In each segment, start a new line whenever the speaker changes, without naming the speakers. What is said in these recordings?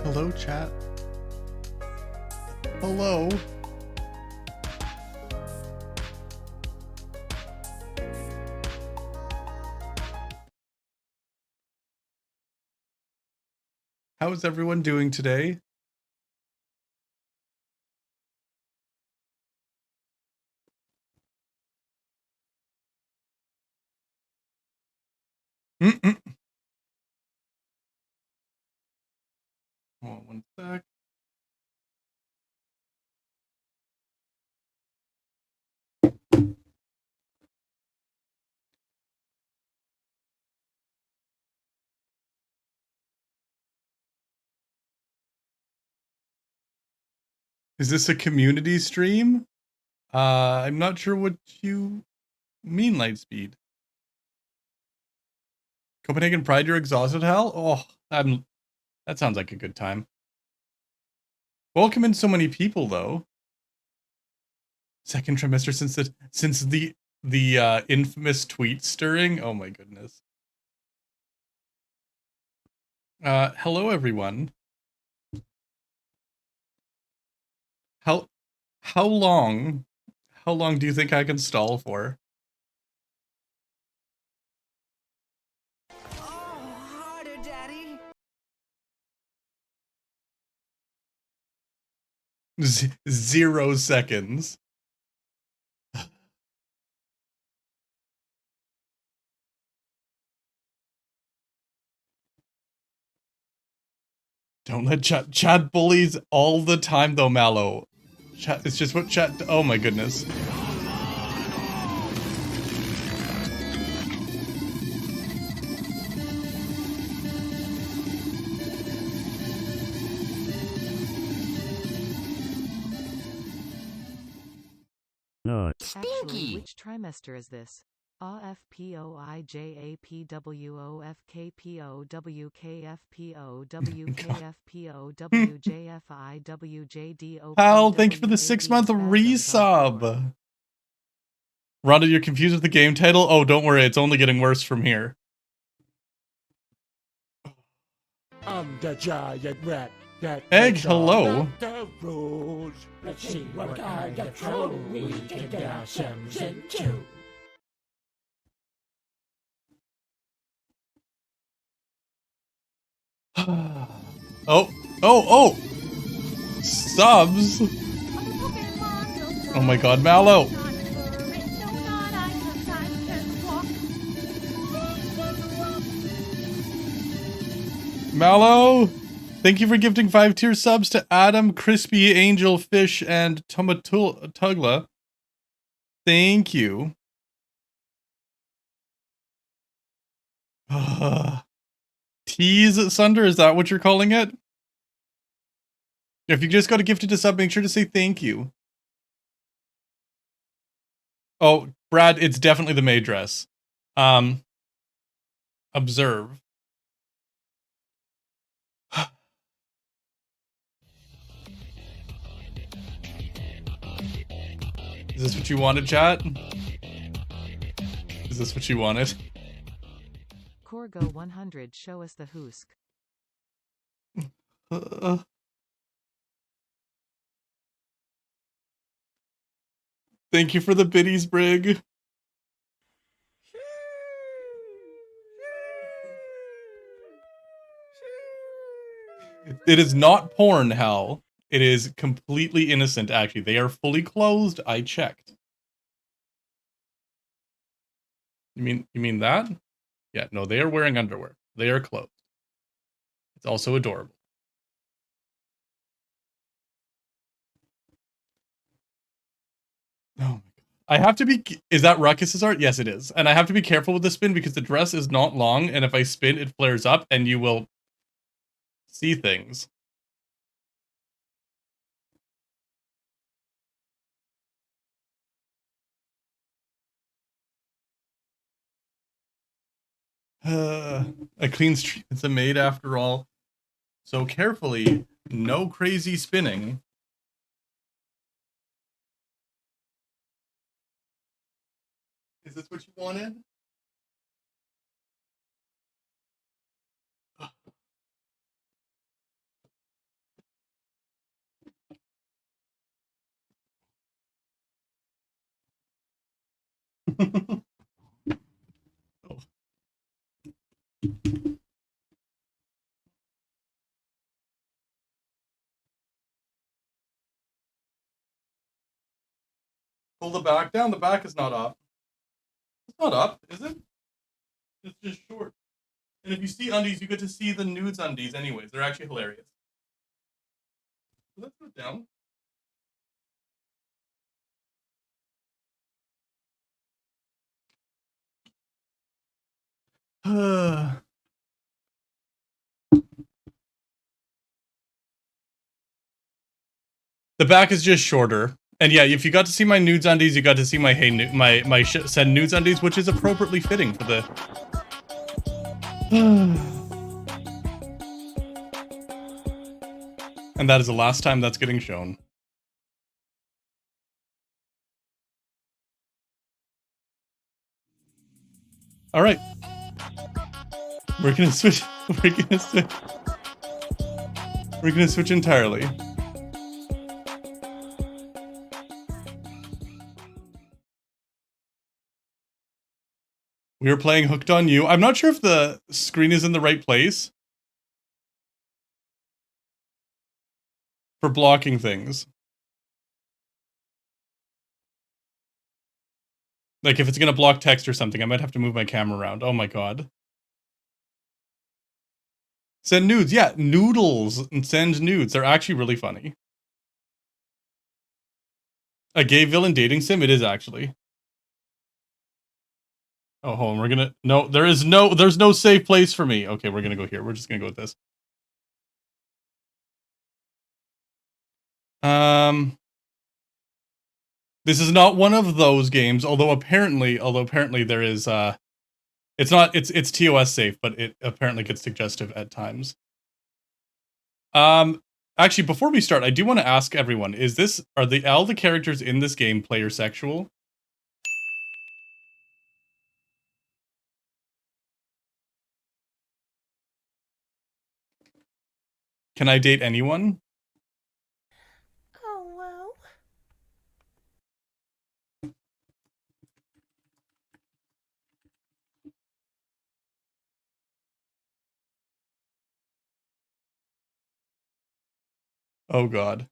Hello, chat. Hello. How is everyone doing today? Mm-mm. Hold on one sec. Is this a community stream? I'm not sure what you mean, Lightspeed. Copenhagen Pride, you're exhausted, Hal? Oh, that sounds like a good time. Welcome in so many people, though. Second trimester since the infamous tweet stirring. Oh my goodness. Hello everyone. How long do you think I can stall for?
Oh, harder, Daddy.
0 seconds. Don't let chat bullies all the time though, Mallow. Chat, it's just what chat. Oh my goodness.
No.
Stinky.
Which trimester is this?
Hal, thank you for the 6-month resub. Rhonda, you're confused with the game title? Oh, don't worry, it's only getting worse from here.
I'm the giant rat that
Egg,
makes all
hello.
of the rules. Let's see what kind of trouble we can get ourselves into.
Oh! Subs! Oh my god, Mallow! Mallow! Thank you for gifting 5-tier subs to Adam, Crispy, Angel, Fish, and Tomatugla. Thank you. Tease Sunder, is that what you're calling it? If you just got a gifted to sub, make sure to say thank you. Oh, Brad, it's definitely the maid dress. Observe. Is this what you wanted, chat? Is this what you wanted?
Corgo 100, show us the hoosk.
Thank you for the biddies, Brig. It is not porn, Hal. It is completely innocent, actually. They are fully clothed. I checked. You mean that? Yeah, no, they are wearing underwear. They are clothed. It's also adorable. Oh my god. I have to be... Is that Ruckus's art? Yes, it is. And I have to be careful with the spin because the dress is not long, and if I spin, it flares up, and you will see things. A clean stream. It's a maid after all. So carefully, no crazy spinning. Is this what you wanted? Oh. Pull the back down. The back is not up. It's not up, is it? It's just short. And if you see undies, you get to see the nudes undies anyways. They're actually hilarious. So let's put it down. The back is just shorter. And yeah, if you got to see my nudes undies, you got to see my send nudes undies, which is appropriately fitting for the. And that is the last time that's getting shown. All right, we're gonna switch. We're gonna switch. We're gonna switch entirely. We are playing Hooked on You. I'm not sure if the screen is in the right place for blocking things. Like if it's gonna block text or something, I might have to move my camera around. Oh my god. Send nudes. Yeah, noodles and send nudes. They're actually really funny. A gay villain dating sim? It is actually. Oh, hold on. We're gonna. No, there's no safe place for me. Okay, we're gonna go here. We're just gonna go with this. This is not one of those games, although apparently there is it's TOS safe, but it apparently gets suggestive at times. Actually, before we start, I do want to ask everyone: are all the characters in this game player sexual? Can I date anyone?
Oh, well.
Oh god.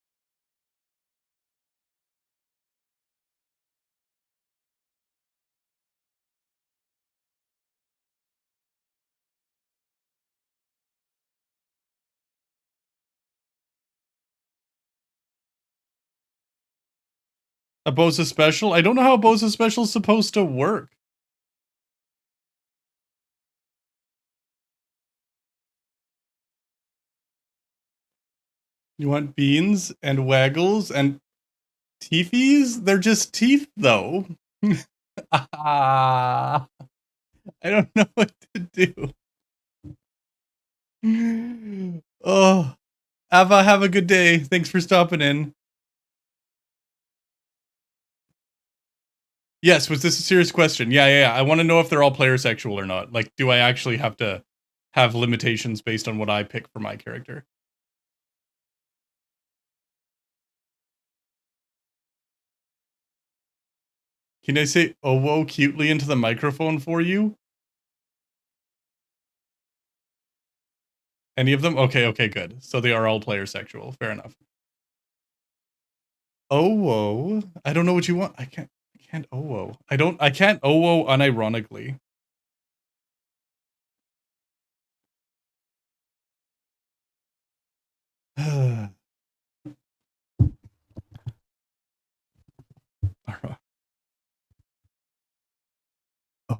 A Bosa special? I don't know how a Bosa special is supposed to work. You want beans and waggles and teethies? They're just teeth, though. I don't know what to do. Oh, Ava, have a good day. Thanks for stopping in. Yes, was this a serious question? Yeah. I want to know if they're all player sexual or not. Like, do I actually have to have limitations based on what I pick for my character? Can I say "owo" cutely into the microphone for you? Any of them? Okay, good. So they are all player sexual. Fair enough. Owo. I don't know what you want. I can't Owo. I can't Owo unironically.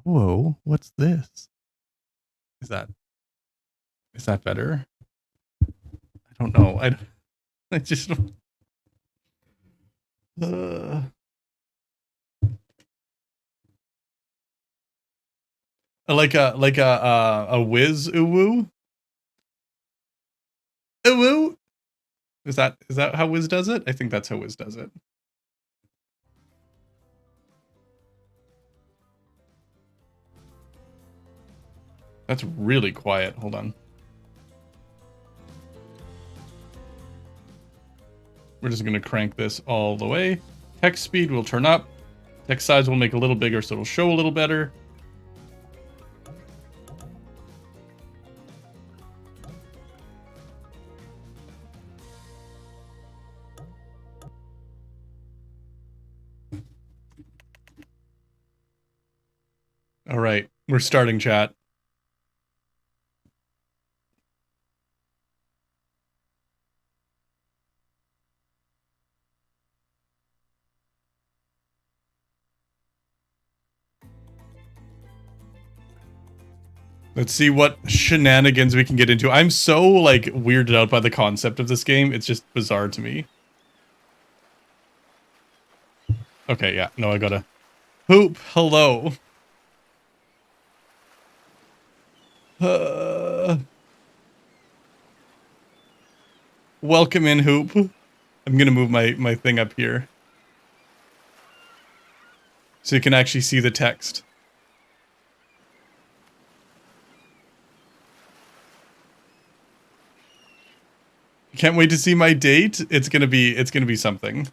Owo, what's this? Is that better? I don't know. I just like a whiz uwu. Uwu. Is that how Wiz does it? I think that's how Wiz does it. That's really quiet. Hold on. We're just going to crank this all the way. Text speed will turn up. Text size will make a little bigger so it'll show a little better. All right, we're starting chat. Let's see what shenanigans we can get into. I'm so, like, weirded out by the concept of this game. It's just bizarre to me. Okay, yeah. No, I gotta... Hoop, hello. Welcome in, Hoop. I'm gonna move my thing up here. So you can actually see the text. Can't wait to see my date. It's gonna be something.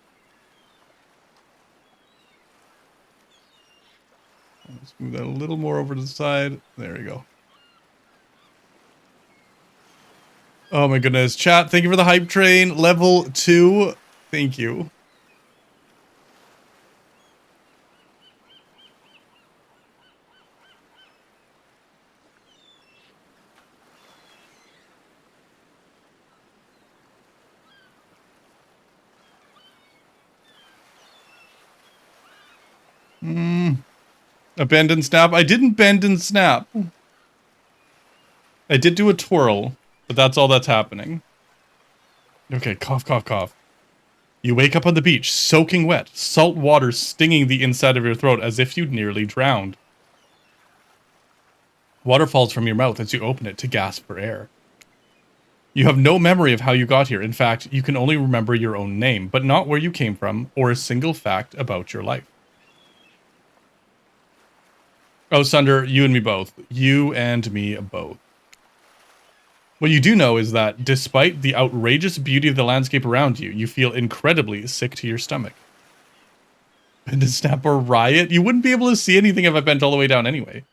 Let's move that a little more over to the side. There we go. Oh my goodness. Chat, thank you for the hype train. Level 2. Thank you. A bend and snap? I didn't bend and snap. I did do a twirl, but that's all that's happening. Okay, cough, cough, cough. You wake up on the beach, soaking wet, salt water stinging the inside of your throat as if you'd nearly drowned. Water falls from your mouth as you open it to gasp for air. You have no memory of how you got here. In fact, you can only remember your own name, but not where you came from or a single fact about your life. Oh, Sunder, you and me both. You and me both. What you do know is that, despite the outrageous beauty of the landscape around you, you feel incredibly sick to your stomach. And to snap or riot? You wouldn't be able to see anything if I bent all the way down anyway.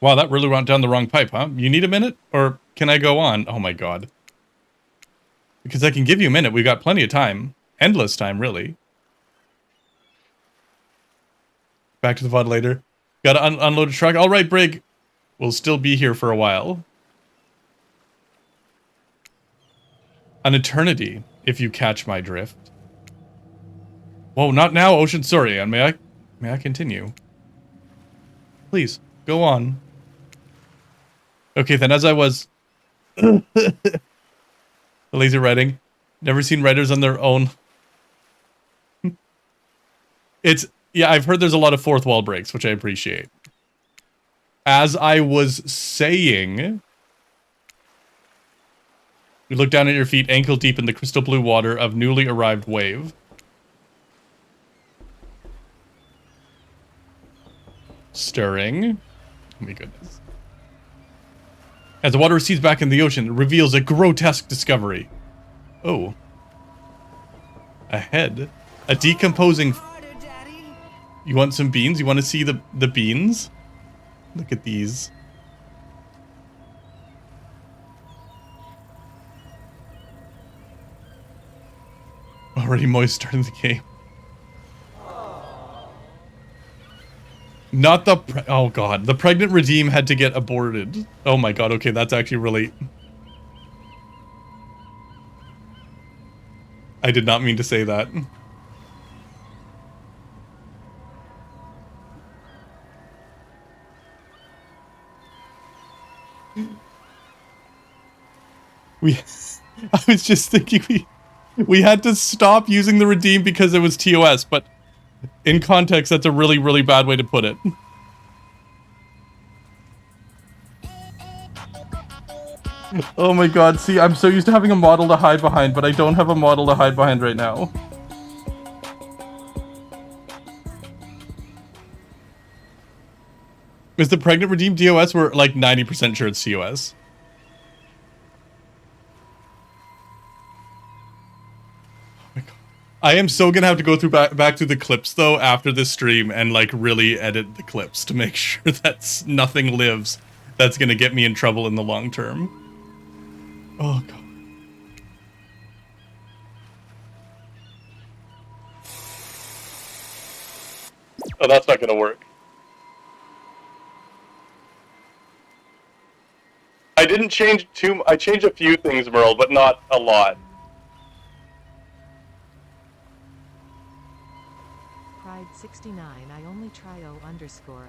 Wow, that really went down the wrong pipe, huh? You need a minute? Or can I go on? Oh my god. Because I can give you a minute. We've got plenty of time. Endless time, really. Back to the VOD later. Gotta unload a truck. Alright, Brig. We'll still be here for a while. An eternity, if you catch my drift. Whoa, not now, Ocean. Sorry, and may I continue? Please, go on. Okay, then as I was... The laser writing. Never seen writers on their own. It's... Yeah, I've heard there's a lot of fourth wall breaks, which I appreciate. As I was saying... You look down at your feet, ankle deep in the crystal blue water of newly arrived wave. Stirring. Oh my goodness. As the water recedes back in the ocean, it reveals a grotesque discovery. Oh. A head. A decomposing... You want some beans? You want to see the beans? Look at these. Already moist starting the game. Not the... Oh god. The pregnant redeem had to get aborted. Oh my god. Okay, that's actually really... I did not mean to say that. I was just thinking we had to stop using the redeem because it was TOS, but in context, that's a really, really bad way to put it. Oh my god, see, I'm so used to having a model to hide behind, but I don't have a model to hide behind right now. Is the pregnant redeem TOS? We're like 90% sure it's TOS. I am so gonna have to go through back through the clips though after this stream and like really edit the clips to make sure that nothing lives that's gonna get me in trouble in the long term. Oh god. Oh, that's not gonna work. I didn't change I changed a few things, Merle, but not a lot.
Pride 69. I only try O_O.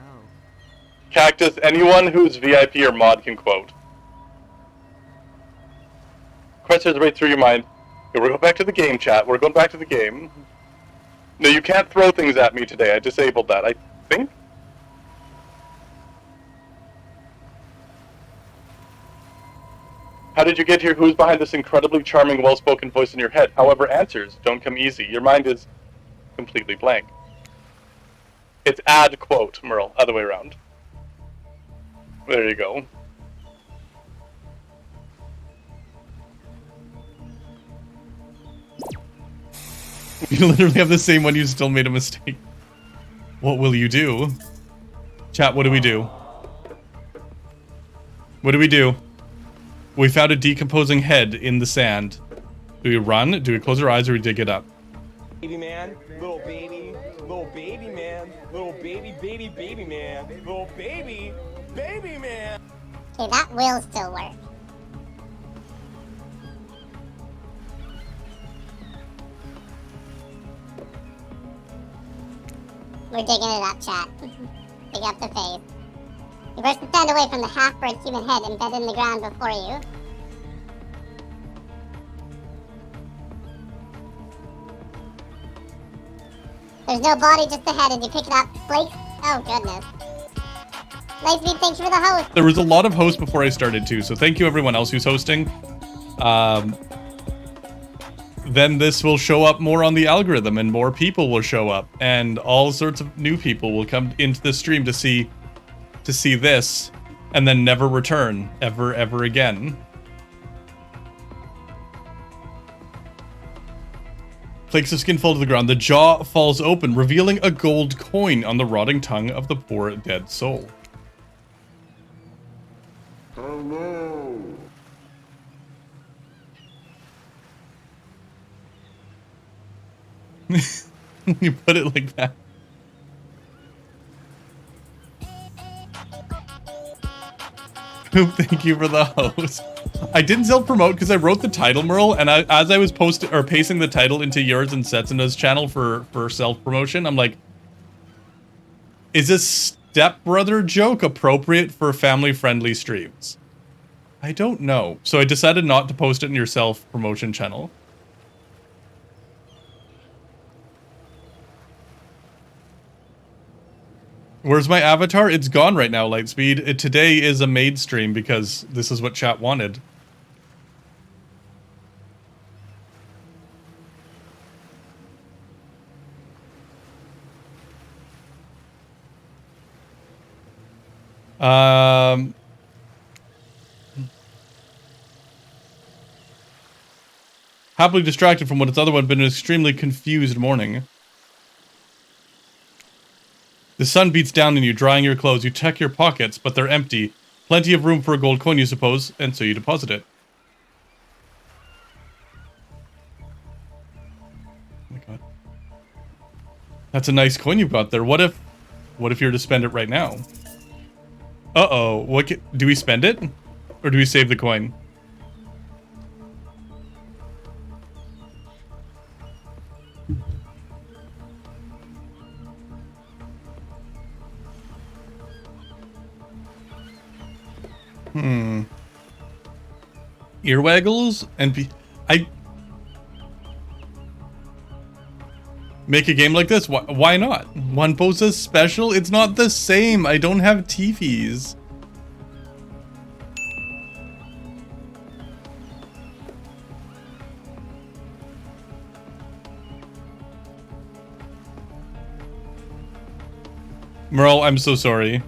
Cactus, anyone who's VIP or mod can quote. Questions right through your mind. Okay, we're going back to the game, chat. We're going back to the game. No, you can't throw things at me today. I disabled that, I think. How did you get here? Who's behind this incredibly charming, well-spoken voice in your head? However, answers don't come easy. Your mind is completely blank. It's add quote, Merle. Other way around. There you go. You literally have the same one, you still made a mistake. What will you do? Chat, what do we do? What do we do? We found a decomposing head in the sand. Do we run? Do we close our eyes or we dig it up?
Baby man, little baby man, little baby man, little baby man.
Okay, that will still work. We're digging it up, chat. Dig up the face. You first stand away from the half-bird human head embedded in the ground before you. There's no body, just the head as you pick it up. Blake? Oh, goodness. Lightspeed, thanks for the host.
There was a lot of hosts before I started too, so thank you everyone else who's hosting. Then this will show up more on the algorithm and more people will show up and all sorts of new people will come into the stream to see this and then never return ever again. Flakes of skin fall to the ground. The jaw falls open, revealing a gold coin on the rotting tongue of the poor dead soul.
Hello.
You put it like that. Thank you for the host. I didn't self-promote because I wrote the title, Merle, and as I was pasting the title into yours and Setsuna's channel for self-promotion, I'm like, is this stepbrother joke appropriate for family-friendly streams? I don't know. So I decided not to post it in your self-promotion channel. Where's my avatar? It's gone right now, Lightspeed. Today is a maid stream because this is what chat wanted. Happily distracted from what it's otherwise been an extremely confused morning. The sun beats down on you, drying your clothes. You check your pockets, but they're empty. Plenty of room for a gold coin, you suppose, and so you deposit it. Oh my god. That's a nice coin you've got there. What if you're to spend it right now? Uh-oh. Do we spend it? Or do we save the coin? Earwaggles and make a game like this? Why not? One poses special? It's not the same. I don't have TVs. Merle, I'm so sorry.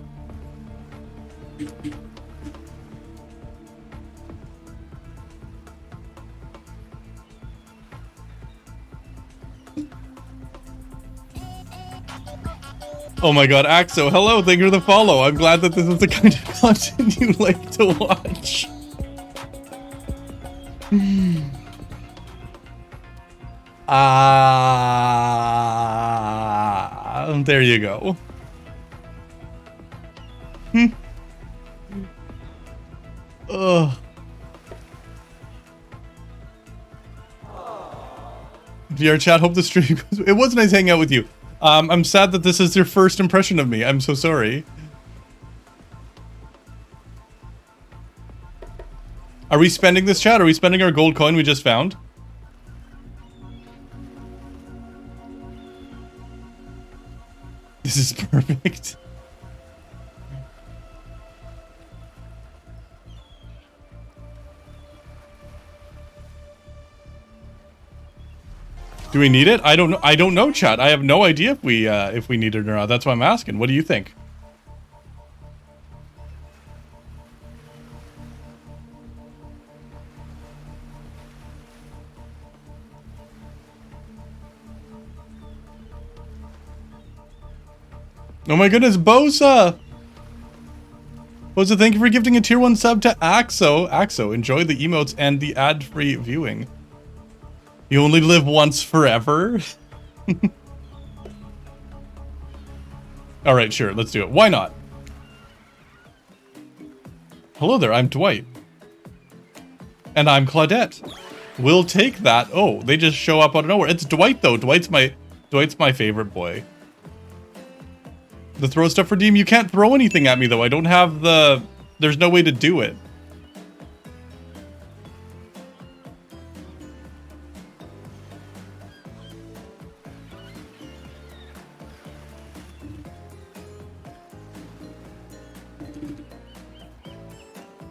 Oh my god, Axo, hello, thank you for the follow. I'm glad that this is the kind of content you like to watch. There you go. Ugh. VR chat, hope the stream goes. It was nice hanging out with you. I'm sad that this is your first impression of me. I'm so sorry. Are we spending this, chat? Are we spending our gold coin we just found? This is perfect. Do we need it? I don't know. I don't know, chat. I have no idea if we need it or not. That's why I'm asking. What do you think? Oh my goodness, Bosa! Bosa, thank you for gifting a tier 1 sub to Axo. Axo, enjoy the emotes and the ad-free viewing. You only live once forever? Alright, sure, let's do it. Why not? Hello there, I'm Dwight. And I'm Claudette. We'll take that. Oh, they just show up out of nowhere. It's Dwight, though. Dwight's my favorite boy. The throw stuff redeem. You can't throw anything at me, though. I don't have the... There's no way to do it.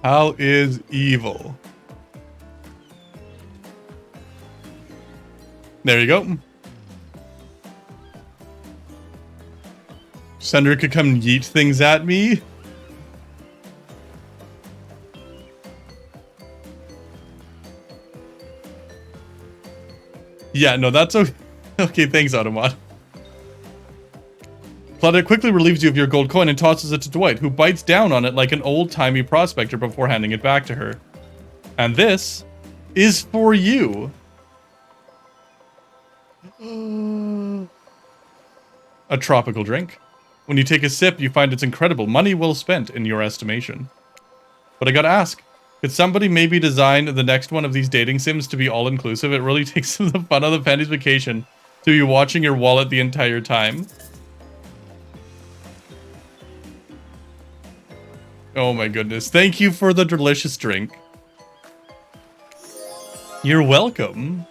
Hal is evil. There you go. Sender could come yeet things at me. Yeah, no, that's okay. Okay, thanks, Automod. Claudette quickly relieves you of your gold coin and tosses it to Dwight, who bites down on it like an old-timey prospector before handing it back to her. And this is for you. A tropical drink. When you take a sip, you find it's incredible. Money well spent, in your estimation. But I gotta ask, could somebody maybe design the next one of these dating sims to be all-inclusive? It really takes some of the fun of the Panty's vacation to be watching your wallet the entire time. Oh my goodness. Thank you for the delicious drink. You're welcome.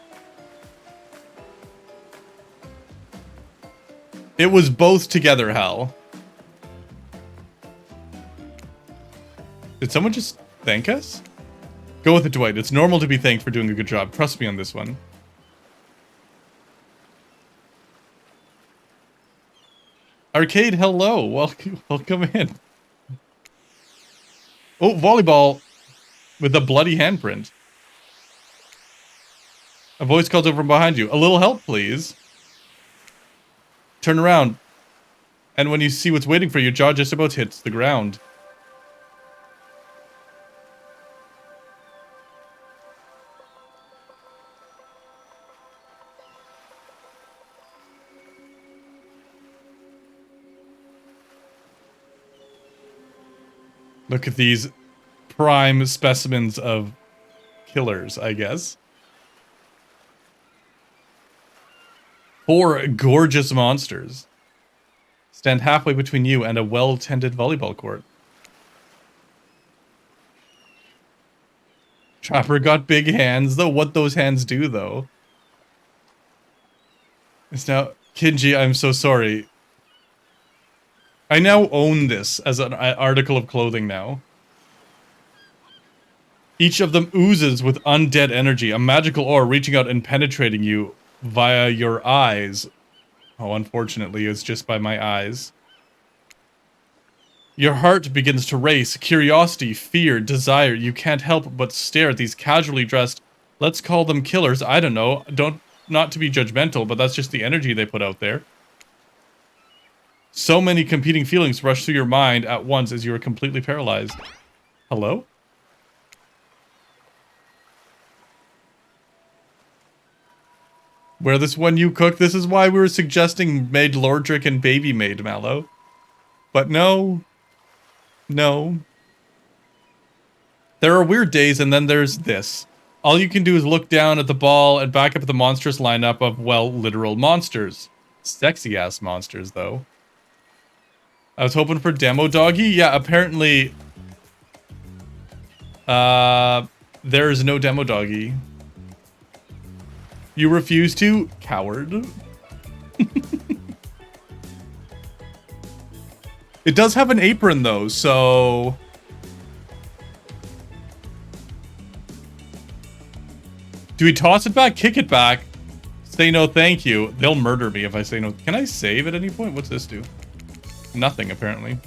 It was both together, Hal. Did someone just thank us? Go with it, Dwight. It's normal to be thanked for doing a good job. Trust me on this one. Arcade, hello. Welcome in. Oh, volleyball with a bloody handprint. A voice calls over from behind you. A little help, please. Turn around. And when you see what's waiting for you, your jaw just about hits the ground. Look at these prime specimens of killers, I guess. 4 gorgeous monsters stand halfway between you and a well-tended volleyball court. Trapper got big hands, though. What those hands do, though. It's now... Kinji, I'm so sorry. I now own this as an article of clothing now. Each of them oozes with undead energy, a magical aura reaching out and penetrating you via your eyes. Oh, unfortunately, it's just by my eyes. Your heart begins to race. Curiosity, fear, desire. You can't help but stare at these casually dressed, let's call them killers. I don't know. Not to be judgmental, but that's just the energy they put out there. So many competing feelings rush through your mind at once as you are completely paralyzed. Hello? Where this one you cook? This is why we were suggesting Maid Lordric and Baby Maid Mallow. But no. No. There are weird days, and then there's this. All you can do is look down at the ball and back up the monstrous lineup of, well, literal monsters. Sexy-ass monsters, though. I was hoping for Demo Doggy. Yeah, apparently... there's no Demo Doggy. You refuse to? Coward. It does have an apron, though, so... Do we toss it back? Kick it back? Say no thank you. They'll murder me if I say no. Can I save at any point? What's this do? Nothing, apparently.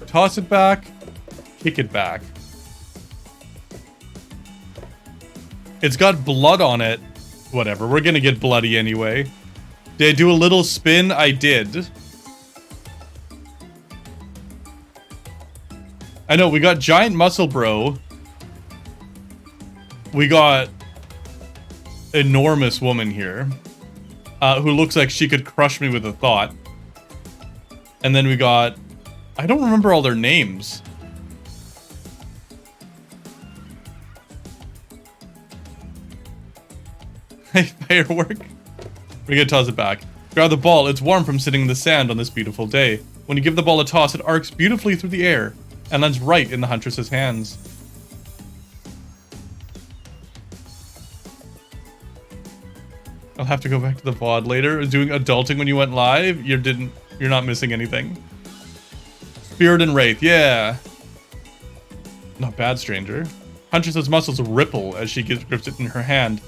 Toss it back. Kick it back. It's got blood on it. Whatever, we're gonna get bloody anyway. Did I do a little spin? I did. I know, we got Giant Muscle Bro. We got Enormous Woman here. Who looks like she could crush me with a thought. And then we got... I don't remember all their names. Hey, firework. We're gonna toss it back. Grab the ball. It's warm from sitting in the sand on this beautiful day. When you give the ball a toss, it arcs beautifully through the air and lands right in the huntress's hands. I'll have to go back to the VOD later. Doing adulting when you went live? You're not missing anything. Spirit and Wraith, yeah. Not bad, stranger. Huntress's muscles ripple as she grips it in her hand.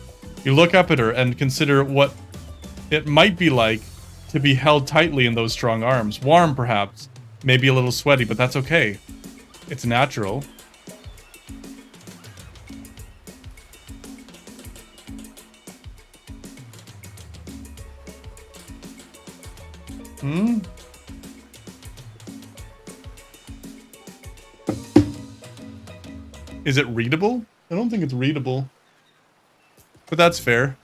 You look up at her and consider what it might be like to be held tightly in those strong arms. Warm, perhaps. Maybe a little sweaty, but that's okay. It's natural. Hmm? Is it readable? I don't think it's readable. But that's fair.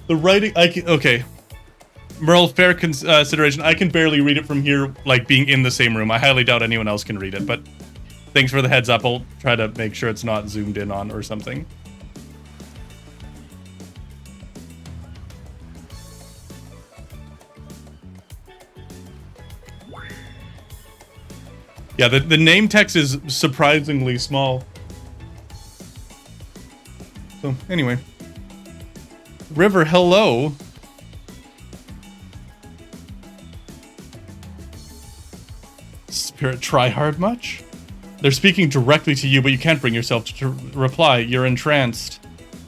The writing, okay. Merle, fair consideration. I can barely read it from here, like being in the same room. I highly doubt anyone else can read it, but thanks for the heads up. I'll try to make sure it's not zoomed in on or something. Yeah, the name text is surprisingly small. So, anyway. River, hello. Spirit try hard much? They're speaking directly to you, but you can't bring yourself to reply. You're entranced.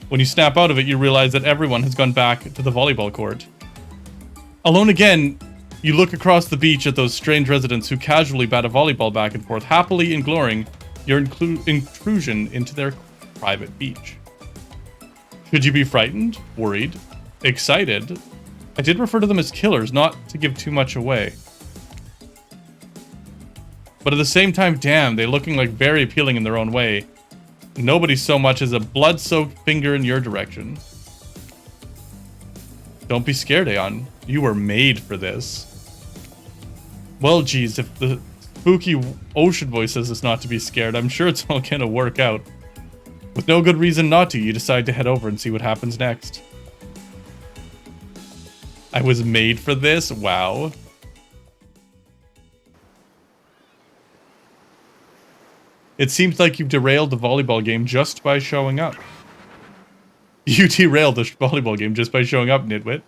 When you snap out of it, you realize that everyone has gone back to the volleyball court. Alone again, you look across the beach at those strange residents who casually bat a volleyball back and forth, happily ignoring your intrusion into their private beach. Should you be frightened, worried, excited? I did refer to them as killers, not to give too much away. But at the same time, damn, they're looking like very appealing in their own way. Nobody so much as a blood-soaked finger in your direction. Don't be scared, Aeon. You were made for this. Well, geez, if the spooky ocean voice says it's not to be scared, I'm sure it's all gonna work out. With no good reason not to, you decide to head over and see what happens next. I was made for this? Wow. It seems like you've derailed the volleyball game just by showing up. You derailed the volleyball game just by showing up, nitwit.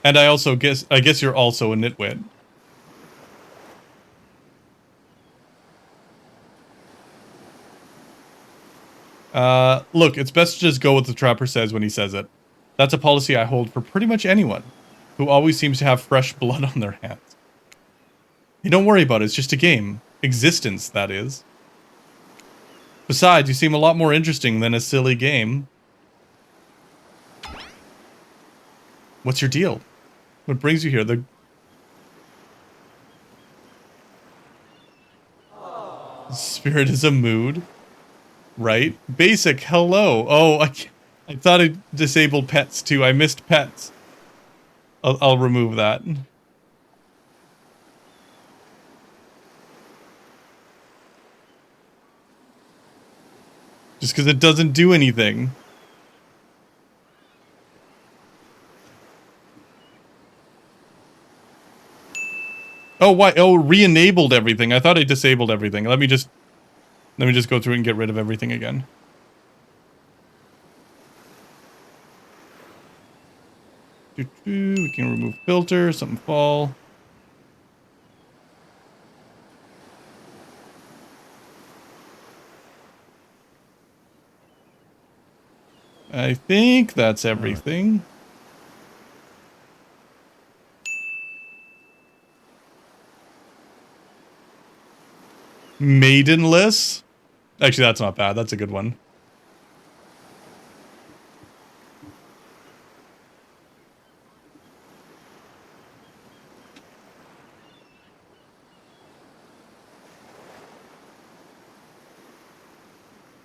And I guess you're also a nitwit. Look, it's best to just go with the trapper says when he says it. That's a policy I hold for pretty much anyone who always seems to have fresh blood on their hands. Hey, don't worry about it, it's just a game. Existence, that is. Besides, you seem a lot more interesting than a silly game. What's your deal? What brings you here? The spirit is a mood. Right? Basic, hello. Oh, I thought I disabled pets too. I missed pets. I'll remove that. Just because it doesn't do anything. Oh, why? Oh, re-enabled everything. I thought I disabled everything. Let me just go through and get rid of everything again. We can remove filter, something fall. I think that's everything. Maidenless? Actually, that's not bad. That's a good one.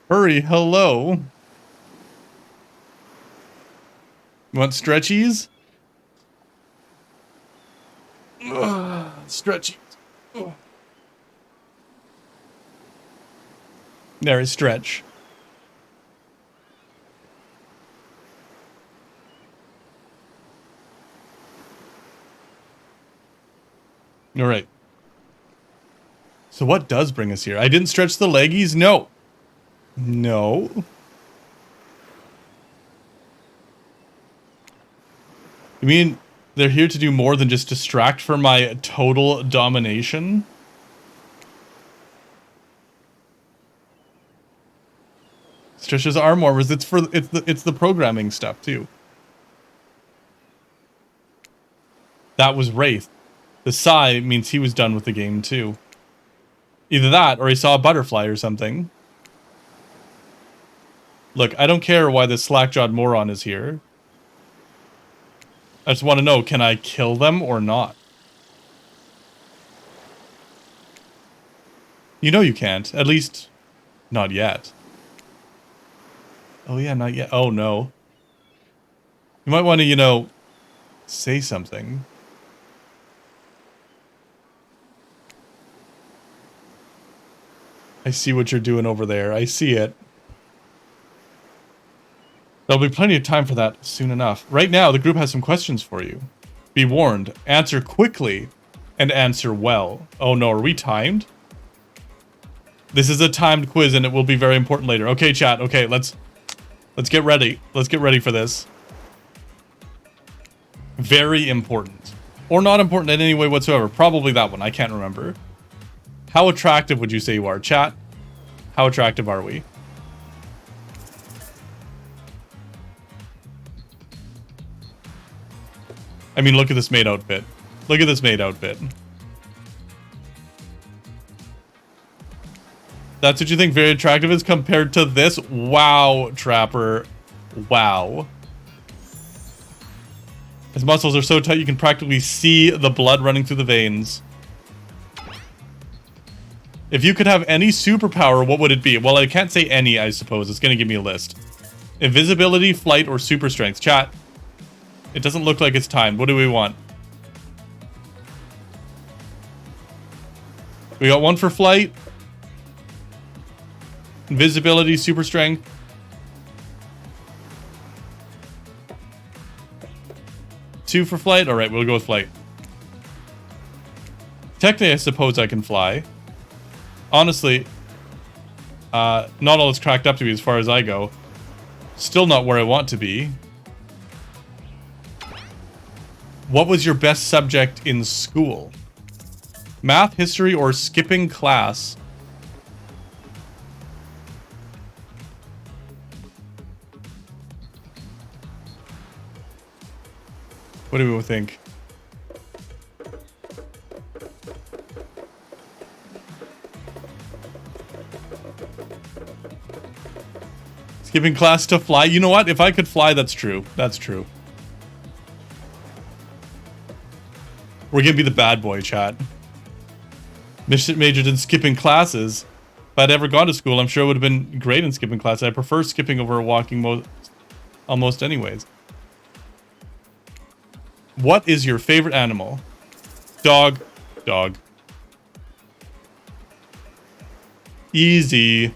Hurry, hello. You want stretchies? Stretchies. Ugh. There is stretch. All right. So what does bring us here? I didn't stretch the leggies? No. No. You mean they're here to do more than just distract from my total domination? Stretches arm warmers. It's the programming stuff too. That was Wraith. The sigh means he was done with the game too. Either that or he saw a butterfly or something. Look, I don't care why this slack-jawed moron is here. I just want to know, can I kill them or not? You know you can't. At least, not yet. Oh yeah, not yet. Oh no. You might want to, you know, say something. I see what you're doing over there. I see it. There'll be plenty of time for that soon enough. Right now, the group has some questions for you. Be warned, answer quickly and answer well. Oh no, are we timed? This is a timed quiz and it will be very important later. Okay, chat. Okay, let's get ready. Let's get ready for this. Very important. Or not important in any way whatsoever. Probably that one. I can't remember. How attractive would you say you are? Chat, how attractive are we? I mean, look at this maid outfit. Look at this maid outfit. That's what you think very attractive is compared to this? Wow, Trapper. Wow. His muscles are so tight you can practically see the blood running through the veins. If you could have any superpower, what would it be? Well, I can't say any, I suppose. It's going to give me a list. Invisibility, flight, or super strength. Chat. It doesn't look like it's timed. What do we want? We got one for flight. Invisibility, super strength. Two for flight? Alright, we'll go with flight. Technically, I suppose I can fly. Honestly, not all it's cracked up to be as far as I go. Still not where I want to be. What was your best subject in school? Math, history, or skipping class? What do we think? Skipping class to fly? You know what? If I could fly, that's true. That's true. We're gonna be the bad boy, chat. Majored in skipping classes. If I'd ever gone to school, I'm sure it would have been great in skipping classes. I prefer skipping over walking almost anyways. What is your favorite animal? Dog. Dog. Easy.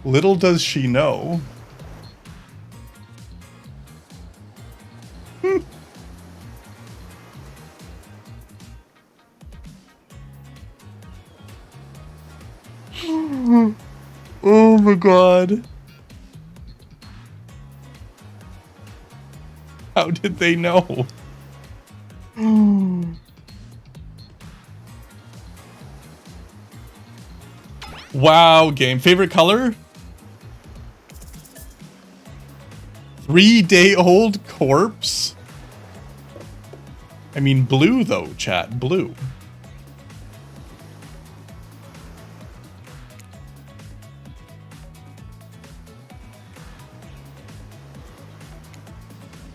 Little does she know. Oh my god. How did they know? Wow, game. Favorite color? 3-day-old corpse? I mean, blue though, chat. Blue.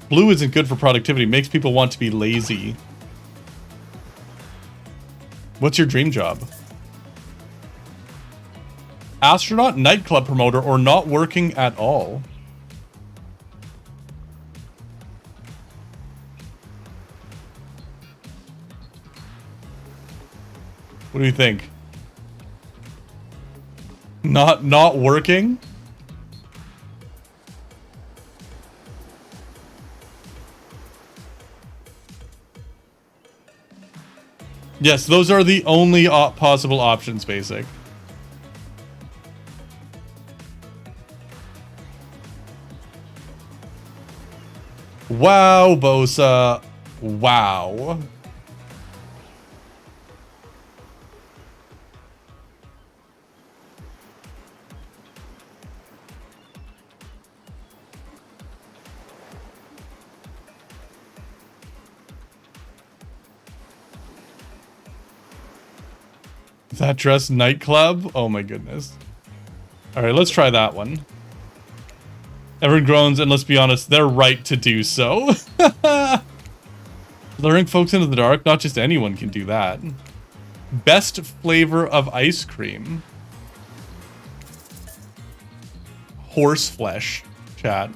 Blue isn't good for productivity. Makes people want to be lazy. What's your dream job? Astronaut, nightclub promoter, or not working at all? What do you think? Not working? Yes, those are the only possible options, basic. Wow, Bosa. Wow. That dress nightclub? Oh my goodness. Alright, let's try that one. Everyone groans, and let's be honest, they're right to do so. Luring folks into the dark, not just anyone can do that. Best flavor of ice cream. Horse flesh, chat.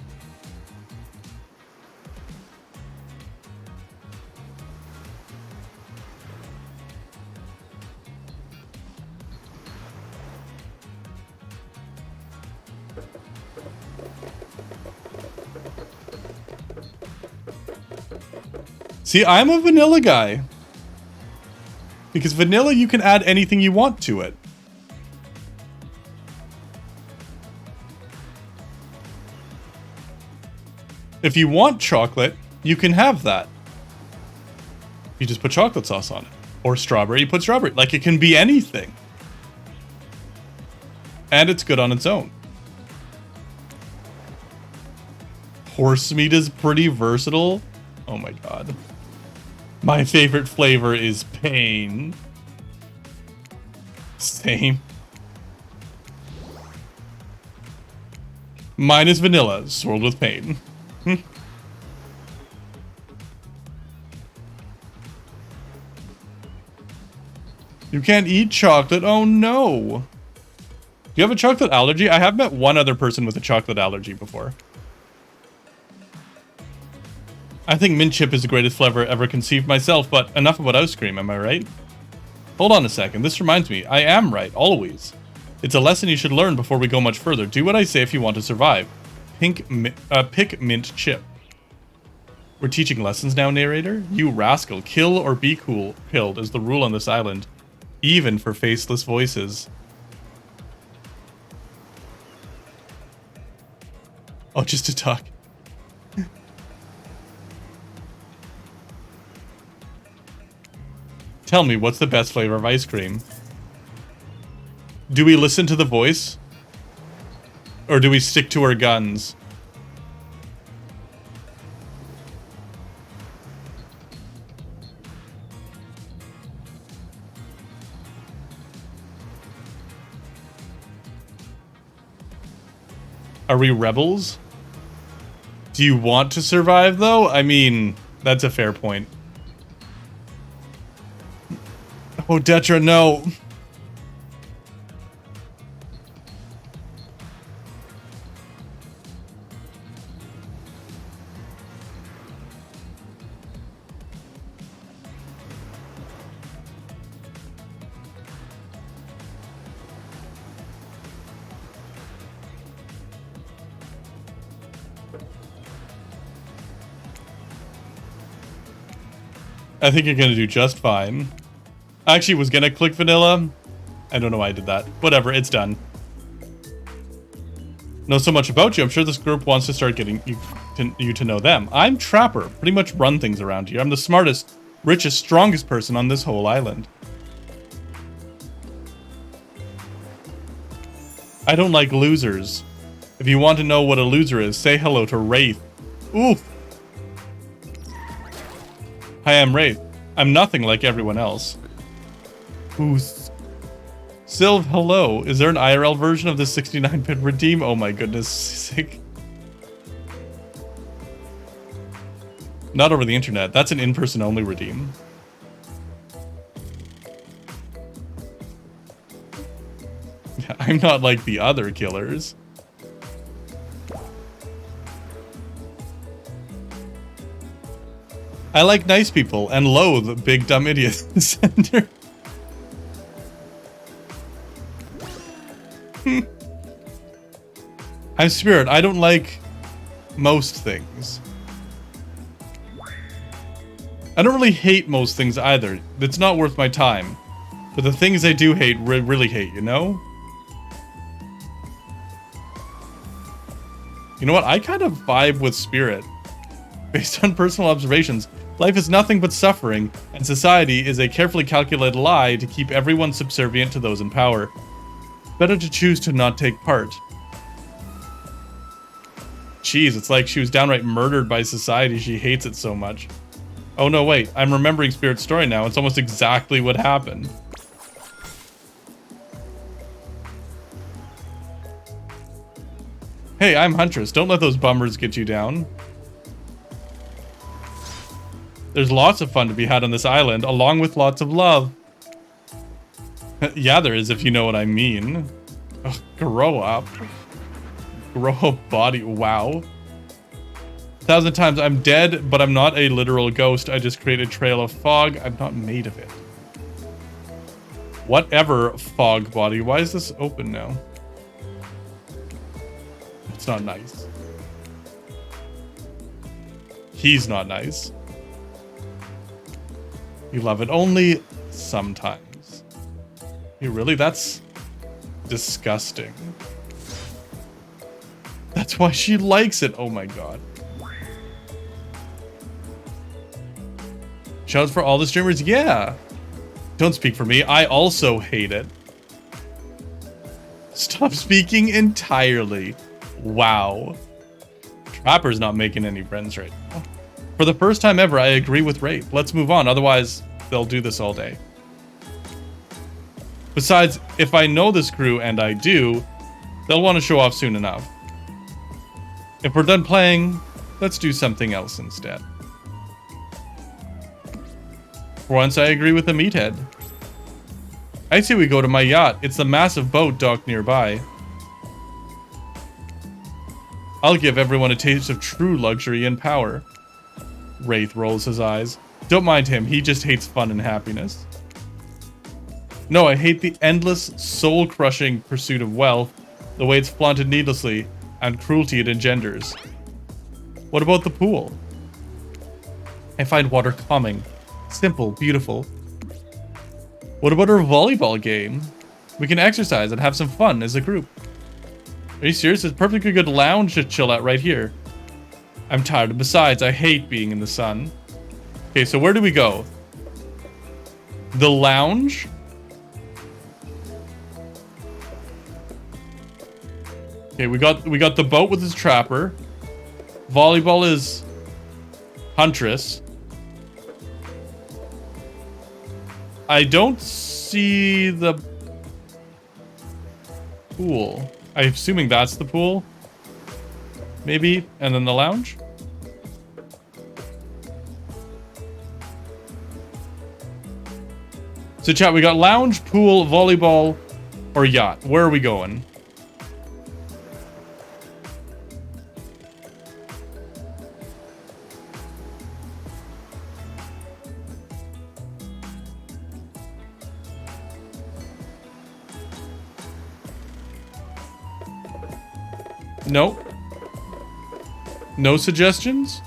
See, I'm a vanilla guy. Because vanilla, you can add anything you want to it. If you want chocolate, you can have that. You just put chocolate sauce on it. Or strawberry, you put strawberry. Like, it can be anything. And it's good on its own. Horse meat is pretty versatile. Oh my god. My favorite flavor is pain. Same. Mine is vanilla, swirled with pain. You can't eat chocolate? Oh no. Do you have a chocolate allergy? I have met one other person with a chocolate allergy before. I think mint chip is the greatest flavor ever conceived myself, but enough about ice cream, am I right? Hold on a second, this reminds me, I am right, always. It's a lesson you should learn before we go much further. Do what I say if you want to survive. Pick mint chip. We're teaching lessons now, narrator? You rascal, kill or be killed is the rule on this island. Even for faceless voices. Oh, just to talk. Tell me, what's the best flavor of ice cream? Do we listen to the voice? Or do we stick to our guns? Are we rebels? Do you want to survive, though? I mean, that's a fair point. Oh, Detra, no. I think you're gonna do just fine. I actually was gonna click vanilla. I don't know why I did that. Whatever, it's done. Know so much about you. I'm sure this group wants to start getting you to know them. I'm Trapper. Pretty much run things around here. I'm the smartest, richest, strongest person on this whole island. I don't like losers. If you want to know what a loser is, say hello to Wraith. Oof. Hi, I'm Wraith. I'm nothing like everyone else. Who's... Sylv, hello. Is there an IRL version of the 69-bit redeem? Oh my goodness sake. Not over the internet. That's an in-person only redeem. I'm not like the other killers. I like nice people and loathe big dumb idiots in the center. I'm Spirit. I don't like most things. I don't really hate most things either. It's not worth my time. But the things I do hate, really hate, you know? You know what? I kind of vibe with Spirit. Based on personal observations, life is nothing but suffering, and society is a carefully calculated lie to keep everyone subservient to those in power. Better to choose to not take part. Jeez, it's like she was downright murdered by society. She hates it so much. Oh no, wait. I'm remembering Spirit's story now. It's almost exactly what happened. Hey, I'm Huntress. Don't let those bummers get you down. There's lots of fun to be had on this island, along with lots of love. Yeah, there is, if you know what I mean. Ugh, grow up. Grow up, body. Wow. 1,000 times. I'm dead, but I'm not a literal ghost. I just create a trail of fog. I'm not made of it. Whatever, fog body. Why is this open now? It's not nice. He's not nice. You love it only sometimes. You really? That's disgusting. That's why she likes it. Oh my god. Shouts for all the streamers? Yeah. Don't speak for me. I also hate it. Stop speaking entirely. Wow. Trapper's not making any friends right now. For the first time ever, I agree with Wraith. Let's move on, otherwise they'll do this all day. Besides, if I know this crew, and I do, they'll want to show off soon enough. If we're done playing, let's do something else instead. For once, I agree with the meathead. I say we go to my yacht. It's the massive boat docked nearby. I'll give everyone a taste of true luxury and power. Wraith rolls his eyes. Don't mind him, he just hates fun and happiness. No, I hate the endless, soul-crushing pursuit of wealth, the way it's flaunted needlessly, and cruelty it engenders. What about the pool? I find water calming. Simple, beautiful. What about our volleyball game? We can exercise and have some fun as a group. Are you serious? It's a perfectly good lounge to chill at right here. I'm tired. Besides, I hate being in the sun. Okay, so where do we go? The lounge? Okay, we got the boat with his trapper. Volleyball is Huntress. I don't see the pool. I'm assuming that's the pool. Maybe, and then the lounge. So chat, we got lounge, pool, volleyball, or yacht. Where are we going? Nope. No suggestions?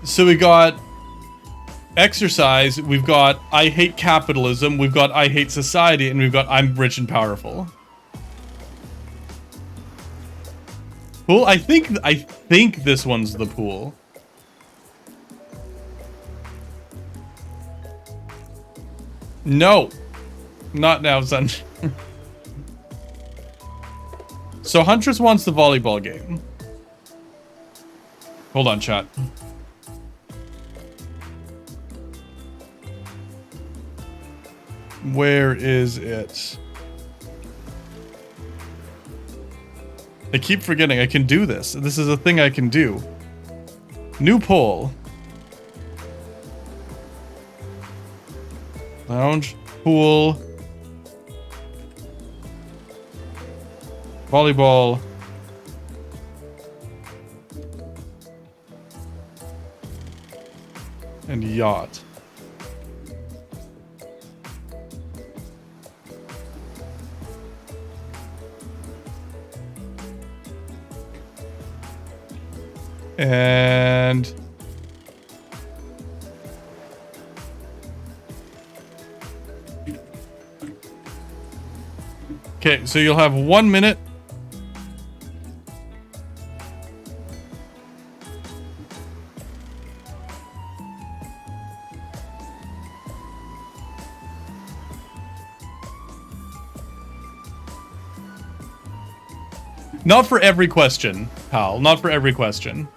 So we got exercise, we've got I hate capitalism, we've got I hate society, and we've got I'm rich and powerful. Pool? I think this one's the pool. No. Not now, son. So Huntress wants the volleyball game. Hold on, chat. Where is it? I keep forgetting I can do this. This is a thing I can do. New poll. Lounge, pool, volleyball, and yacht. And okay, so you'll have 1 minute. Not for every question, pal. Not for every question.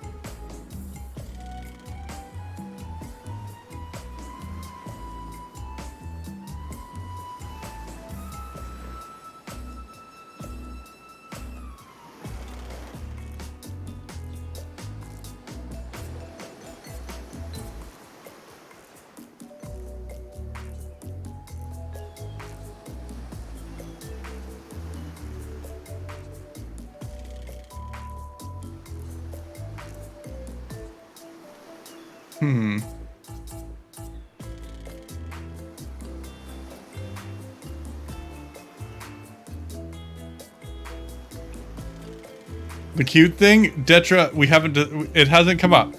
The cute thing, Detra, we haven't. It hasn't come up.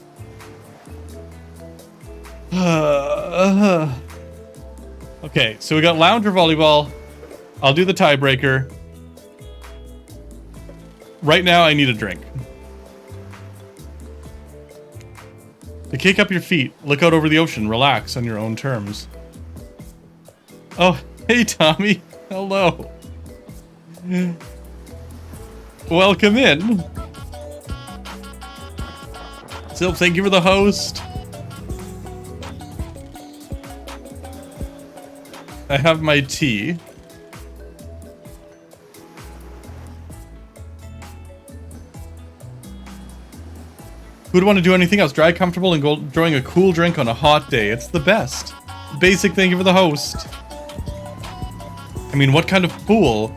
Okay, so we got lounge or volleyball. I'll do the tiebreaker. Right now, I need a drink. To kick up your feet, look out over the ocean, relax on your own terms. Oh, hey Tommy. Hello. Welcome in. Silp, thank you for the host. I have my tea. Who'd want to do anything else? Dry, comfortable, and go enjoying a cool drink on a hot day. It's the best. Basic, thank you for the host. I mean, what kind of fool?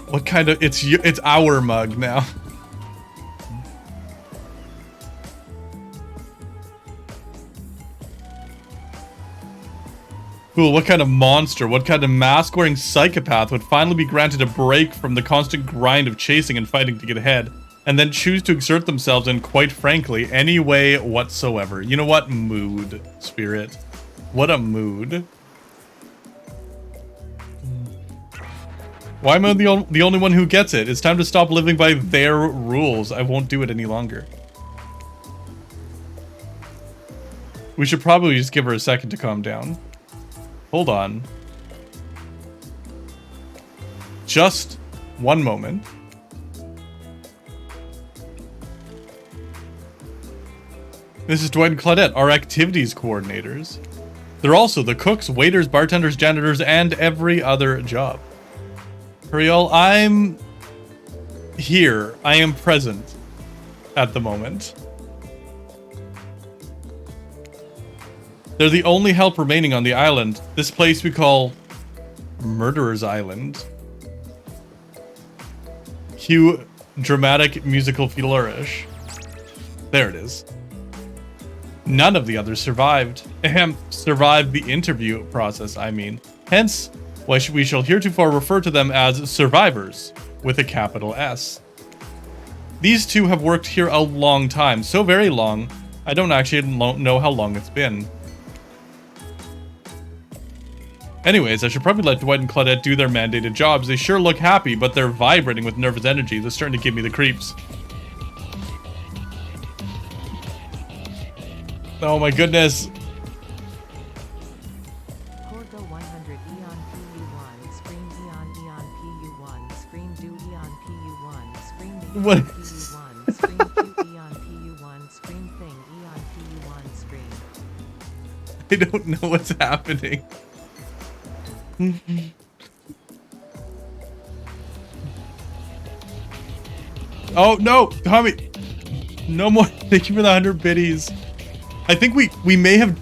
What kind of... It's our mug now. Cool, what kind of monster, what kind of mask-wearing psychopath would finally be granted a break from the constant grind of chasing and fighting to get ahead, and then choose to exert themselves in, quite frankly, any way whatsoever? You know what? Mood, Spirit. What a mood. Why am I the only one who gets it? It's time to stop living by their rules. I won't do it any longer. We should probably just give her a second to calm down. Hold on. Just one moment. This is Dwight and Claudette, our activities coordinators. They're also the cooks, waiters, bartenders, janitors, and every other job. Huriel, I'm here. I am present at the moment. They're the only help remaining on the island. This place we call Murderer's Island. Cue dramatic musical flourish. There it is. None of the others survived. Survived the interview process, I mean. Hence, why we shall heretofore refer to them as survivors, with a capital S. These two have worked here a long time, so very long, I don't actually know how long it's been. Anyways, I should probably let Dwight and Claudette do their mandated jobs. They sure look happy, but they're vibrating with nervous energy. They're starting to give me the creeps. Oh my goodness.
Corgo 100 Eon PU1 Scream Eon PU1 Scream Do Eon PU1 Scream Eon
What?
PU1 Scream Q Eon PU1 Scream Thing Eon PU1 Scream.
I don't know what's happening. Oh no, Tommy! No more. Thank you for the 100 biddies. I think we may have.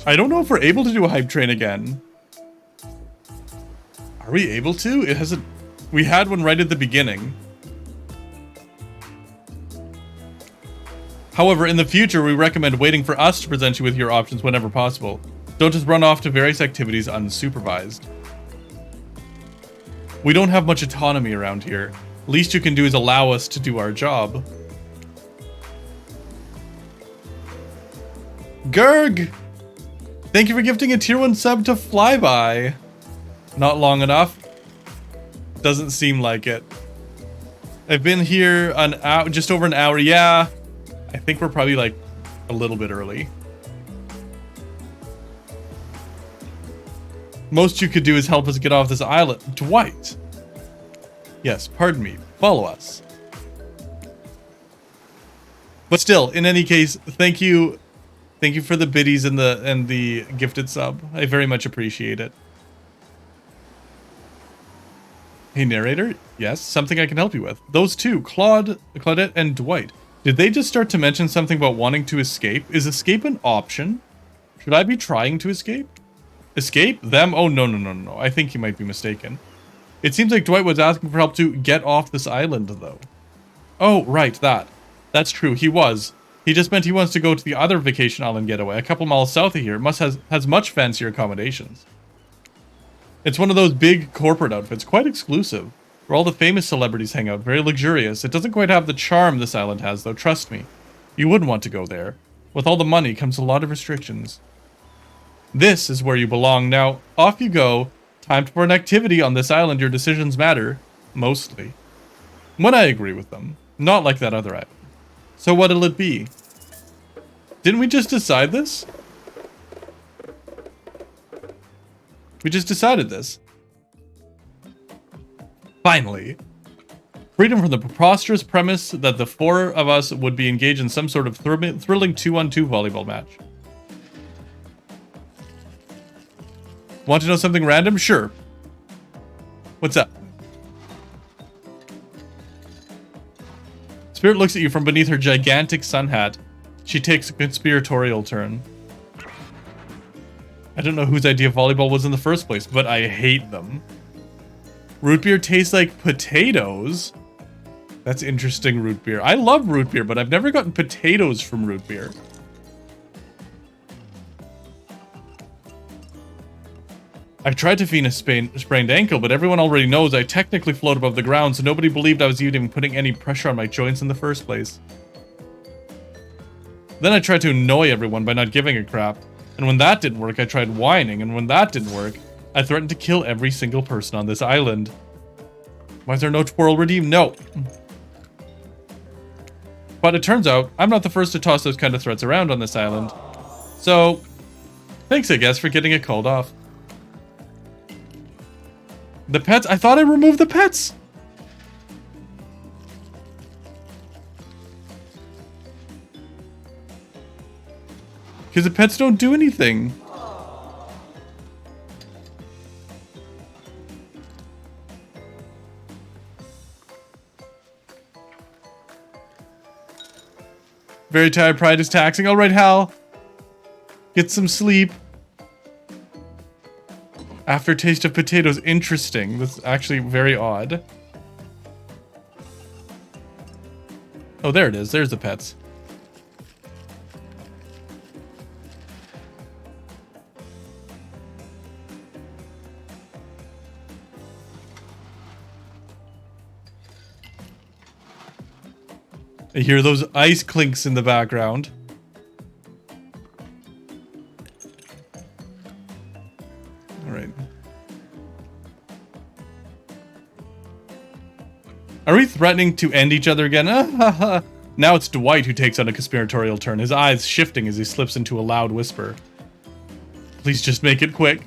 I don't know if we're able to do a hype train again. Are we able to? It hasn't. We had one right at the beginning. However, in the future, we recommend waiting for us to present you with your options whenever possible. Don't just run off to various activities unsupervised. We don't have much autonomy around here. Least you can do is allow us to do our job. Gerg! Thank you for gifting a tier 1 sub to Flyby. Not long enough. Doesn't seem like it. I've been here an hour, just over an hour. Yeah, I think we're probably like a little bit early. Most you could do is help us get off this island. Dwight. Yes, pardon me. Follow us. But still, in any case, thank you. Thank you for the biddies and the gifted sub. I very much appreciate it. Hey, narrator. Yes, something I can help you with. Those two, Claudette and Dwight. Did they just start to mention something about wanting to escape? Is escape an option? Should I be trying to escape? Escape? Them? Oh, no. I think you might be mistaken. It seems like Dwight was asking for help to get off this island, though. Oh, right, that. That's true, he was. He just meant he wants to go to the other vacation island getaway, a couple miles south of here. It has much fancier accommodations. It's one of those big corporate outfits, quite exclusive, where all the famous celebrities hang out, very luxurious. It doesn't quite have the charm this island has, though, trust me. You wouldn't want to go there. With all the money comes a lot of restrictions. This is where you belong. Now, off you go. Time for an activity on this island. Your decisions matter. Mostly. When I agree with them. Not like that other island. So what'll it be? Didn't we just decide this? We just decided this. Finally. Freedom from the preposterous premise that the four of us would be engaged in some sort of thrilling 2-on-2 volleyball match. Want to know something random? Sure. What's up? Spirit looks at you from beneath her gigantic sun hat. She takes a conspiratorial turn. I don't know whose idea volleyball was in the first place, but I hate them. Root beer tastes like potatoes? That's interesting, root beer. I love root beer, but I've never gotten potatoes from root beer. I tried to feign a sprained ankle, but everyone already knows I technically float above the ground, so nobody believed I was even putting any pressure on my joints in the first place. Then I tried to annoy everyone by not giving a crap. And when that didn't work, I tried whining, and when that didn't work, I threatened to kill every single person on this island. Why is there no twirl redeem? No. But it turns out, I'm not the first to toss those kind of threats around on this island. So, thanks I guess for getting it called off. The pets? I thought I removed the pets! Because the pets don't do anything. Very tired, pride is taxing. Alright, Hal. Get some sleep. Aftertaste of potatoes. Interesting. That's actually very odd. Oh, there it is. There's the pets. I hear those ice clinks in the background. All right. Are we threatening to end each other again? Now it's Dwight who takes on a conspiratorial turn, his eyes shifting as he slips into a loud whisper. Please just make it quick.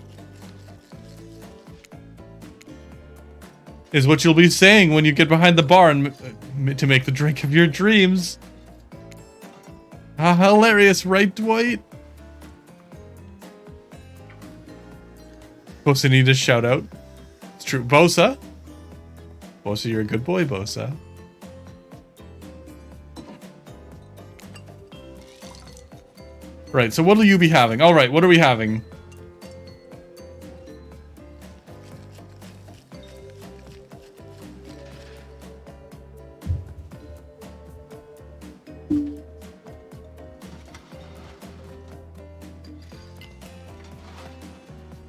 Is what you'll be saying when you get behind the bar and to make the drink of your dreams. Ah, hilarious, right, Dwight? Bosa need a shout out. It's true. Bosa? Bosa, you're a good boy, Bosa. Right, so what'll you be having? Alright, what are we having?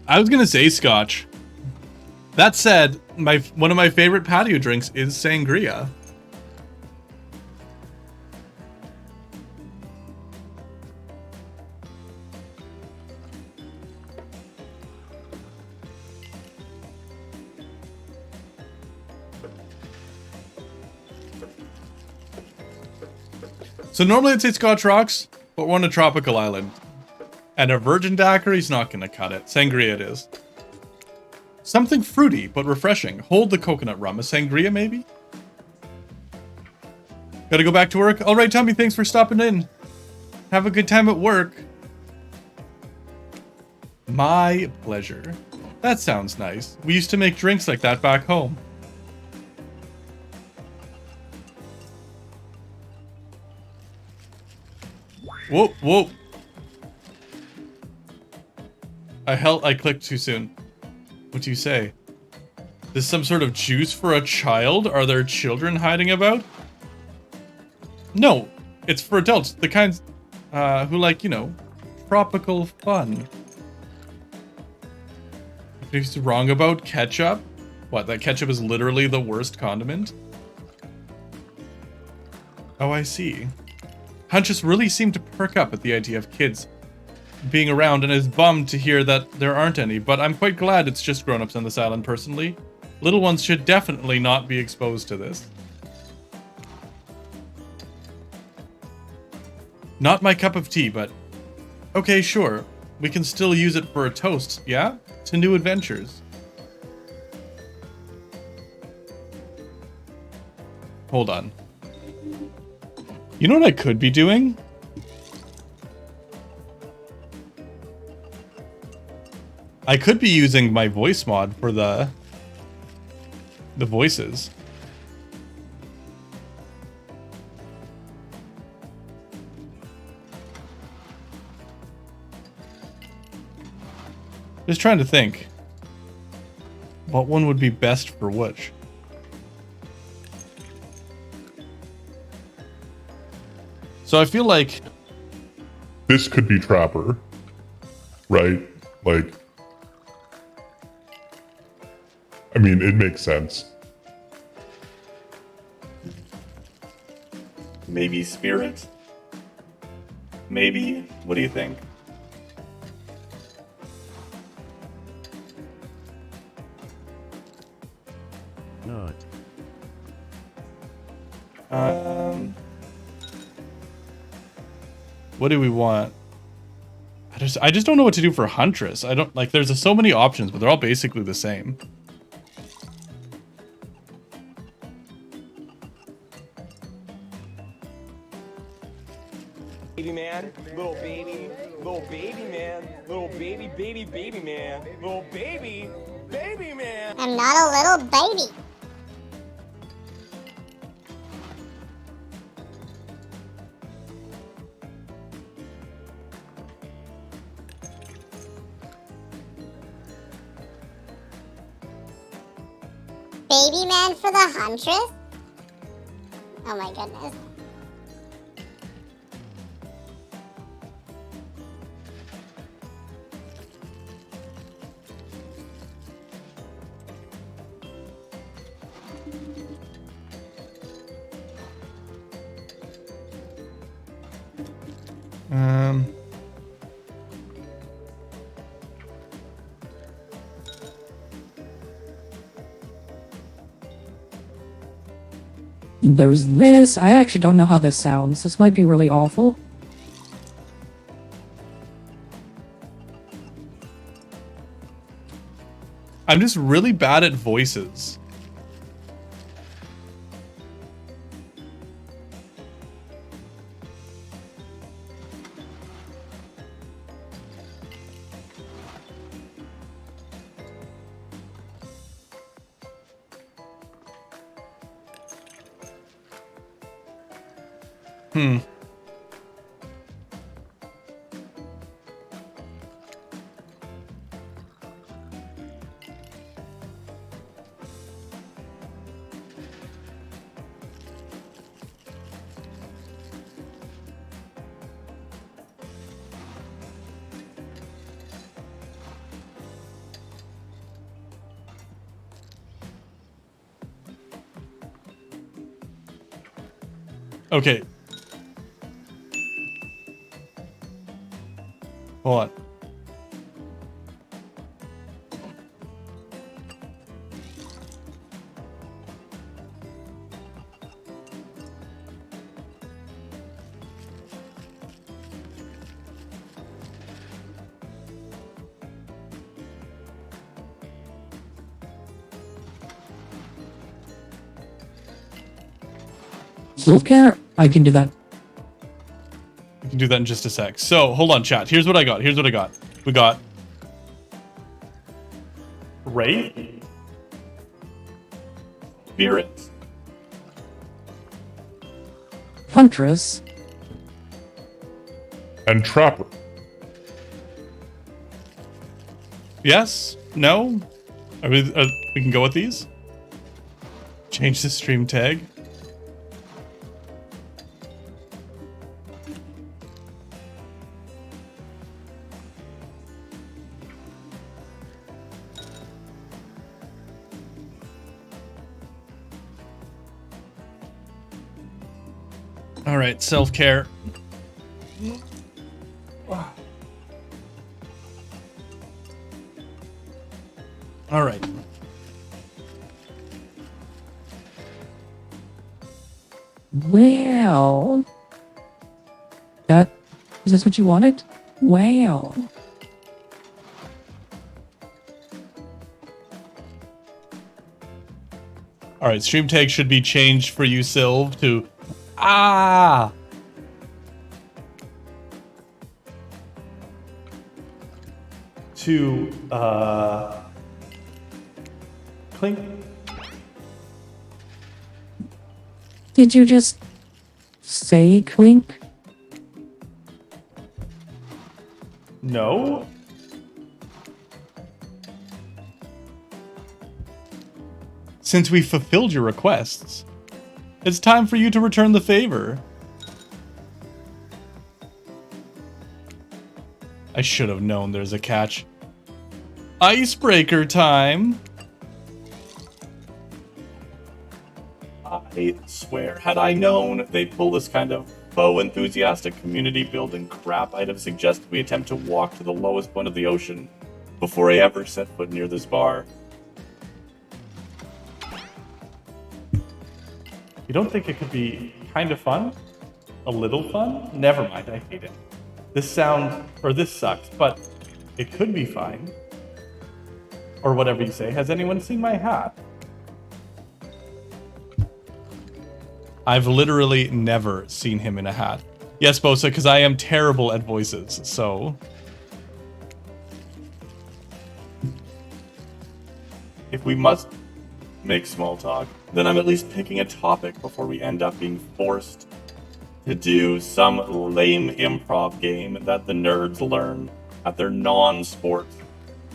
I was gonna say scotch. That said, one of my favorite patio drinks is sangria. So normally I'd say scotch rocks, but we're on a tropical island. And a virgin daiquiri's not gonna cut it. Sangria it is. Something fruity, but refreshing. Hold the coconut rum. A sangria, maybe? Gotta go back to work? Alright, Tommy, thanks for stopping in. Have a good time at work. My pleasure. That sounds nice. We used to make drinks like that back home. Whoa, whoa. I clicked too soon. What do you say? Is some sort of juice for a child? Are there children hiding about? No, it's for adults. The kinds who like, you know, tropical fun. He's wrong about ketchup? What, that ketchup is literally the worst condiment? Oh, I see. Huntress really seemed to perk up at the idea of kids being around and is bummed to hear that there aren't any, but I'm quite glad it's just grown-ups on this island personally. Little ones should definitely not be exposed to this. Not my cup of tea, but okay, sure. We can still use it for a toast, yeah? To new adventures. Hold on. You know what I could be doing? I could be using my voice mod for the voices. Just trying to think. What one would be best for which? So I feel like
This could be Trapper, right? Like, I mean, it makes sense.
Maybe spirit? Maybe? What do you think?
Not.
What do we want? I just don't know what to do for Huntress. I don't like. There's so many options, but they're all basically the same.
Baby man, little baby man, little baby man, little baby man.
I'm not a little baby. Baby man for the Huntress? Oh my goodness.
There's this. I actually don't know how this sounds. This might be really awful.
I'm just really bad at voices. Okay. Hold on.
Self-care? I can do that.
We can do that in just a sec. So, hold on, chat. Here's what I got. Here's what I got. We got Ray, Spirit,
Huntress.
And Trapper.
Yes? No? We can go with these? Change the stream tag. All right, self-care. All right.
Well, is this what you wanted? Well,
All right, stream tag should be changed for you, Sylv, to Clink.
did you just say Clink?
No. Since we fulfilled your requests, it's time for you to return the favor. I should have known there's a catch. Icebreaker time. I swear, had I known they'd pull this kind of faux enthusiastic community building crap, I'd have suggested we attempt to walk to the lowest point of the ocean before I ever set foot near this bar. You don't think it could be kind of fun? A little fun? Never mind, I hate it. This sucks, but it could be fine. Or whatever you say. Has anyone seen my hat? I've literally never seen him in a hat. Yes, Bosa, because I am terrible at voices, so... If we must make small talk, then I'm at least picking a topic before we end up being forced to do some lame improv game that the nerds learn at their non-sports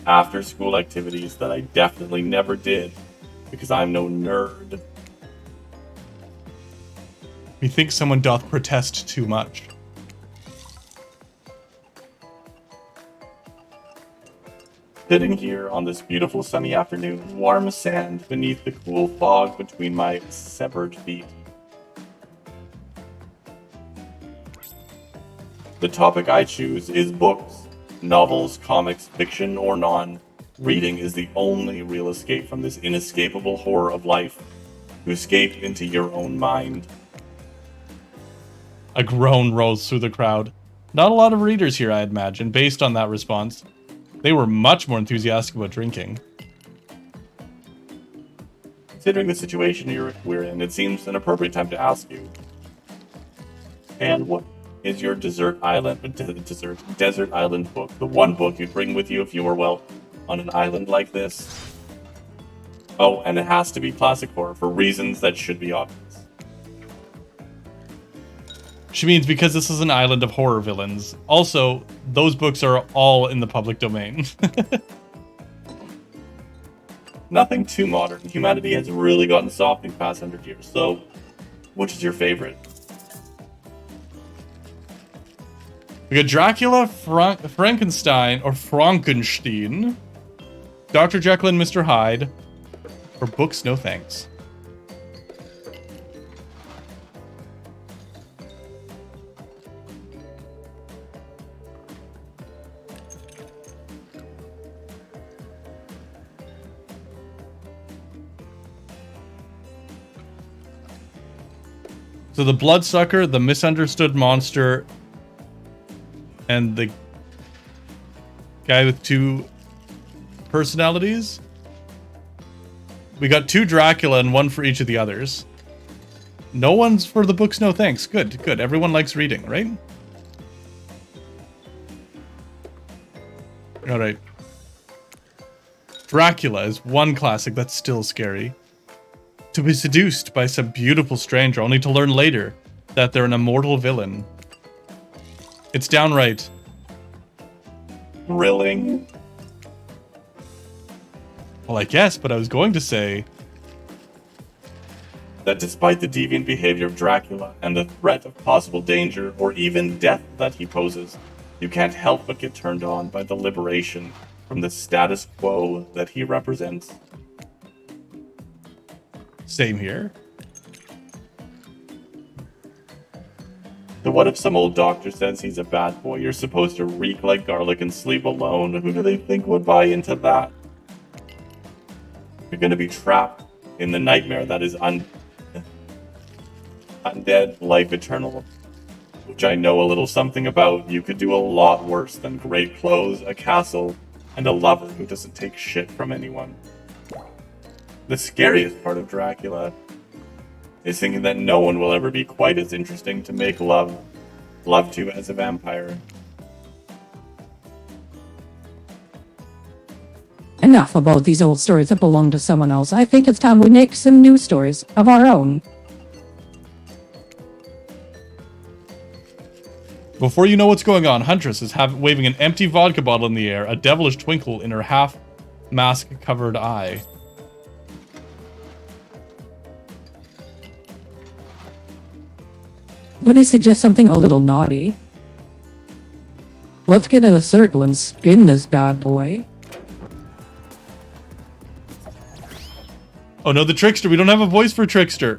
after-school activities that I definitely never did, because I'm no nerd. Methinks someone doth protest too much. Sitting here on this beautiful sunny afternoon, warm as sand beneath the cool fog between my severed feet. The topic I choose is books, novels, comics, fiction, or non. Reading is the only real escape from this inescapable horror of life. To escape into your own mind. A groan rose through the crowd. Not a lot of readers here, I imagine, based on that response. They were much more enthusiastic about drinking. Considering the situation we're in, it seems an appropriate time to ask you. And what is your desert island book? The one book you'd bring with you if you were, well, on an island like this? Oh, and it has to be classic horror for reasons that should be obvious. She means because this is an island of horror villains. Also, those books are all in the public domain. Nothing too modern. Humanity has really gotten soft in the past 100 years. So, which is your favorite? We got Dracula, Frankenstein, or Frankenstein, Dr. Jekyll and Mr. Hyde, or books no thanks. So the Bloodsucker, the Misunderstood Monster, and the guy with two personalities. We got 2 Dracula and 1 for each of the others. No one's for the books, no thanks. Good, good. Everyone likes reading, right? Alright. Dracula is one classic that's still scary. To be seduced by some beautiful stranger, only to learn later that they're an immortal villain. It's downright thrilling. Well, I guess, but I was going to say that despite the deviant behavior of Dracula and the threat of possible danger or even death that he poses, you can't help but get turned on by the liberation from the status quo that he represents. Same here. So what if some old doctor says he's a bad boy? You're supposed to reek like garlic and sleep alone. Who do they think would buy into that? You're gonna be trapped in the nightmare that is undead life eternal, which I know a little something about. You could do a lot worse than great clothes, a castle, and a lover who doesn't take shit from anyone. The scariest part of Dracula is thinking that no one will ever be quite as interesting to make love to as a vampire.
Enough about these old stories that belong to someone else. I think it's time we make some new stories of our own.
Before you know what's going on, Huntress is waving an empty vodka bottle in the air, a devilish twinkle in her half-mask-covered eye.
Would I suggest something a little naughty? Let's get in a circle and spin this bad boy.
Oh no, the Trickster. We don't have a voice for Trickster.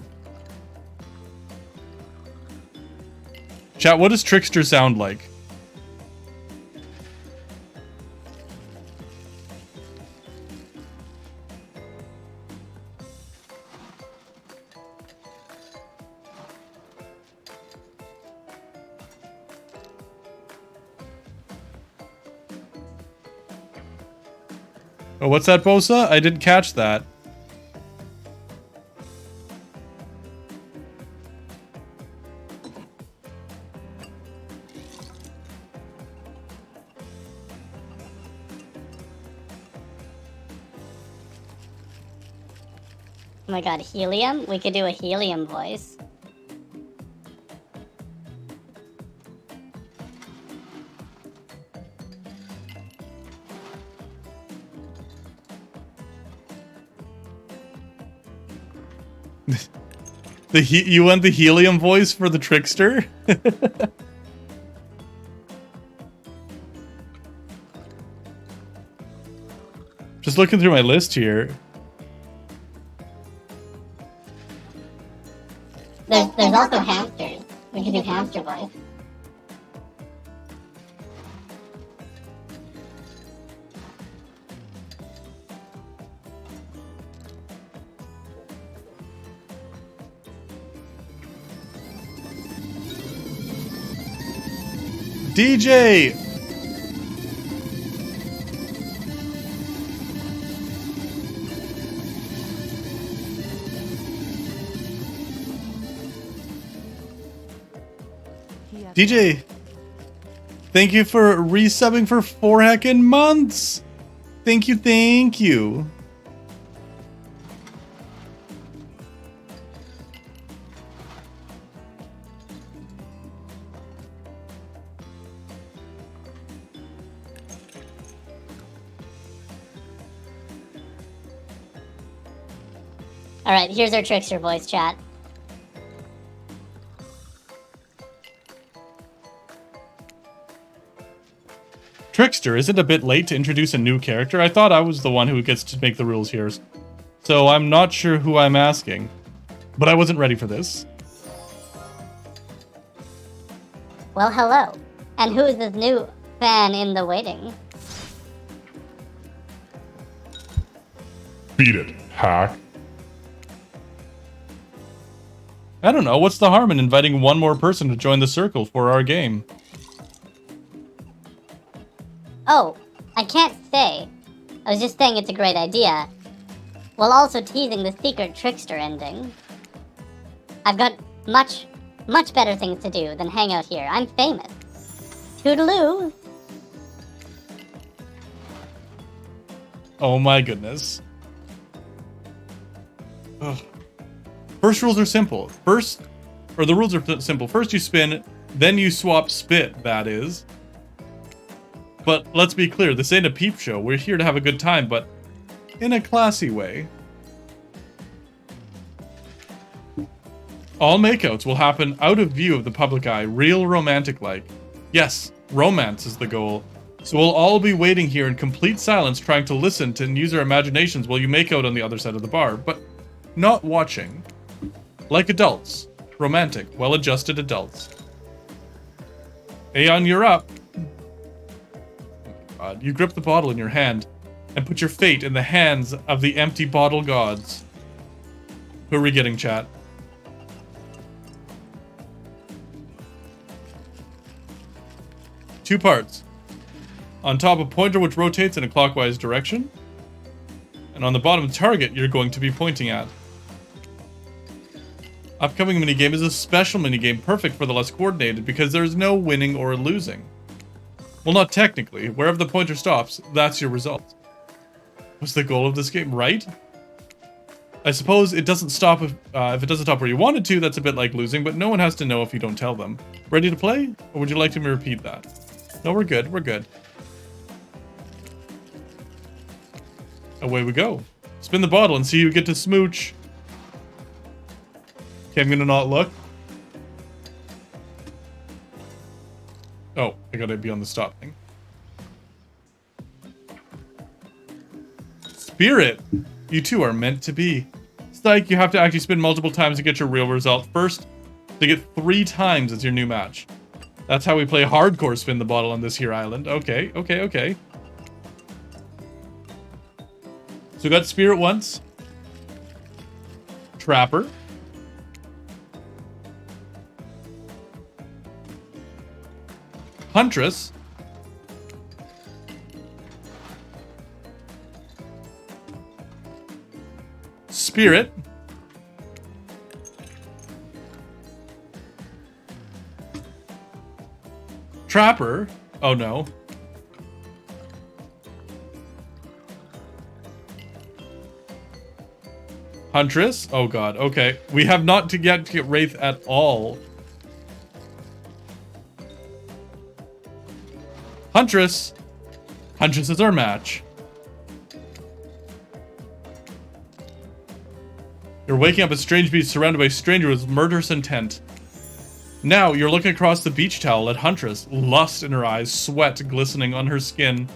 Chat, what does Trickster sound like? Oh, what's that, Bosa? I didn't catch that.
Oh my god, helium? We could do a helium voice.
You want the helium voice for the Trickster? Just looking through my list here.
There's also hamsters. We could do hamster voice.
DJ! DJ! Thank you for resubbing for 4 heckin' months! Thank you, thank you.
Alright, here's our Trickster voice, chat.
Trickster, is it a bit late to introduce a new character? I thought I was the one who gets to make the rules here. So I'm not sure who I'm asking. But I wasn't ready for this.
Well, hello. And who is this new fan in the waiting?
Beat it, hack.
I don't know, what's the harm in inviting one more person to join the circle for our game?
Oh, I can't say. I was just saying it's a great idea. While also teasing the secret Trickster ending. I've got much better things to do than hang out here. I'm famous. Toodaloo!
Oh my goodness. Ugh. First rules are simple. The rules are simple. First you spin, then you swap spit, that is. But let's be clear, this ain't a peep show. We're here to have a good time, but in a classy way. All makeouts will happen out of view of the public eye, real romantic-like. Yes, romance is the goal. So we'll all be waiting here in complete silence, trying to listen to and use our imaginations while you make out on the other side of the bar, but not watching. Like adults. Romantic, well-adjusted adults. Aeon, you're up. Oh my god. You grip the bottle in your hand and put your fate in the hands of the empty bottle gods. Who are we getting, chat? Two parts. On top, a pointer which rotates in a clockwise direction. And on the bottom, the target you're going to be pointing at. Upcoming minigame is a special minigame perfect for the less coordinated because there's no winning or losing. Well, not technically. Wherever the pointer stops, that's your result. What's the goal of this game, right? I suppose it doesn't stop if it doesn't stop where you wanted to, that's a bit like losing, but no one has to know if you don't tell them. Ready to play? Or would you like me to repeat that? No, we're good, we're good. Away we go. Spin the bottle and see who get to smooch. Okay, I'm gonna not look. Oh, I gotta be on the stop thing. Spirit! You two are meant to be. Psych, you have to actually spin multiple times to get your real result. First, to get 3 times as your new match. That's how we play hardcore spin the bottle on this here island. Okay, okay, okay. So we got Spirit once. Trapper. Huntress. Spirit. Trapper. Oh no. Huntress. Oh god. Okay. We have not to get Wraith at all. Huntress. Huntress is our match. You're waking up a strange beast surrounded by strangers with murderous intent. Now, you're looking across the beach towel at Huntress, lust in her eyes, sweat glistening on her skin.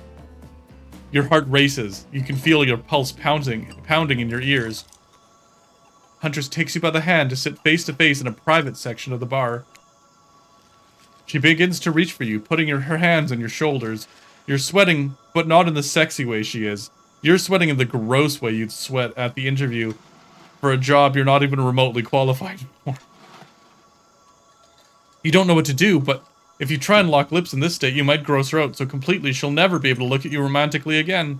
Your heart races. You can feel your pulse pounding in your ears. Huntress takes you by the hand to sit face to face in a private section of the bar. She begins to reach for you, putting her hands on your shoulders. You're sweating, but not in the sexy way she is. You're sweating in the gross way you'd sweat at the interview for a job you're not even remotely qualified for. You don't know what to do, but if you try and lock lips in this state, you might gross her out so completely she'll never be able to look at you romantically again.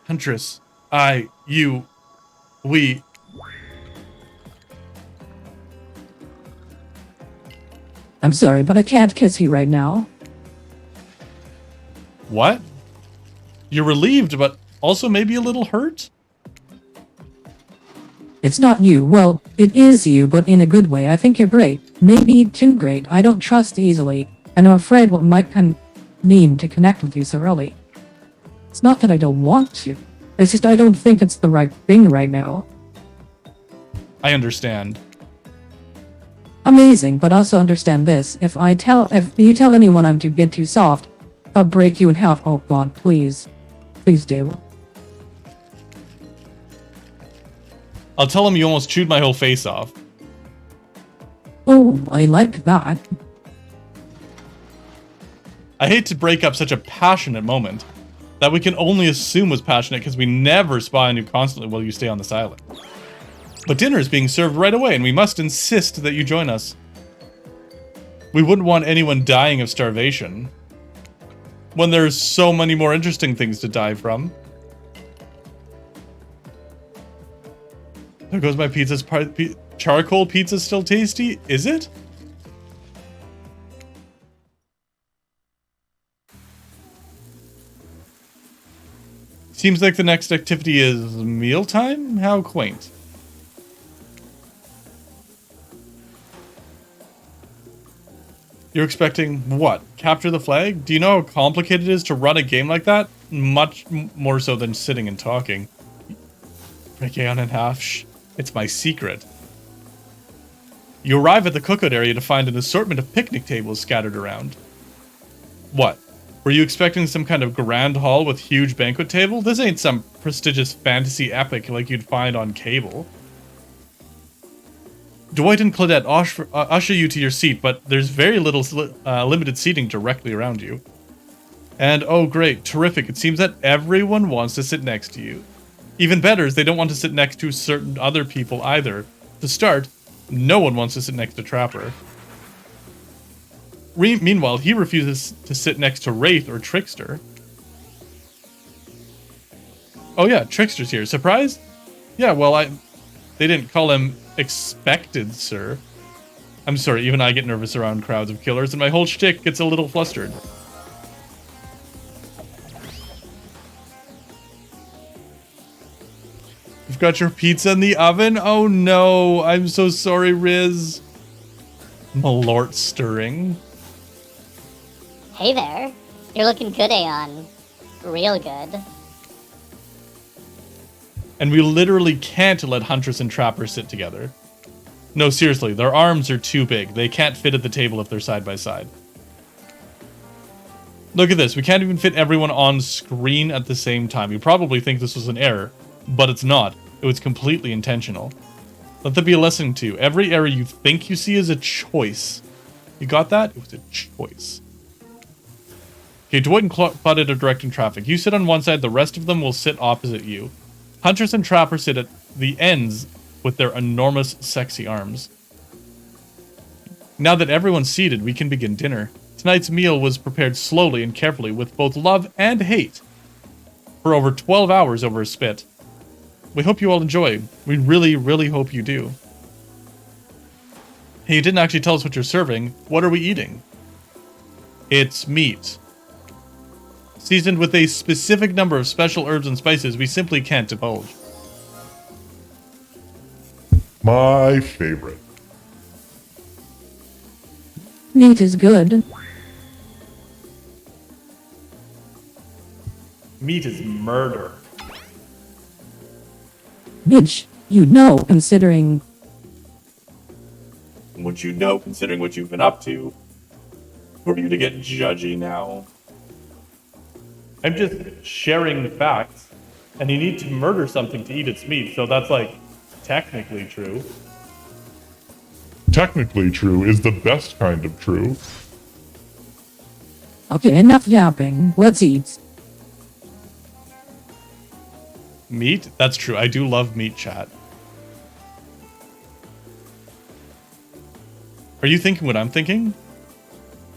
Huntress, we...
I'm sorry, but I can't kiss you right now.
What? You're relieved, but also maybe a little hurt?
It's not you. Well, it is you, but in a good way. I think you're great. Maybe too great. I don't trust easily, and I'm afraid what might mean to connect with you so early. It's not that I don't want to. It's just I don't think it's the right thing right now.
I understand.
Amazing, but also understand this. If you tell anyone I'm too soft, I'll break you in half. Oh god, please. Please do.
I'll tell him you almost chewed my whole face off.
Oh, I like that.
I hate to break up such a passionate moment that we can only assume was passionate because we never spy on you constantly while you stay on this island. But dinner is being served right away and we must insist that you join us. We wouldn't want anyone dying of starvation when there's so many more interesting things to die from. There goes my pizza's charcoal pizza's still tasty? Is it? Seems like the next activity is mealtime? How quaint. You're expecting what? Capture the flag? Do you know how complicated it is to run a game like that? Much more so than sitting and talking. Break Aeon in half. Shh. It's my secret. You arrive at the cookout area to find an assortment of picnic tables scattered around. What? Were you expecting some kind of grand hall with huge banquet table? This ain't some prestigious fantasy epic like you'd find on cable. Dwight and Claudette usher you to your seat, but there's very little limited seating directly around you. And oh great, terrific, it seems that everyone wants to sit next to you. Even better is they don't want to sit next to certain other people either. To start, no one wants to sit next to Trapper. Meanwhile, he refuses to sit next to Wraith or Trickster. Oh yeah, Trickster's here. Surprised? Yeah, well, they didn't call him expected, sir. I'm sorry, even I get nervous around crowds of killers, and my whole shtick gets a little flustered. You've got your pizza in the oven? Oh no, I'm so sorry, Riz. Malort stirring.
Hey there. You're looking good, Aeon. Real good.
And we literally can't let Huntress and Trapper sit together. No, seriously, their arms are too big. They can't fit at the table if they're side by side. Look at this. We can't even fit everyone on screen at the same time. You probably think this was an error, but it's not. It was completely intentional. Let that be a lesson to you. Every error you think you see is a choice. You got that? It was a choice. Okay, Dwight and Claudette are directing traffic. You sit on one side, the rest of them will sit opposite you. Hunters and trappers sit at the ends with their enormous, sexy arms. Now that everyone's seated, we can begin dinner. Tonight's meal was prepared slowly and carefully with both love and hate for over 12 hours over a spit. We hope you all enjoy. We really, really hope you do. Hey, you didn't actually tell us what you're serving. What are we eating? It's meat. Seasoned with a specific number of special herbs and spices we simply can't divulge.
My favorite.
Meat is good.
Meat is murder.
Which, you know, considering.
What you know, considering what you've been up to. Who are you to get judgy now? I'm just sharing facts. And you need to murder something to eat its meat, so that's like technically true.
Technically true is the best kind of true.
Okay, enough yapping. Let's eat.
Meat? That's true. I do love meat, chat. Are you thinking what I'm thinking?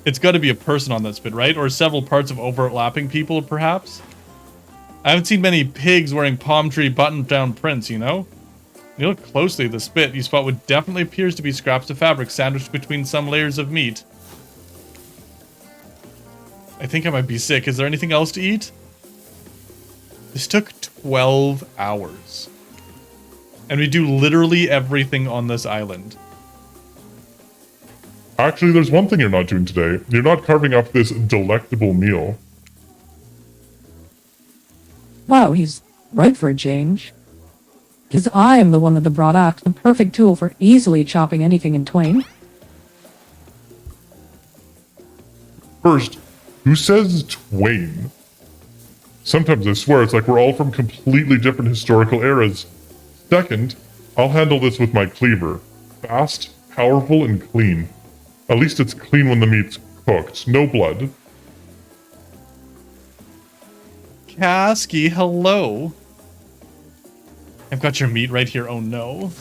It's got to be a person on this bit, right? Or several parts of overlapping people, perhaps? I haven't seen many pigs wearing palm tree button-down prints, you know? You look closely at the spit, you spot what definitely appears to be scraps of fabric sandwiched between some layers of meat. I think I might be sick. Is there anything else to eat? This took 12 hours. And we do literally everything on this island.
Actually, there's one thing you're not doing today. You're not carving up this delectable meal.
Wow, he's right for a change. Because I am the one that brought out the perfect tool for easily chopping anything in twain.
First, who says twain? Sometimes I swear it's like we're all from completely different historical eras. Second, I'll handle this with my cleaver. Fast, powerful, and clean. At least it's clean when the meat's cooked. No blood.
Kasky, hello. I've got your meat right here, oh no.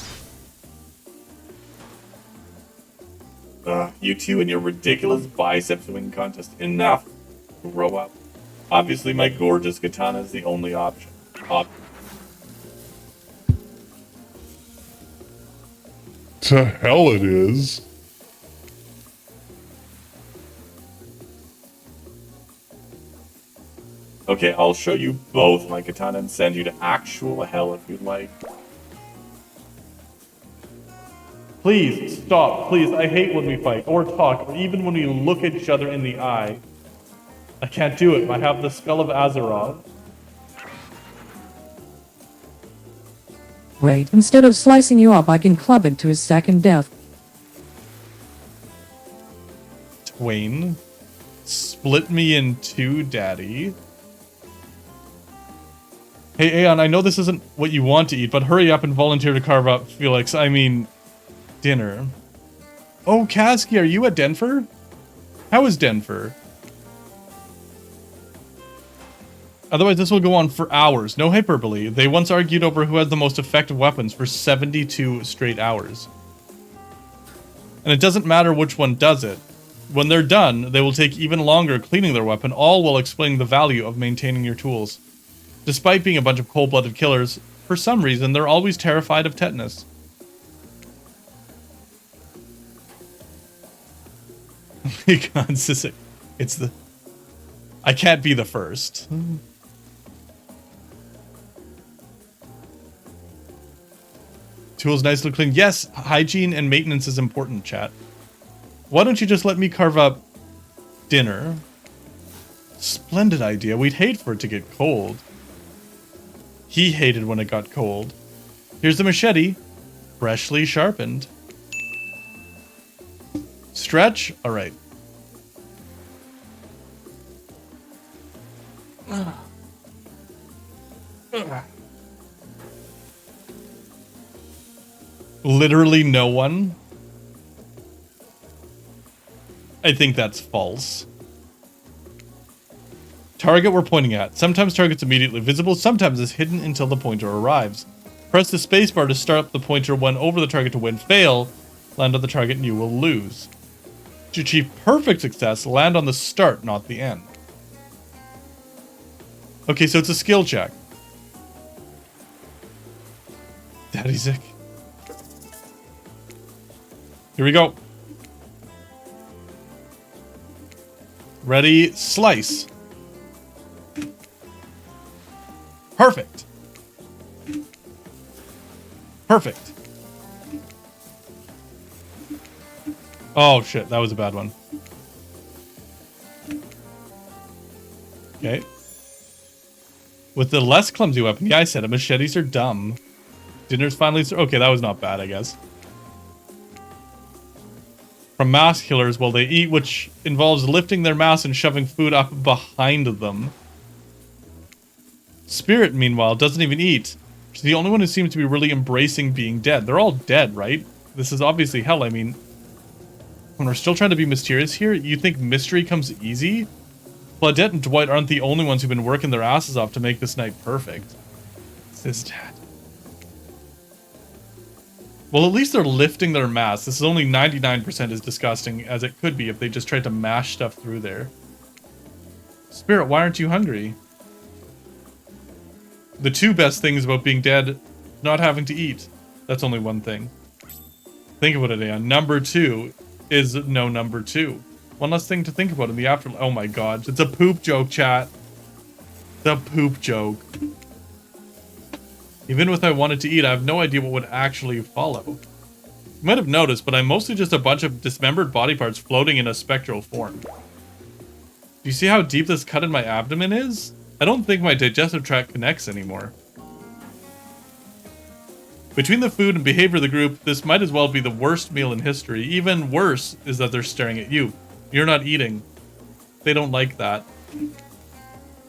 You two and your ridiculous bicep swing contest. Enough. Grow up. Obviously, my gorgeous katana is the only option.
To hell it is.
Okay, I'll show you both my katana and send you to actual hell if you'd like. Please, stop. Please, I hate when we fight, or talk, or even when we look at each other in the eye. I can't do it. I have the skull of Azeroth.
Wait, instead of slicing you up, I can club it to his second death.
Twain. Split me in two, daddy. Hey, Aeon, I know this isn't what you want to eat, but hurry up and volunteer to carve up Felix. I mean, dinner. Oh, Kasky, are you at Denver? How is Denver? Otherwise, this will go on for hours. No hyperbole. They once argued over who had the most effective weapons for 72 straight hours. And it doesn't matter which one does it. When they're done, they will take even longer cleaning their weapon, all while explaining the value of maintaining your tools. Despite being a bunch of cold-blooded killers, for some reason, they're always terrified of tetanus. It's the... I can't be the first. Tools nicely clean. Yes, hygiene and maintenance is important, chat. Why don't you just let me carve up dinner? Splendid idea. We'd hate for it to get cold. He hated when it got cold. Here's the machete. Freshly sharpened. Stretch? Alright. Literally no one. I think that's false. Target we're pointing at. Sometimes target's immediately visible, sometimes it's hidden until the pointer arrives. Press the spacebar to start up the pointer when over the target to win. Fail, land on the target and you will lose. To achieve perfect success, land on the start, not the end. Okay, so it's a skill check. Daddy's sick. Here we go. Ready, slice. Perfect. Perfect. Oh shit, that was a bad one. Okay. With the less clumsy weapon, yeah, I said it. Machetes are dumb. Dinner's finally... Okay, that was not bad, I guess. From mass killers, well, they eat, which involves lifting their mass and shoving food up behind them. Spirit, meanwhile, doesn't even eat. She's the only one who seems to be really embracing being dead. They're all dead, right? This is obviously hell. I mean, when we're still trying to be mysterious here, you think mystery comes easy? Claudette and Dwight aren't the only ones who've been working their asses off to make this night perfect. It's his dad. Well, at least they're lifting their mass. This is only 99% as disgusting as it could be if they just tried to mash stuff through there. Spirit, why aren't you hungry? The two best things about being dead, not having to eat. That's only one thing. Think about it, Aeon. Number 2 is no number 2. One less thing to think about in the afterlife. Oh my god. It's a poop joke, chat. The poop joke. Even if I wanted to eat, I have no idea what would actually follow. You might have noticed, but I'm mostly just a bunch of dismembered body parts floating in a spectral form. Do you see how deep this cut in my abdomen is? I don't think my digestive tract connects anymore. Between the food and behavior of the group, this might as well be the worst meal in history. Even worse is that they're staring at you. You're not eating. They don't like that.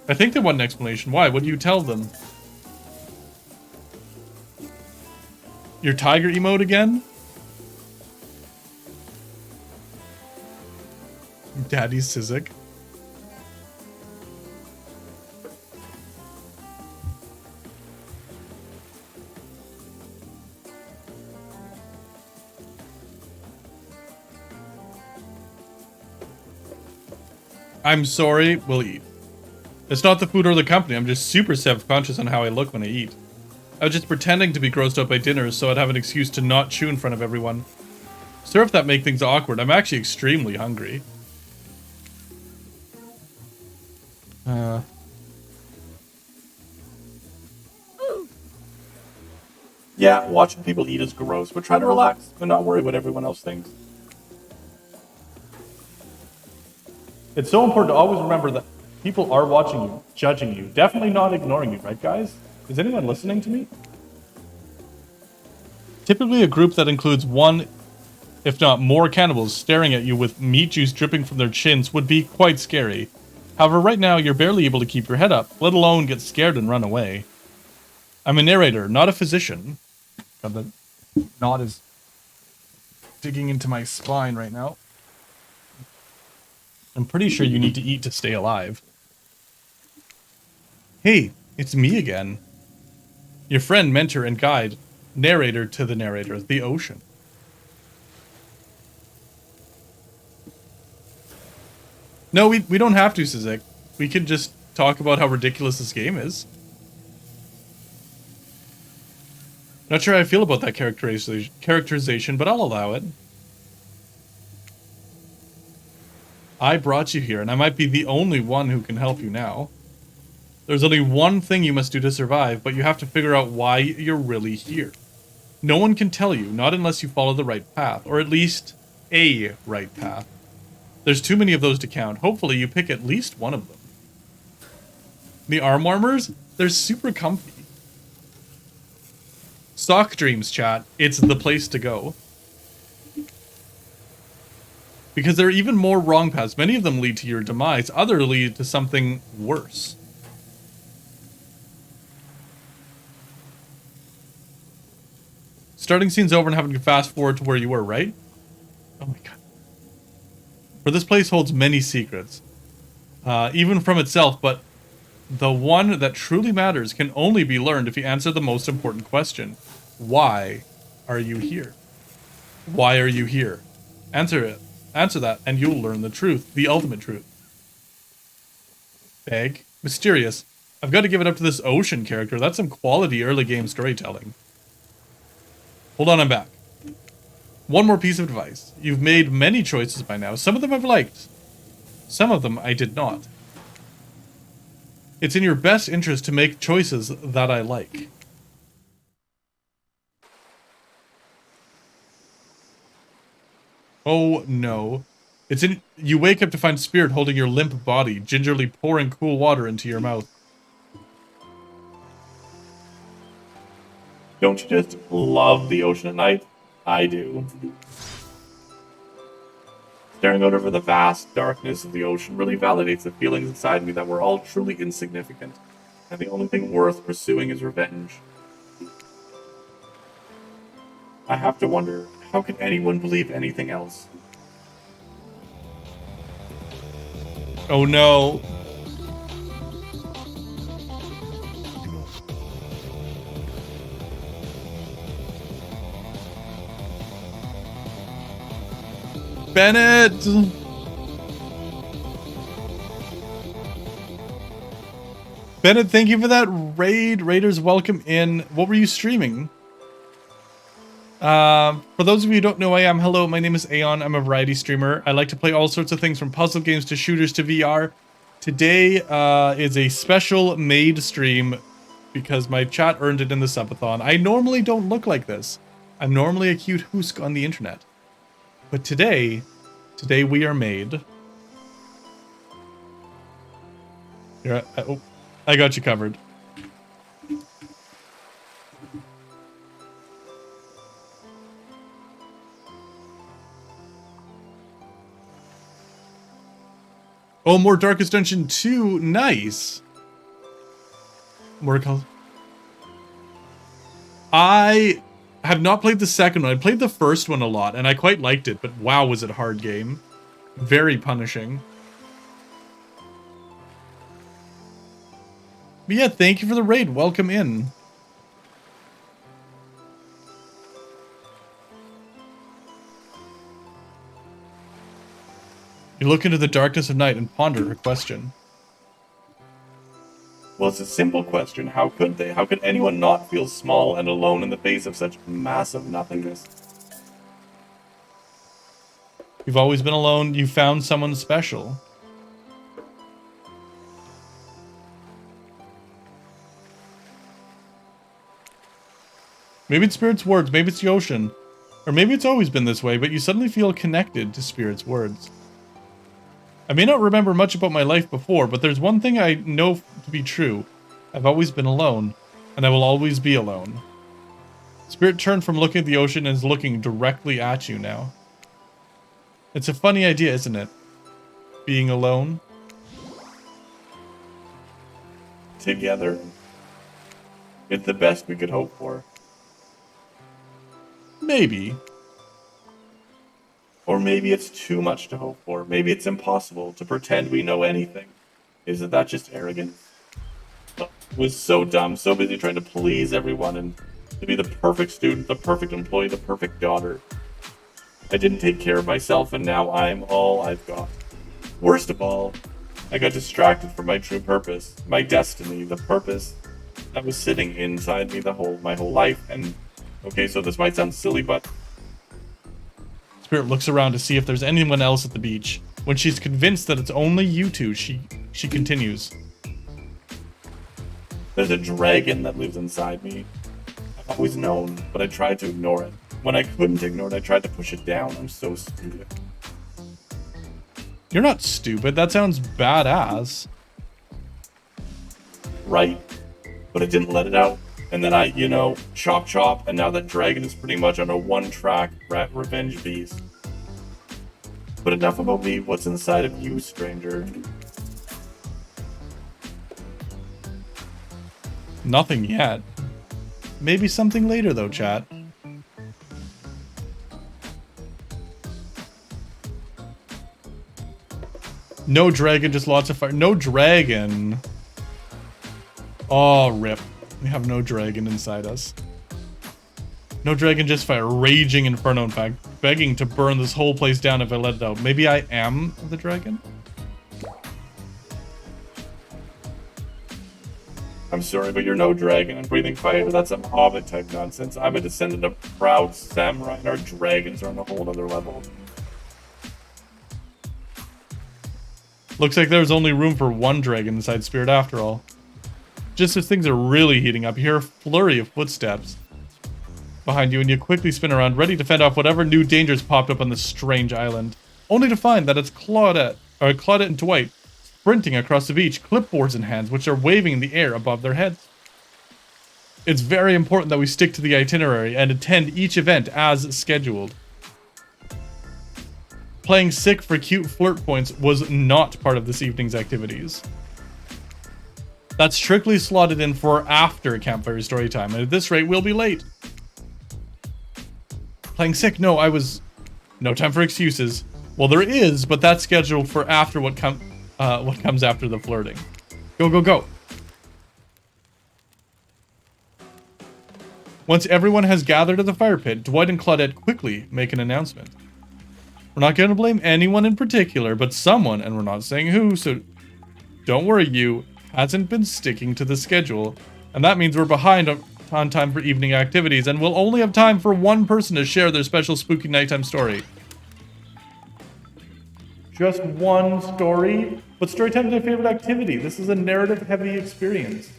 I think they want an explanation. Why? What do you tell them? Your tiger emote again? Daddy Sizik. I'm sorry, we'll eat. It's not the food or the company, I'm just super self-conscious on how I look when I eat. I was just pretending to be grossed out by dinners so I'd have an excuse to not chew in front of everyone. Sorry if that make things awkward, I'm actually extremely hungry. Yeah, watching people eat is gross, but try to relax and not worry what everyone else thinks. It's so important to always remember that people are watching you, judging you, definitely not ignoring you, right guys? Is anyone listening to me? Typically a group that includes one, if not more cannibals staring at you with meat juice dripping from their chins would be quite scary. However, right now you're barely able to keep your head up, let alone get scared and run away. I'm a narrator, not a physician. God, the knot is digging into my spine right now. I'm pretty sure you need to eat to stay alive. Hey, it's me again. Your friend, mentor, and guide. Narrator to the narrator, the ocean. No, we don't have to, Sizik. We can just talk about how ridiculous this game is. Not sure how I feel about that characterization, but I'll allow it. I brought you here, and I might be the only one who can help you now. There's only one thing you must do to survive, but you have to figure out why you're really here. No one can tell you, not unless you follow the right path, or at least a right path. There's too many of those to count. Hopefully you pick at least one of them. The arm warmers? They're super comfy. Sock dreams, chat. It's the place to go. Because there are even more wrong paths. Many of them lead to your demise. Others lead to something worse. Starting scene's over and having to fast forward to where you were, right? Oh my god. For this place holds many secrets, even from itself, but the one that truly matters can only be learned if you answer the most important question. Why are you here? Why are you here? Answer it. Answer that, and you'll learn the truth, the ultimate truth. Vague, mysterious. I've got to give it up to this ocean character. That's some quality early game storytelling. Hold on, I'm back. One more piece of advice. You've made many choices by now. Some of them I've liked. Some of them I did not. It's in your best interest to make choices that I like. Oh no. You wake up to find Spirit holding your limp body, gingerly pouring cool water into your mouth. Don't you just love the ocean at night? I do. Staring out over the vast darkness of the ocean really validates the feelings inside me that we're all truly insignificant, and the only thing worth pursuing is revenge. I have to wonder, how can anyone believe anything else? Oh no. Bennett! Bennett, thank you for that raid. Raiders, welcome in. What were you streaming? For those of you who don't know who I am, hello, my name is Aeon. I'm a variety streamer. I like to play all sorts of things from puzzle games to shooters to VR. Today is a special made stream because my chat earned it in the subathon. I normally don't look like this. I'm normally a cute hoosk on the internet. But today we are made. Here, I got you covered. Oh, more Darkest Dungeon 2. Nice. More calls. I have not played the second one. I played the first one a lot, and I quite liked it, but wow, was it a hard game. Very punishing. But yeah, thank you for the raid. Welcome in. You look into the darkness of night and ponder her question. Well, it's a simple question. How could they? How could anyone not feel small and alone in the face of such massive nothingness? You've always been alone. You found someone special. Maybe it's Spirit's words, maybe it's the ocean. Or maybe it's always been this way, but you suddenly feel connected to Spirit's words. I may not remember much about my life before, but there's one thing I know to be true. I've always been alone, and I will always be alone. Spirit turned from looking at the ocean and is looking directly at you now. It's a funny idea, isn't it? Being alone. Together. It's the best we could hope for. Maybe. Or maybe it's too much to hope for. Maybe it's impossible to pretend we know anything. Isn't that just arrogant? I was so dumb, so busy trying to please everyone and to be the perfect student, the perfect employee, the perfect daughter. I didn't take care of myself, and now I'm all I've got. Worst of all, I got distracted from my true purpose, my destiny, the purpose that was sitting inside me my whole life. And okay, so this might sound silly, but Spirit looks around to see if there's anyone else at the beach. When she's convinced that it's only you two, she continues. There's a dragon that lives inside me. I've always known, but I tried to ignore it. When I couldn't ignore it, I tried to push it down. I'm so stupid. You're not stupid. That sounds badass. Right. But I didn't let it out. And then I, chop chop, and now that dragon is pretty much on a one-track revenge beast. But enough about me. What's inside of you, stranger? Nothing yet. Maybe something later, though, chat. No dragon, just lots of fire. No dragon. Oh, rip. We have no dragon inside us. No dragon, just fire. Raging inferno, in fact. Begging to burn this whole place down if I let it out. Maybe I am the dragon? I'm sorry, but you're no dragon and breathing fire. That's some hobbit type nonsense. I'm a descendant of proud samurai, and our dragons are on a whole other level. Looks like there's only room for one dragon inside Spirit after all. Just as things are really heating up, you hear a flurry of footsteps behind you, and you quickly spin around, ready to fend off whatever new dangers popped up on this strange island, only to find that it's Claudette and Dwight sprinting across the beach, clipboards in hands, which are waving in the air above their heads. It's very important that we stick to the itinerary and attend each event as scheduled. Playing sick for cute flirt points was not part of this evening's activities. That's strictly slotted in for after campfire story time, and at this rate, we'll be late. Playing sick? No, no time for excuses. Well, there is, but that's scheduled for after what comes after the flirting. Go, go, go. Once everyone has gathered at the fire pit, Dwight and Claudette quickly make an announcement. We're not going to blame anyone in particular, but someone, and we're not saying who, so don't worry, you, hasn't been sticking to the schedule, and that means we're behind on time for evening activities, and we'll only have time for one person to share their special spooky nighttime story. Just one story? But storytime is my favorite activity. This is a narrative-heavy experience.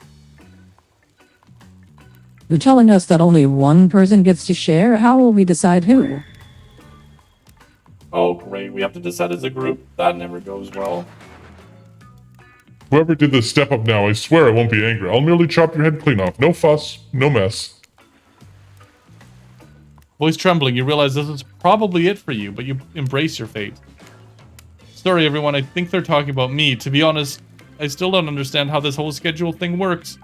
You're telling us that only one person gets to share? How will we decide who?
Oh, great. We have to decide as a group. That never goes well.
Whoever did this step up now, I swear I won't be angry. I'll merely chop your head clean off. No fuss, no mess.
Voice trembling, you realize this is probably it for you, but you embrace your fate. Sorry, everyone, I think they're talking about me. To be honest, I still don't understand how this whole schedule thing works.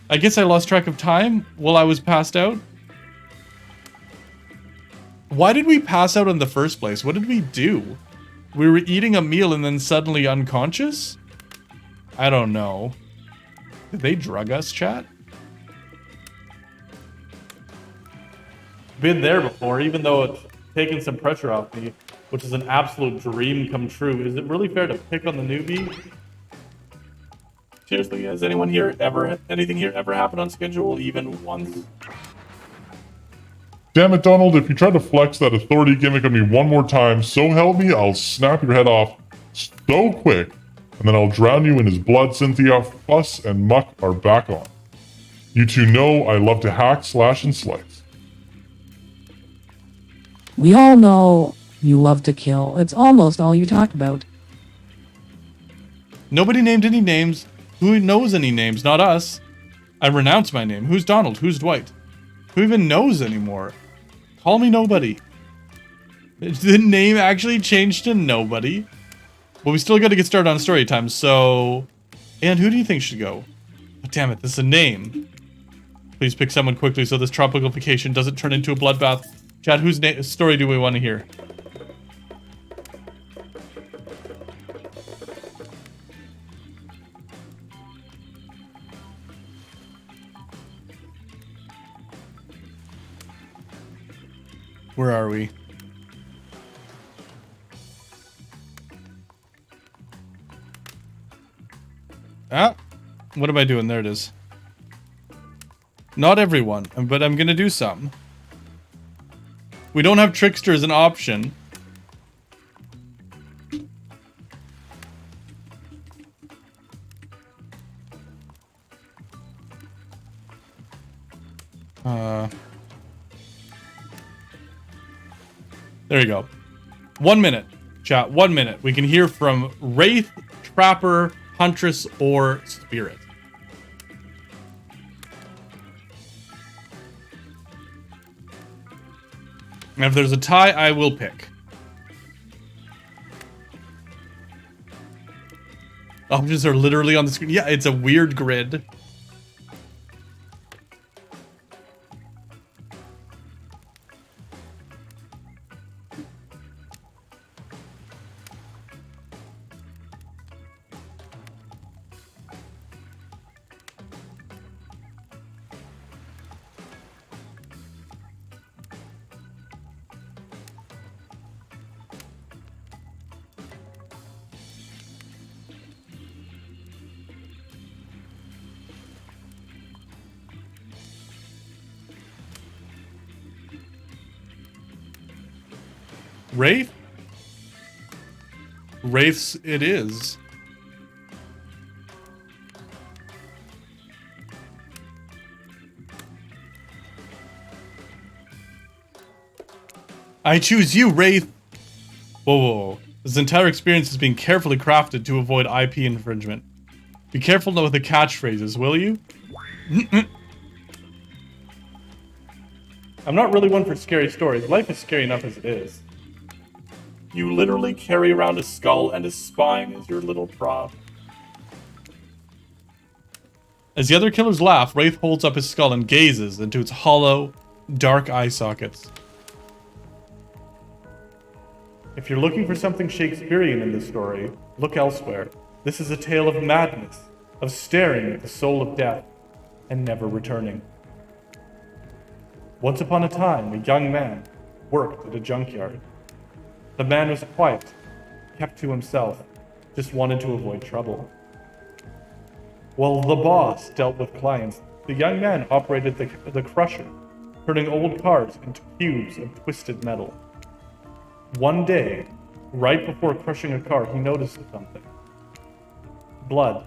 I guess I lost track of time while I was passed out. Why did we pass out in the first place? What did we do? We were eating a meal and then suddenly unconscious? I don't know. Did they drug us, chat? Been there before, even though it's taken some pressure off me, which is an absolute dream come true. Is it really fair to pick on the newbie? Seriously, has anything here ever happened on schedule even once?
Damn it, Donald, if you try to flex that authority gimmick on me one more time, so help me, I'll snap your head off so quick, and then I'll drown you in his blood. Cynthia, fuss and muck are back on. You two know I love to hack, slash, and slice.
We all know you love to kill. It's almost all you talk about.
Nobody named any names. Who knows any names? Not us. I renounce my name. Who's Donald? Who's Dwight? Who even knows anymore? Call me nobody. The name actually changed to nobody. But we still got to get started on story time, so... And who do you think should go? Oh, damn it, this is a name. Please pick someone quickly so this tropical vacation doesn't turn into a bloodbath. Chad, whose story do we want to hear? Where are we? Ah, what am I doing? There it is. Not everyone, but I'm gonna do some. We don't have Trickster as an option. There you go. 1 minute, chat. 1 minute. We can hear from Wraith, Trapper, Huntress, or Spirit. And if there's a tie, I will pick. Options are literally on the screen. Yeah, it's a weird grid. Wraith? Wraiths it is. I choose you, Wraith! Whoa, whoa, whoa. This entire experience is being carefully crafted to avoid IP infringement. Be careful with the catchphrases, will you? I'm not really one for scary stories. Life is scary enough as it is. You literally carry around a skull and a spine as your little prop. As the other killers laugh, Wraith holds up his skull and gazes into its hollow, dark eye sockets. If you're looking for something Shakespearean in this story, look elsewhere. This is a tale of madness, of staring at the soul of death, and never returning. Once upon a time, a young man worked at a junkyard. The man was quiet, kept to himself, just wanted to avoid trouble. While the boss dealt with clients, the young man operated the crusher, turning old cars into cubes of twisted metal. One day, right before crushing a car, he noticed something. Blood.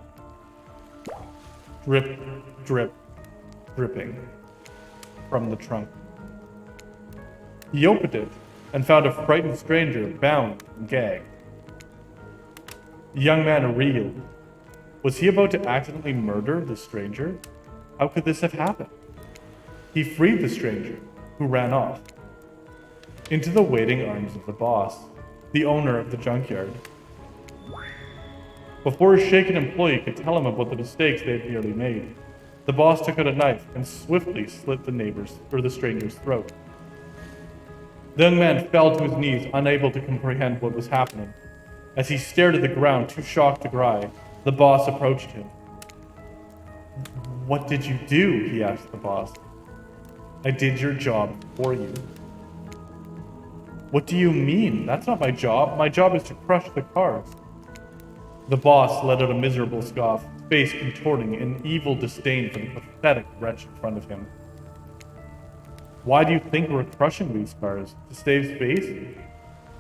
Drip, drip, dripping from the trunk. He opened it and found a frightened stranger bound and gagged. The young man reeled. Was he about to accidentally murder the stranger? How could this have happened? He freed the stranger, who ran off, into the waiting arms of the boss, the owner of the junkyard. Before a shaken employee could tell him about the mistakes they had nearly made, the boss took out a knife and swiftly slit the stranger's throat. The young man fell to his knees, unable to comprehend what was happening. As he stared at the ground, too shocked to cry, the boss approached him. "What did you do?" he asked the boss. "I did your job for you." "What do you mean? That's not my job. My job is to crush the cars." The boss let out a miserable scoff, face contorting in evil disdain for the pathetic wretch in front of him. "Why do you think we're crushing these cars? To save space?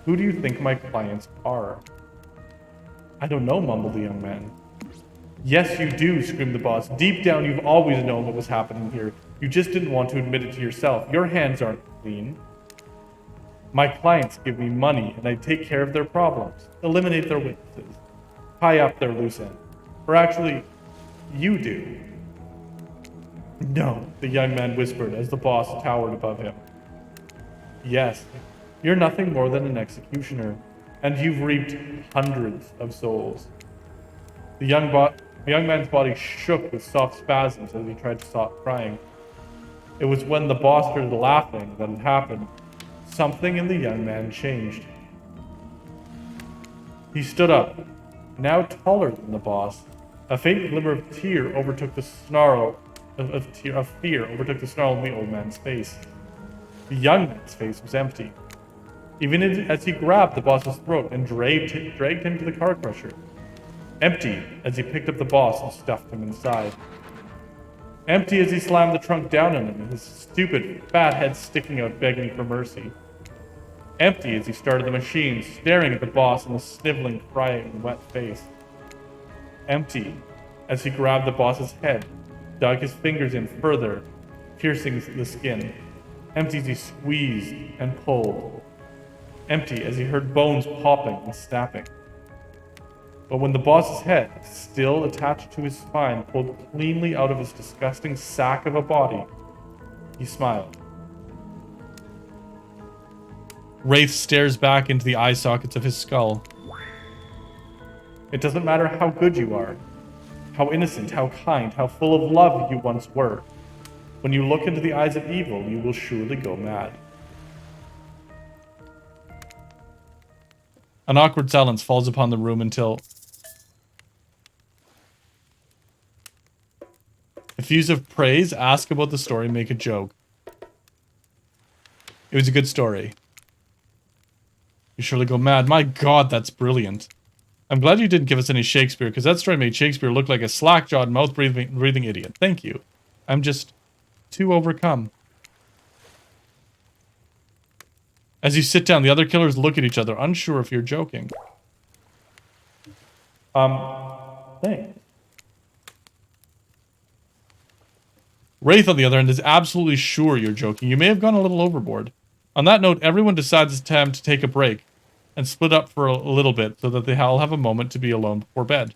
Who do you think my clients are?" "I don't know," mumbled the young man. "Yes, you do," screamed the boss. "Deep down, you've always known what was happening here. You just didn't want to admit it to yourself. Your hands aren't clean. My clients give me money, and I take care of their problems, eliminate their witnesses, tie up their loose ends. Or actually, you do." "No," the young man whispered as the boss towered above him. "Yes, you're nothing more than an executioner, and you've reaped hundreds of souls." The young man's body shook with soft spasms as he tried to stop crying. It was when the boss started laughing that it happened. Something in the young man changed. He stood up, now taller than the boss. A faint glimmer of fear overtook the snarl of the old man's face. The young man's face was empty, even as he grabbed the boss's throat and dragged him to the car crusher. Empty as he picked up the boss and stuffed him inside. Empty as he slammed the trunk down on him, his stupid, fat head sticking out begging for mercy. Empty as he started the machine, staring at the boss in a sniveling, crying, wet face. Empty as he grabbed the boss's head, dug his fingers in further, piercing the skin. Empty as he squeezed and pulled. Empty as he heard bones popping and snapping. But when the boss's head, still attached to his spine, pulled cleanly out of his disgusting sack of a body, he smiled. Wraith stares back into the eye sockets of his skull. It doesn't matter how good you are, how innocent, how kind, how full of love you once were. When you look into the eyes of evil, you will surely go mad. An awkward silence falls upon the room until... Effusive praise, ask about the story, make a joke. It was a good story. You surely go mad. My god, that's brilliant. I'm glad you didn't give us any Shakespeare, because that story made Shakespeare look like a slack-jawed, mouth-breathing idiot. Thank you. I'm just too overcome. As you sit down, the other killers look at each other, unsure if you're joking. Thanks. Wraith, on the other hand, is absolutely sure you're joking. You may have gone a little overboard. On that note, everyone decides it's time to take a break and split up for a little bit so that they all have a moment to be alone before bed.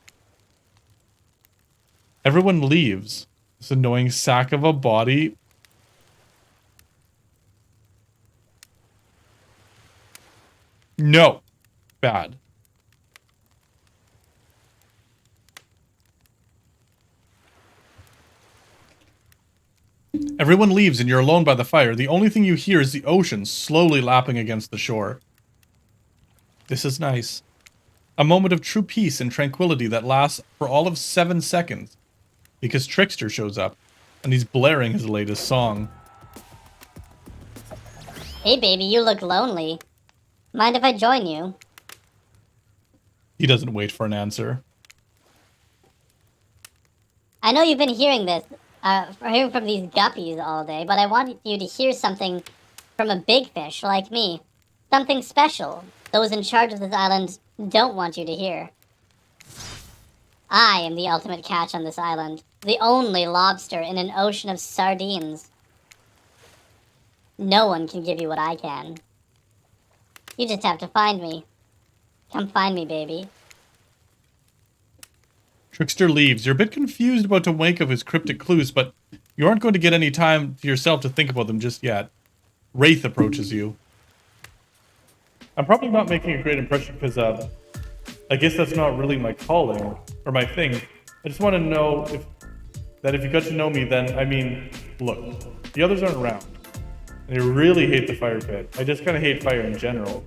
Everyone leaves. This annoying sack of a body. No. Bad. Everyone leaves and you're alone by the fire. The only thing you hear is the ocean slowly lapping against the shore. This is nice. A moment of true peace and tranquility that lasts for all of 7 seconds. Because Trickster shows up, and he's blaring his latest song.
Hey baby, you look lonely. Mind if I join you?
He doesn't wait for an answer.
I know you've been hearing this, hearing from these guppies all day, but I want you to hear something from a big fish like me. Something special. Those in charge of this island don't want you to hear. I am the ultimate catch on this island. The only lobster in an ocean of sardines. No one can give you what I can. You just have to find me. Come find me, baby.
Trickster leaves. You're a bit confused about the wake of his cryptic clues, but you aren't going to get any time to yourself to think about them just yet. Wraith approaches you. I'm probably not making a great impression because I guess that's not really my calling or my thing. I just want to know if you got to know me, then, I mean, look, the others aren't around. And I really hate the fire pit. I just kind of hate fire in general.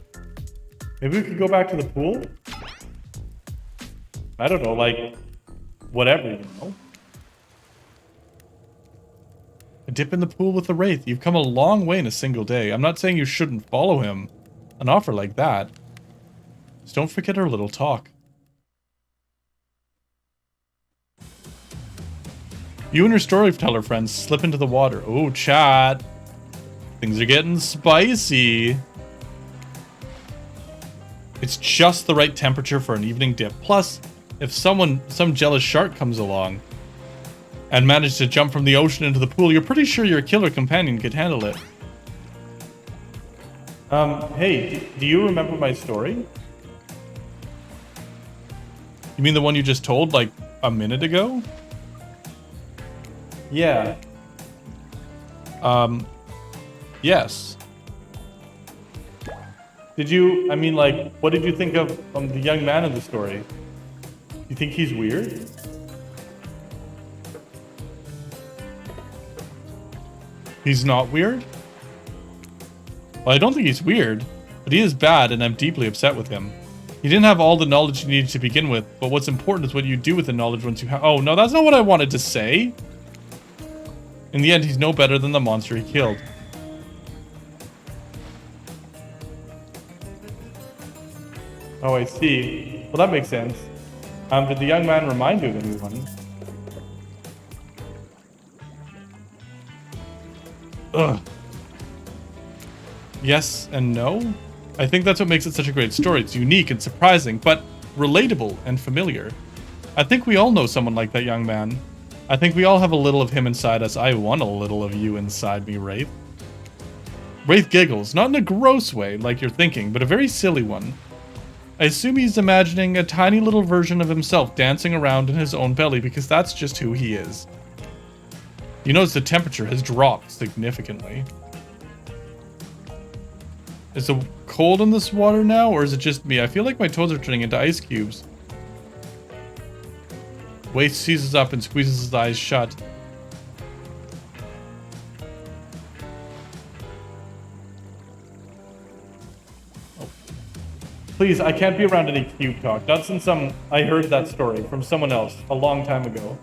Maybe we could go back to the pool? I don't know, like, whatever, you know? A dip in the pool with the Wraith. You've come a long way in a single day. I'm not saying you shouldn't follow him. An offer like that. Just don't forget our little talk. You and your storyteller friends slip into the water. Oh, chat. Things are getting spicy. It's just the right temperature for an evening dip. Plus, if some jealous shark comes along and manages to jump from the ocean into the pool, you're pretty sure your killer companion could handle it. Hey, do you remember my story? You mean the one you just told, like, a minute ago? Yeah. Yes. Did you, I mean, like, what did you think of the young man in the story? You think he's weird? He's not weird? Well, I don't think he's weird, but he is bad and I'm deeply upset with him. He didn't have all the knowledge you needed to begin with, but what's important is what you do with the knowledge once you have— Oh, no, that's not what I wanted to say. In the end, he's no better than the monster he killed. Oh, I see. Well, that makes sense. Did the young man remind you of anyone? Ugh. Yes and no? I think that's what makes it such a great story. It's unique and surprising, but relatable and familiar. I think we all know someone like that young man. I think we all have a little of him inside us. I want a little of you inside me, Wraith. Wraith giggles, not in a gross way like you're thinking, but a very silly one. I assume he's imagining a tiny little version of himself dancing around in his own belly because that's just who he is. You notice the temperature has dropped significantly. Is it cold in this water now, or is it just me? I feel like my toes are turning into ice cubes. Wraith seizes up and squeezes his eyes shut. Oh. Please, I can't be around any cube talk. Not since I heard that story from someone else a long time ago.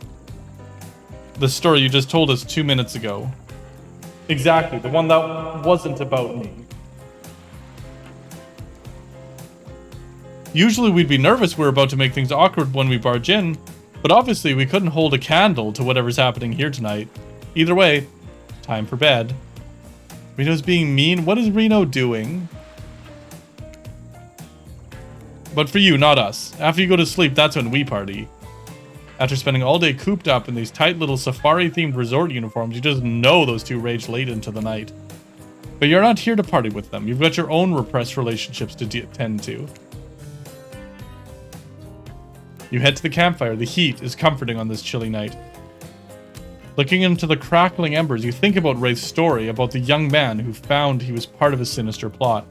The story you just told us 2 minutes ago. Exactly, the one that wasn't about me. Usually we'd be nervous we're about to make things awkward when we barge in, but obviously we couldn't hold a candle to whatever's happening here tonight. Either way, time for bed. Reno's being mean? What is Reno doing? But for you, not us. After you go to sleep, that's when we party. After spending all day cooped up in these tight little safari-themed resort uniforms, you just know those two rage late into the night. But you're not here to party with them. You've got your own repressed relationships to tend to. You head to the campfire. The heat is comforting on this chilly night. Looking into the crackling embers, you think about Wraith's story about the young man who found he was part of a sinister plot.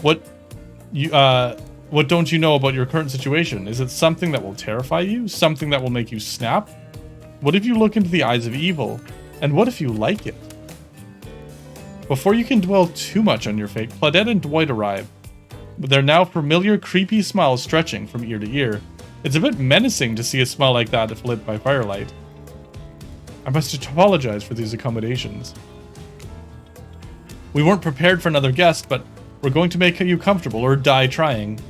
What don't you know about your current situation? Is it something that will terrify you? Something that will make you snap? What if you look into the eyes of evil? And what if you like it? Before you can dwell too much on your fate, Claudette and Dwight arrive, with their now familiar creepy smiles stretching from ear to ear. It's a bit menacing to see a smile like that if lit by firelight. I must apologize for these accommodations. We weren't prepared for another guest, but we're going to make you comfortable or die trying.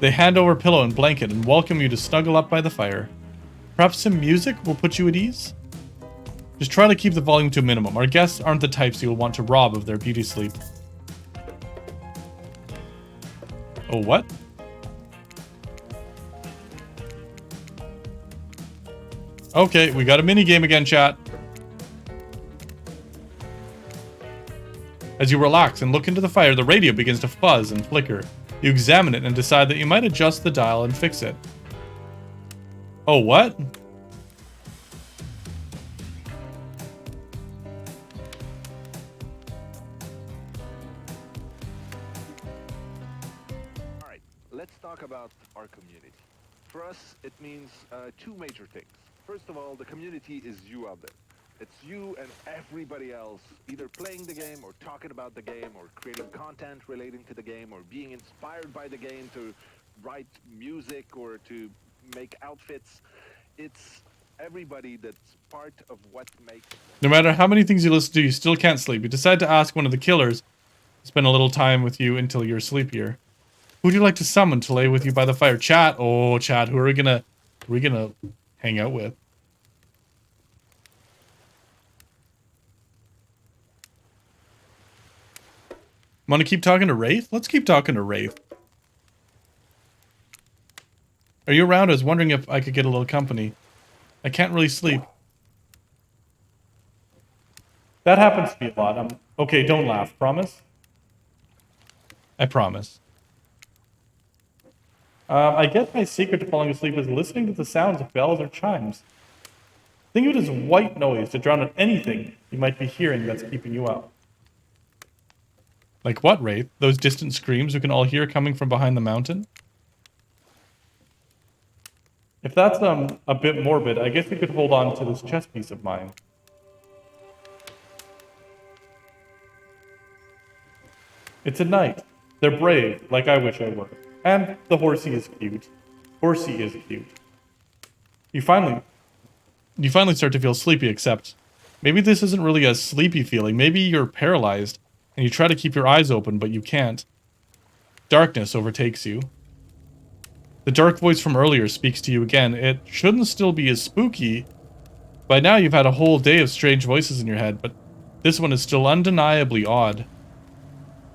They hand over pillow and blanket and welcome you to snuggle up by the fire. Perhaps some music will put you at ease? Just try to keep the volume to a minimum. Our guests aren't the types you'll want to rob of their beauty sleep. Oh, what? Okay, we got a minigame again, chat. As you relax and look into the fire, the radio begins to fuzz and flicker. You examine it and decide that you might adjust the dial and fix it. Oh, what?
All right, let's talk about our community. For us, it means two major things. First of all, the community is you out there. It's you and everybody else either playing the game or talking about the game or creating content relating to the game or being inspired by the game to write music or to make outfits. It's everybody that's part of what makes...
No matter how many things you listen to, you still can't sleep. You decide to ask one of the killers to spend a little time with you until you're sleepier. Who'd you like to summon to lay with you by the fire? Chat. Oh, chat. Who are we gonna hang out with? Want to keep talking to Wraith? Let's keep talking to Wraith. Are you around? I was wondering if I could get a little company. I can't really sleep. That happens to me a lot. Okay, don't laugh. Promise? I promise. I guess my secret to falling asleep is listening to the sounds of bells or chimes. Think of it as white noise to drown out anything you might be hearing that's keeping you up. Like what, Wraith? Those distant screams we can all hear coming from behind the mountain? If that's a bit morbid, I guess we could hold on to this chess piece of mine. It's a knight. They're brave, like I wish I were. And the horsey is cute. Horsey is cute. You finally start to feel sleepy, except maybe this isn't really a sleepy feeling. Maybe you're paralyzed, and you try to keep your eyes open, but you can't. Darkness overtakes you. The dark voice from earlier speaks to you again. It shouldn't still be as spooky. By now you've had a whole day of strange voices in your head, but this one is still undeniably odd.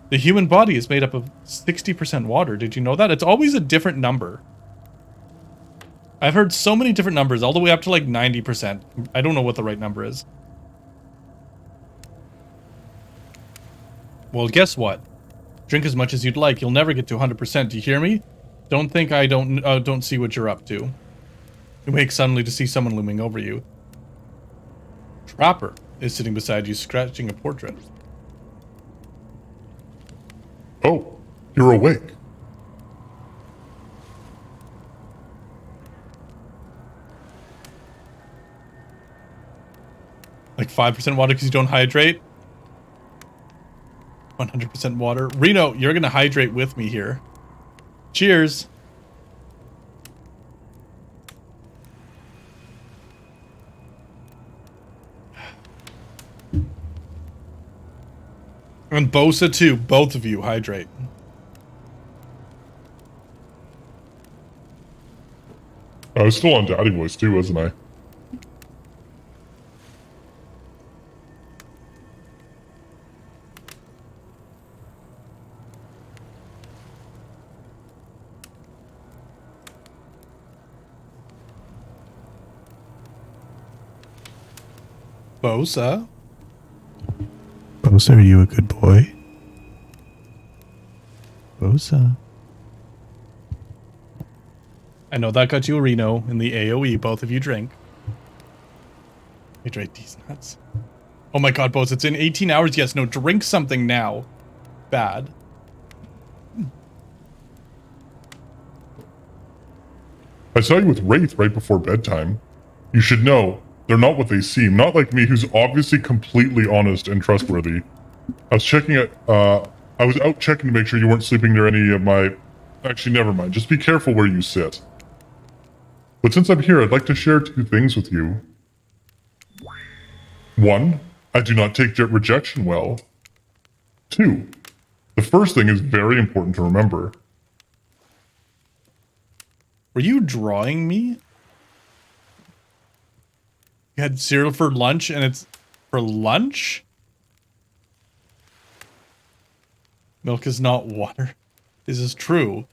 The human body is made up of 60% water. Did you know that? It's always a different number. I've heard so many different numbers, all the way up to like 90%. I don't know what the right number is. Well, guess what? Drink as much as you'd like. You'll never get to 100%. Do you hear me? Don't think I don't see what you're up to. You wake suddenly to see someone looming over you. Trapper is sitting beside you, scratching a portrait.
Oh, you're awake.
Like 5% water because you don't hydrate? 100% water. Reno, you're gonna hydrate with me here. Cheers. And Bosa too. Both of you hydrate.
I was still on Daddy Voice too, wasn't I?
Bosa? Bosa, are you a good boy? Bosa. I know that got you a Reno in the AoE. Both of you drink. Hydrate these nuts. Oh my god, Bosa, it's in 18 hours. Yes, no, drink something now. Bad.
I saw you with Wraith right before bedtime. You should know, they're not what they seem. Not like me, who's obviously completely honest and trustworthy. I was out checking to make sure you weren't sleeping near any of my... Actually, never mind. Just be careful where you sit. But since I'm here, I'd like to share 2 things with you. 1, I do not take rejection well. 2, the first thing is very important to remember.
Were you drawing me? You had cereal for lunch and it's for lunch? Milk is not water. This is true.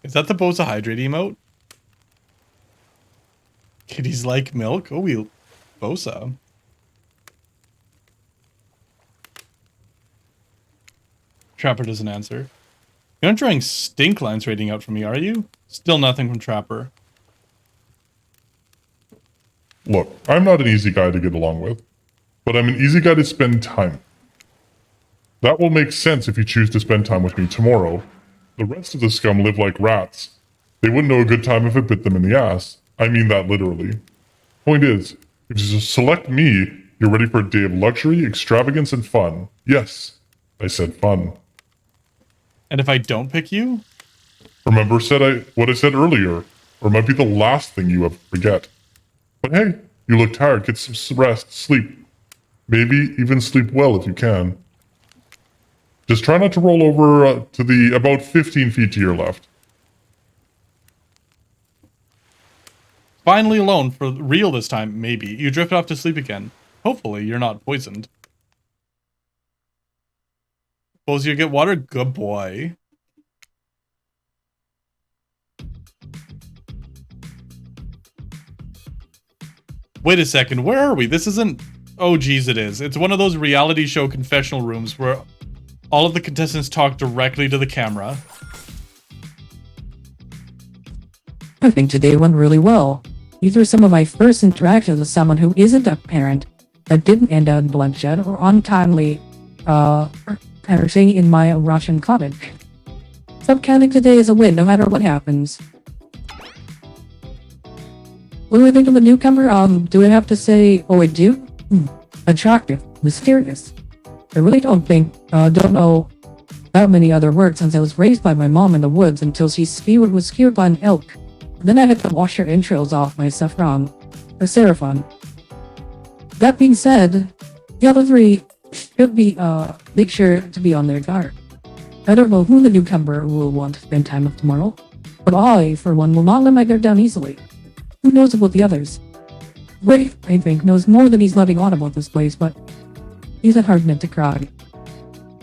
Is that the Bosa hydrate emote? Kitties like milk? Oh, we Bosa. Trapper doesn't answer. You're not drawing stink lines rating out for me, are you? Still nothing from Trapper.
Look, I'm not an easy guy to get along with, but I'm an easy guy to spend time. That will make sense if you choose to spend time with me tomorrow. The rest of the scum live like rats. They wouldn't know a good time if it bit them in the ass. I mean that literally. Point is, if you select me, you're ready for a day of luxury, extravagance, and fun. Yes, I said fun.
And if I don't pick you?
Remember what I said earlier, or it might be the last thing you ever forget. But hey, you look tired, get some rest, sleep. Maybe even sleep well if you can. Just try not to roll over to the about 15 feet to your left.
Finally alone, for real this time, maybe. You drift off to sleep again. Hopefully, you're not poisoned. Suppose you get water? Good boy. Wait a second, where are we? This isn't... Oh, geez, it is. It's one of those reality show confessional rooms where all of the contestants talk directly to the camera.
I think today went really well. These were some of my first interactions with someone who isn't a parent, that didn't end out in bloodshed or untimely, perishing in my Russian cottage. So counting today as a win no matter what happens. What do I think of the newcomer? Do I have to say, oh I do? Attractive, mysterious. I really don't know that many other words since I was raised by my mom in the woods until she was skewered by an elk. Then I had to wash her entrails off my saffron, or seraphon. That being said, the other 3 should be, make sure to be on their guard. I don't know who the newcomer will want to spend time with tomorrow, but I, for one, will not let my guard down easily. Who knows about the others? Ray, I think, knows more than he's letting on about this place, but he's a hard nut to crack.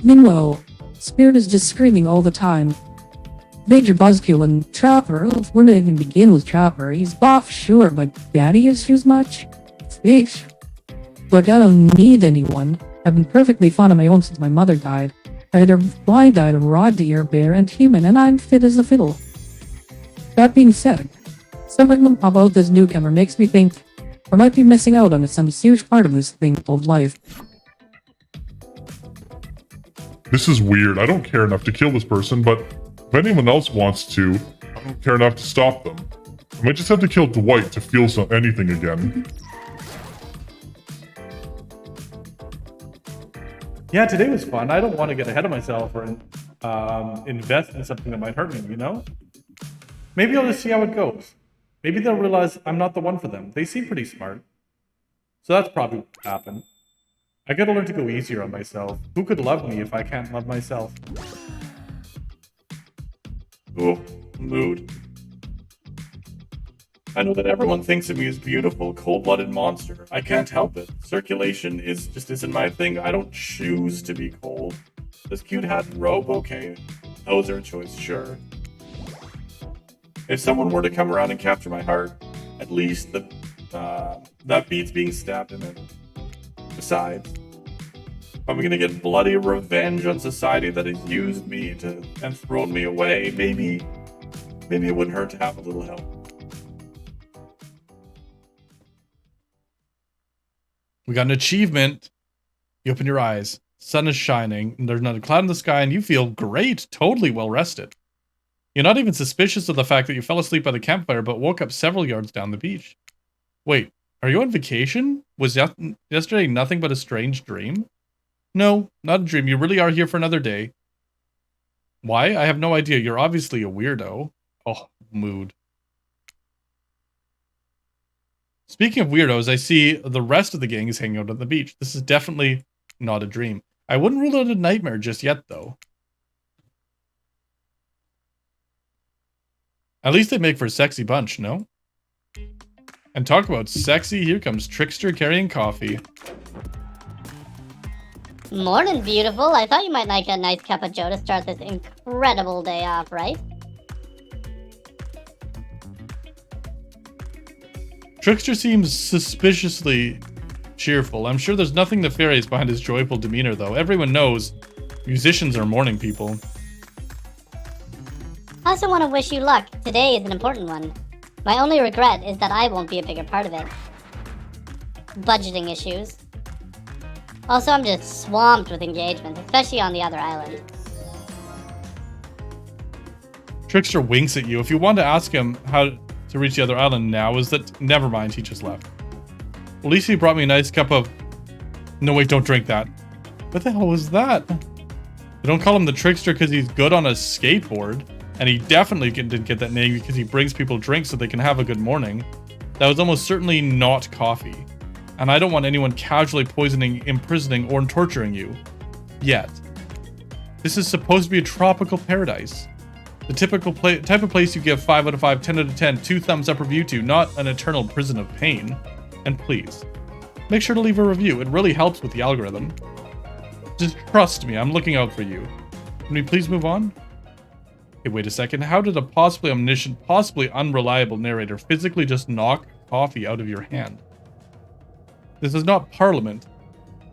Meanwhile, Spirit is just screaming all the time. Major Buzzkill and Trapper, where to even begin with Trapper? He's buff, sure, but daddy issues much? Fish. But I don't need anyone. I've been perfectly fine on my own since my mother died. I either blind died of raw deer, bear, and human, and I'm fit as a fiddle. That being said, something about this newcomer makes me think I might be missing out on some huge part of this thing called life.
This is weird. I don't care enough to kill this person, but if anyone else wants to, I don't care enough to stop them. I might just have to kill Dwight to feel anything again.
Yeah, today was fun. I don't want to get ahead of myself or invest in something that might hurt me, you know? Maybe I'll just see how it goes. Maybe they'll realize I'm not the one for them. They seem pretty smart. So that's probably what happened. I gotta learn to go easier on myself. Who could love me if I can't love myself? Oh, mood. I know that everyone thinks of me as beautiful, cold-blooded monster. I can't help it. Circulation just isn't my thing. I don't choose to be cold. This cute hat and robe, okay. Those are a choice, sure. If someone were to come around and capture my heart, at least that beats being stabbed in it. Besides, I'm gonna get bloody revenge on society that has used me and thrown me away. Maybe it wouldn't hurt to have a little help. We got an achievement. You open your eyes. Sun is shining, and there's not a cloud in the sky, and you feel great, totally well rested. You're not even suspicious of the fact that you fell asleep by the campfire, but woke up several yards down the beach. Wait, are you on vacation? Was yesterday nothing but a strange dream? No, not a dream. You really are here for another day. Why? I have no idea. You're obviously a weirdo. Oh, mood. Speaking of weirdos, I see the rest of the gang is hanging out on the beach. This is definitely not a dream. I wouldn't rule out a nightmare just yet, though. At least they make for a sexy bunch, no? And talk about sexy, here comes Trickster carrying coffee.
Morning, beautiful. I thought you might like a nice cup of joe to start this incredible day off, right?
Trickster seems suspiciously cheerful. I'm sure there's nothing nefarious behind his joyful demeanor, though. Everyone knows musicians are morning people.
I also want to wish you luck. Today is an important one. My only regret is that I won't be a bigger part of it. Budgeting issues. Also, I'm just swamped with engagements, especially on the other island.
Trickster winks at you. If you want to ask him how to reach the other island now, is that... Never mind, he just left. At least he brought me a nice cup of... No, wait, don't drink that. What the hell was that? They don't call him the Trickster because he's good on a skateboard. And he definitely didn't get that name because he brings people drinks so they can have a good morning. That was almost certainly not coffee. And I don't want anyone casually poisoning, imprisoning, or torturing you. Yet. This is supposed to be a tropical paradise. The typical type of place you give 5 out of 5, 10 out of 10, 2 thumbs up review to, not an eternal prison of pain. And please, make sure to leave a review. It really helps with the algorithm. Just trust me, I'm looking out for you. Can we please move on? Okay, wait a second. How did a possibly omniscient, possibly unreliable narrator physically just knock coffee out of your hand? This is not Parliament,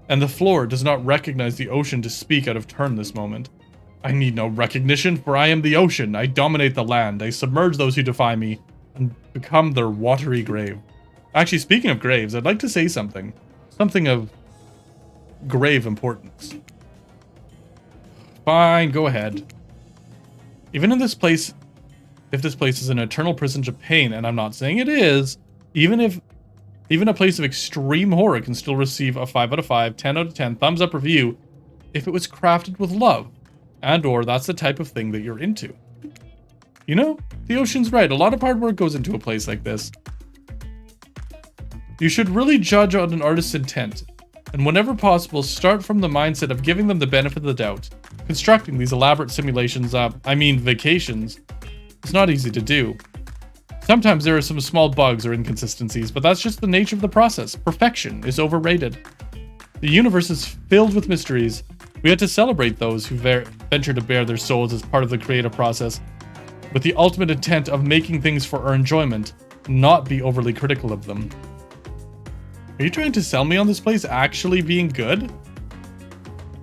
and the floor does not recognize the ocean to speak out of turn this moment. I need no recognition, for I am the ocean. I dominate the land. I submerge those who defy me, and become their watery grave. Actually, speaking of graves, I'd like to say something. Something of grave importance. Fine, go ahead. Even in this place, if this place is an eternal prison of pain, and I'm not saying it is, even a place of extreme horror can still receive a 5 out of 5, 10 out of 10 thumbs up review if it was crafted with love, and or that's the type of thing that you're into. You know, the ocean's right. A lot of hard work goes into a place like this. You should really judge on an artist's intent, and whenever possible, start from the mindset of giving them the benefit of the doubt. Constructing these elaborate simulations, vacations, is not easy to do. Sometimes there are some small bugs or inconsistencies, but that's just the nature of the process. Perfection is overrated. The universe is filled with mysteries. We had to celebrate those who venture to bare their souls as part of the creative process, with the ultimate intent of making things for our enjoyment, not be overly critical of them. Are you trying to sell me on this place actually being good?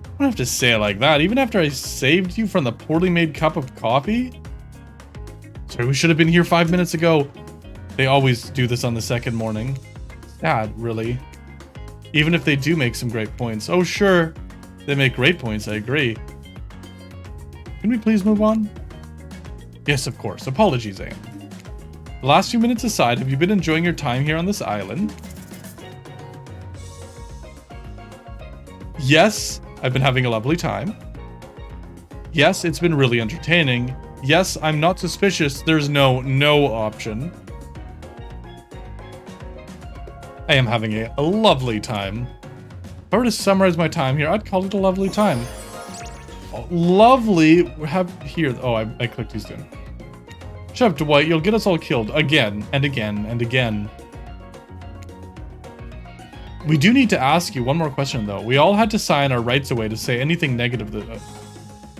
I don't have to say it like that, even after I saved you from the poorly made cup of coffee? Sorry, we should have been here 5 minutes ago. They always do this on the second morning. Sad, really. Even if they do make some great points. Oh, sure. They make great points, I agree. Can we please move on? Yes, of course. Apologies, Aim. The last few minutes aside, have you been enjoying your time here on this island? Yes, I've been having a lovely time. Yes, it's been really entertaining. Yes, I'm not suspicious. There's no option. I am having a lovely time. If I were to summarize my time here, I'd call it a lovely time. Oh, lovely. I clicked too soon. Shut up, Dwight. You'll get us all killed again and again and again. We do need to ask you one more question, though. We all had to sign our rights away to say anything negative.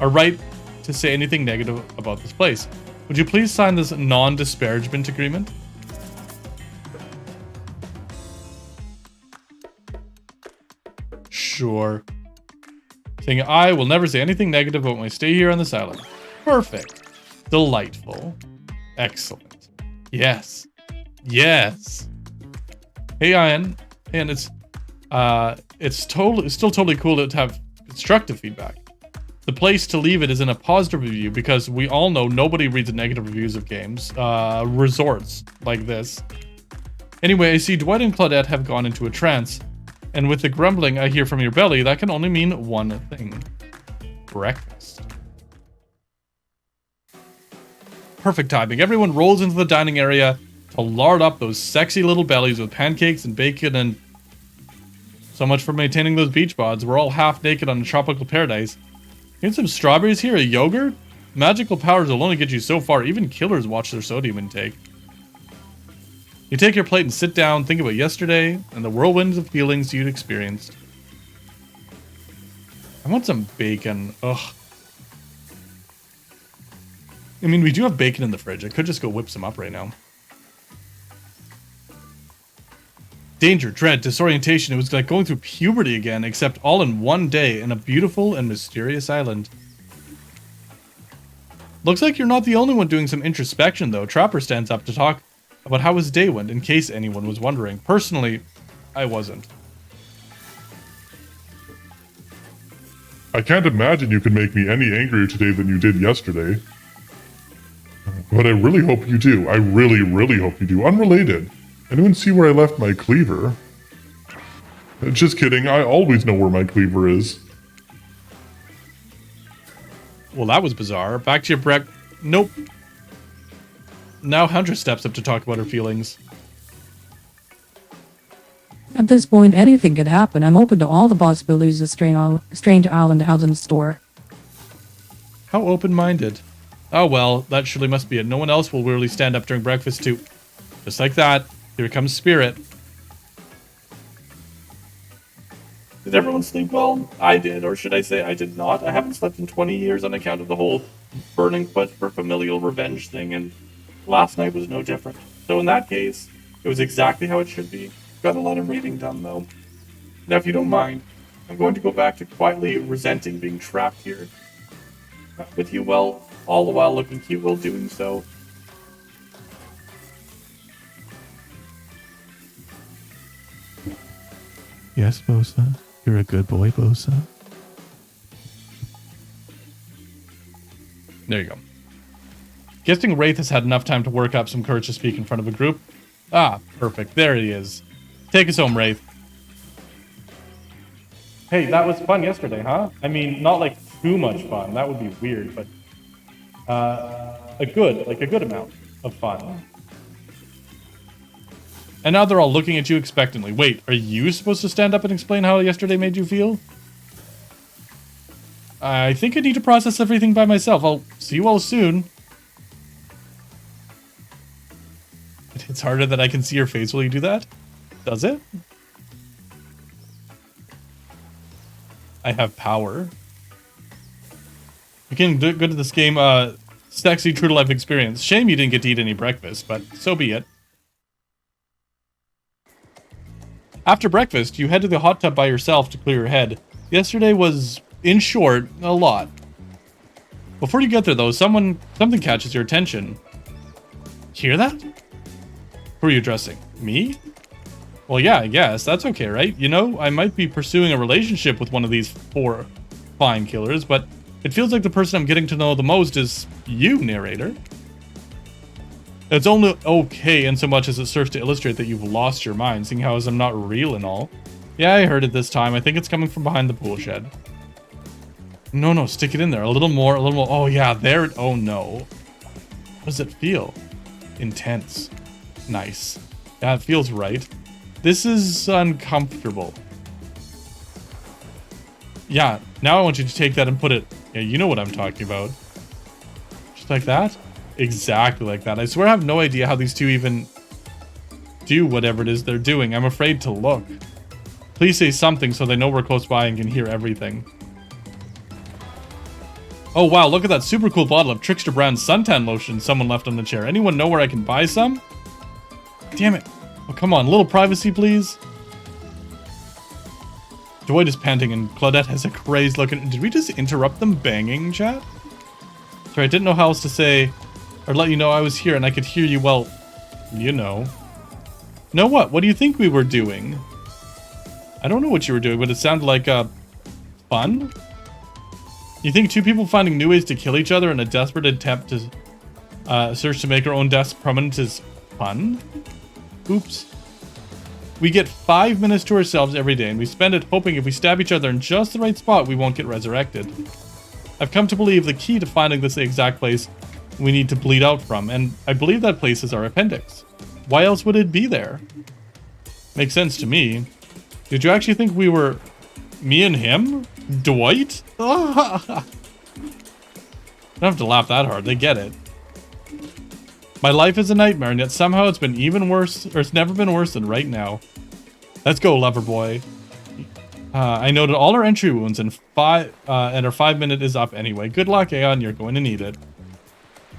Our right to say anything negative about this place. Would you please sign this non-disparagement agreement? sure. Saying, I will never say anything negative about my stay here on this island. Perfect. Delightful. Excellent. Yes. Yes. Hey, Ian. And it's still totally cool to have constructive feedback. The place to leave it is in a positive review because we all know nobody reads negative reviews of games. Resorts like this. Anyway, I see Dwight and Claudette have gone into a trance. And with the grumbling I hear from your belly, that can only mean one thing. Breakfast. Perfect timing. Everyone rolls into the dining area to lard up those sexy little bellies with pancakes and bacon and... So much for maintaining those beach bods. We're all half naked on a tropical paradise. Need some strawberries here? A yogurt? Magical powers will only get you so far. Even killers watch their sodium intake. You take your plate and sit down, think about yesterday, and the whirlwinds of feelings you'd experienced. I want some bacon. Ugh. I mean, we do have bacon in the fridge. I could just go whip some up right now. Danger, dread, disorientation. It was like going through puberty again, except all in one day in a beautiful and mysterious island. Looks like you're not the only one doing some introspection, though. Trapper stands up to talk about how his day went, in case anyone was wondering. Personally, I wasn't.
I can't imagine you can make me any angrier today than you did yesterday. But I really hope you do. I really, really hope you do. Unrelated. Anyone see where I left my cleaver? Just kidding. I always know where my cleaver is.
Well, that was bizarre. Back to your Nope. Now Hunter steps up to talk about her feelings.
At this point, anything could happen. I'm open to all the possibilities a strange island has in store.
How open-minded. Oh well, that surely must be it. No one else will really stand up during breakfast too. Just like that. Here comes Spirit. Did everyone sleep well? I did, or should I say I did not. I haven't slept in 20 years on account of the whole burning quest for familial revenge thing, and last night was no different. So in that case, it was exactly how it should be. Got a lot of reading done, though. Now, if you don't mind, I'm going to go back to quietly resenting being trapped here with you, well, all the while looking cute while doing so. Yes, Bosa. You're a good boy, Bosa. There you go. Guessing Wraith has had enough time to work up some courage to speak in front of a group. Ah, perfect. There he is. Take us home, Wraith. Hey, that was fun yesterday, huh? I mean, not like too much fun. That would be weird, but a good amount of fun. And now they're all looking at you expectantly. Wait, are you supposed to stand up and explain how yesterday made you feel? I think I need to process everything by myself. I'll see you all soon. It's harder that I can see your face while you do that? Does it? I have power. You can do good at this game, sexy true to life experience. Shame you didn't get to eat any breakfast, but so be it. After breakfast, you head to the hot tub by yourself to clear your head. Yesterday was, in short, a lot. Before you get there though, something catches your attention. Hear that? Who are you addressing? Me? Well, yeah, I guess. That's okay, right? You know, I might be pursuing a relationship with one of these 4 fine killers, but it feels like the person I'm getting to know the most is you, narrator. It's only okay in so much as it serves to illustrate that you've lost your mind, seeing how as I'm not real and all. Yeah, I heard it this time. I think it's coming from behind the pool shed. No, stick it in there. A little more, a little more. Oh, yeah, there. Oh, no. What does it feel? Intense. Nice. Yeah, it feels right. This is uncomfortable. Yeah, now I want you to take that and put it... Yeah, you know what I'm talking about. Just like that? Exactly like that. I swear I have no idea how these two even do whatever it is they're doing. I'm afraid to look. Please say something so they know we're close by and can hear everything. Oh wow, look at that super cool bottle of Trickster brand suntan lotion someone left on the chair. Anyone know where I can buy some? Damn it. Oh, come on, a little privacy, please. Dwight is panting and Claudette has a crazed look. Did we just interrupt them banging, chat? Sorry, I didn't know how else to say or let you know I was here and I could hear you, well, you know. Know what? What do you think we were doing? I don't know what you were doing, but it sounded like, fun? You think two people finding new ways to kill each other in a desperate attempt to search to make our own deaths permanent is fun? Oops. We get 5 minutes to ourselves every day, and we spend it hoping if we stab each other in just the right spot, we won't get resurrected. I've come to believe the key to finding this exact place we need to bleed out from, and I believe that place is our appendix. Why else would it be there? Makes sense to me. Did you actually think we were me and him? Dwight? Don't have to laugh that hard, they get it. My life is a nightmare, and yet somehow it's been even worse, or it's never been worse than right now. Let's go, lover boy. I noted all our entry wounds, and our 5 minute is up anyway. Good luck, Aeon, you're going to need it.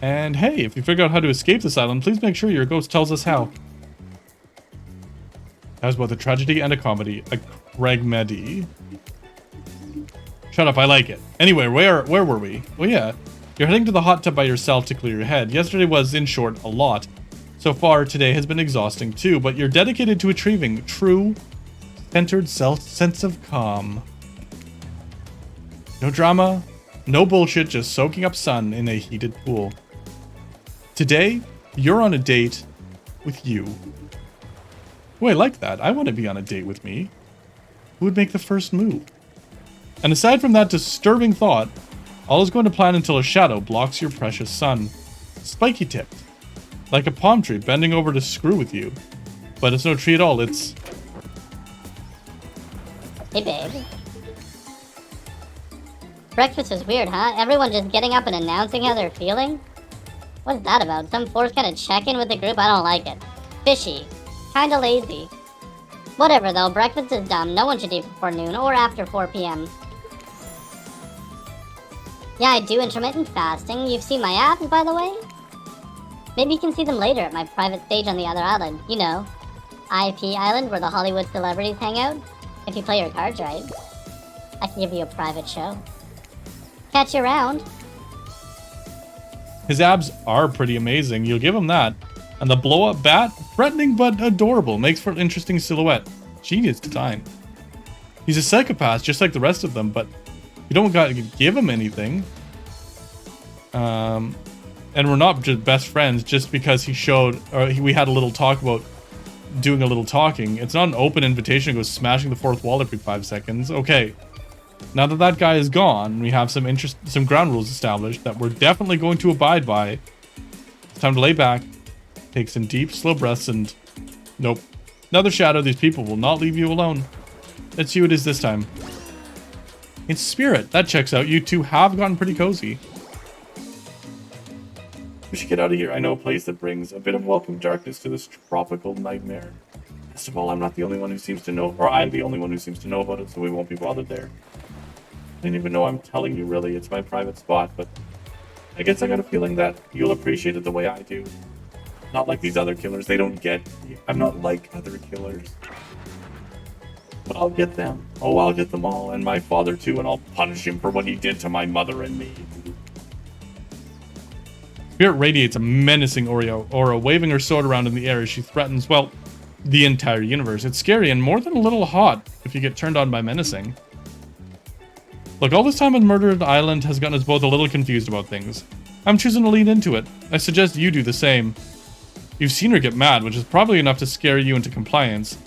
And hey, if you figure out how to escape this island, please make sure your ghost tells us how. That was both a tragedy and a comedy. A Craigmedy. Shut up, I like it. Anyway, where were we? Oh yeah. You're heading to the hot tub by yourself to clear your head. Yesterday was, in short, a lot. So far, today has been exhausting too, but you're dedicated to achieving true, centered sense of calm. No drama, no bullshit, just soaking up sun in a heated pool. Today, you're on a date with you. Oh, I like that. I want to be on a date with me. Who would make the first move? And aside from that disturbing thought, all is going to plan until a shadow blocks your precious sun. Spiky tipped. Like a palm tree bending over to screw with you. But it's no tree at all, it's...
Hey, babe. Breakfast is weird, huh? Everyone just getting up and announcing how they're feeling? What's that about? Some forced kind of check-in with the group? I don't like it. Fishy. Kinda lazy. Whatever though, breakfast is dumb. No one should eat before noon or after 4 p.m. Yeah, I do intermittent fasting. You've seen my abs, by the way? Maybe you can see them later at my private stage on the other island. You know, IP Island, where the Hollywood celebrities hang out. If you play your cards right. I can give you a private show. Catch you around.
His abs are pretty amazing, you'll give him that. And the blow-up bat, threatening but adorable, makes for an interesting silhouette. Genius design. He's a psychopath just like the rest of them, but you don't gotta give him anything. And we're not just best friends just because he showed, or we had a little talk about doing a little talking. It's not an open invitation to go smashing the fourth wall every 5 seconds. Okay, now that that guy is gone, we have some ground rules established that we're definitely going to abide by. It's time to lay back, take some deep, slow breaths, and nope. Another shadow. These people will not leave you alone. Let's see who it is this time. It's Spirit. That checks out. You two have gotten pretty cozy. We should get out of here. I know a place that brings a bit of welcome darkness to this tropical nightmare. Best of all, I'm not the only one who seems to know, or I'm the only one who seems to know about it, so we won't be bothered there. I didn't even know I'm telling you, really. It's my private spot, but I guess I got a feeling that you'll appreciate it the way I do. Not like these other killers. They don't get me. I'm not like other killers. But I'll get them. Oh, I'll get them all, and my father too, and I'll punish him for what he did to my mother and me. Spirit radiates a menacing aura, waving her sword around in the air as she threatens, well, the entire universe. It's scary and more than a little hot if you get turned on by menacing. Look, all this time on Murdered Island has gotten us both a little confused about things. I'm choosing to lean into it. I suggest you do the same. You've seen her get mad, which is probably enough to scare you into compliance.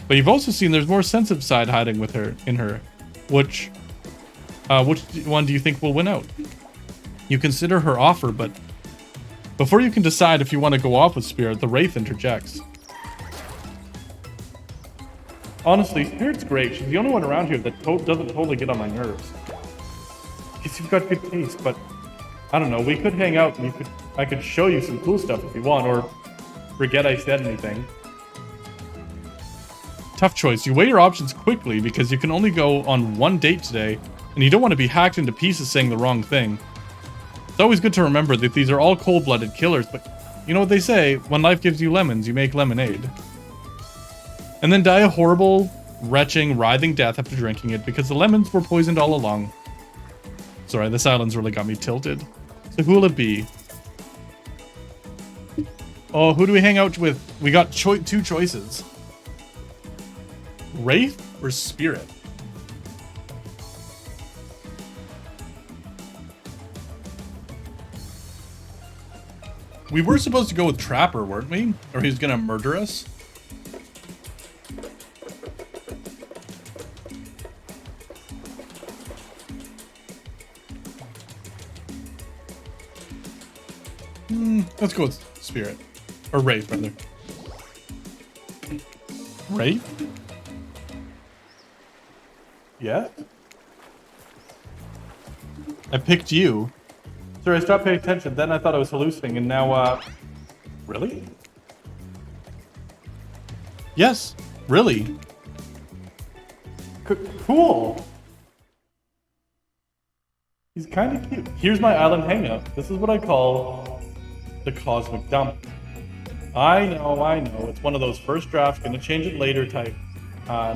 But you've also seen there's more sensitive side hiding with her, in her. Which one do you think will win out? You consider her offer, but before you can decide if you want to go off with Spirit, the Wraith interjects. Honestly, Spirit's great. She's the only one around here that doesn't totally get on my nerves. Guess you've got good taste, but I don't know. We could hang out and I could show you some cool stuff if you want, or forget I said anything. Tough choice. You weigh your options quickly because you can only go on one date today, and you don't want to be hacked into pieces saying the wrong thing. It's always good to remember that these are all cold-blooded killers, but you know what they say, when life gives you lemons, you make lemonade. And then die a horrible, retching, writhing death after drinking it because the lemons were poisoned all along. Sorry, this island's really got me tilted. So who will it be? Oh, who do we hang out with? We got two choices. Wraith or Spirit? We were supposed to go with Trapper, weren't we? Or he was gonna murder us? Let's go with Spirit. Or Wraith, rather. Wraith? Yeah? I picked you. Sorry, I stopped paying attention. Then I thought I was hallucinating, and now, really? Yes, really. Cool. He's kind of cute. Here's my island hangout. This is what I call the cosmic dump. I know. It's one of those first drafts, gonna change it later type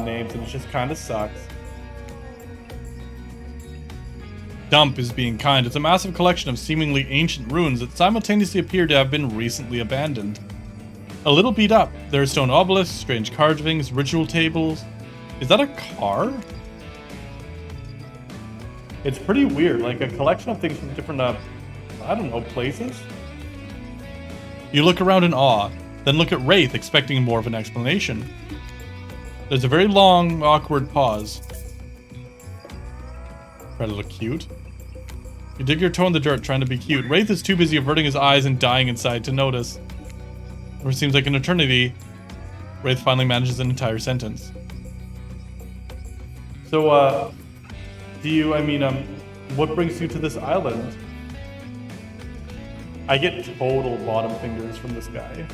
names, and it just kind of sucks. Dump is being kind. It's a massive collection of seemingly ancient ruins that simultaneously appear to have been recently abandoned. A little beat up. There are stone obelisks, strange carvings, ritual tables. Is that a car? It's pretty weird, like a collection of things from different, I don't know, places? You look around in awe, then look at Wraith expecting more of an explanation. There's a very long, awkward pause. Try to look cute. You dig your toe in the dirt trying to be cute. Wraith is too busy averting his eyes and dying inside to notice. Or it seems like an eternity, Wraith finally manages an entire sentence. So, what brings you to this island? I get total bottom fingers from this guy.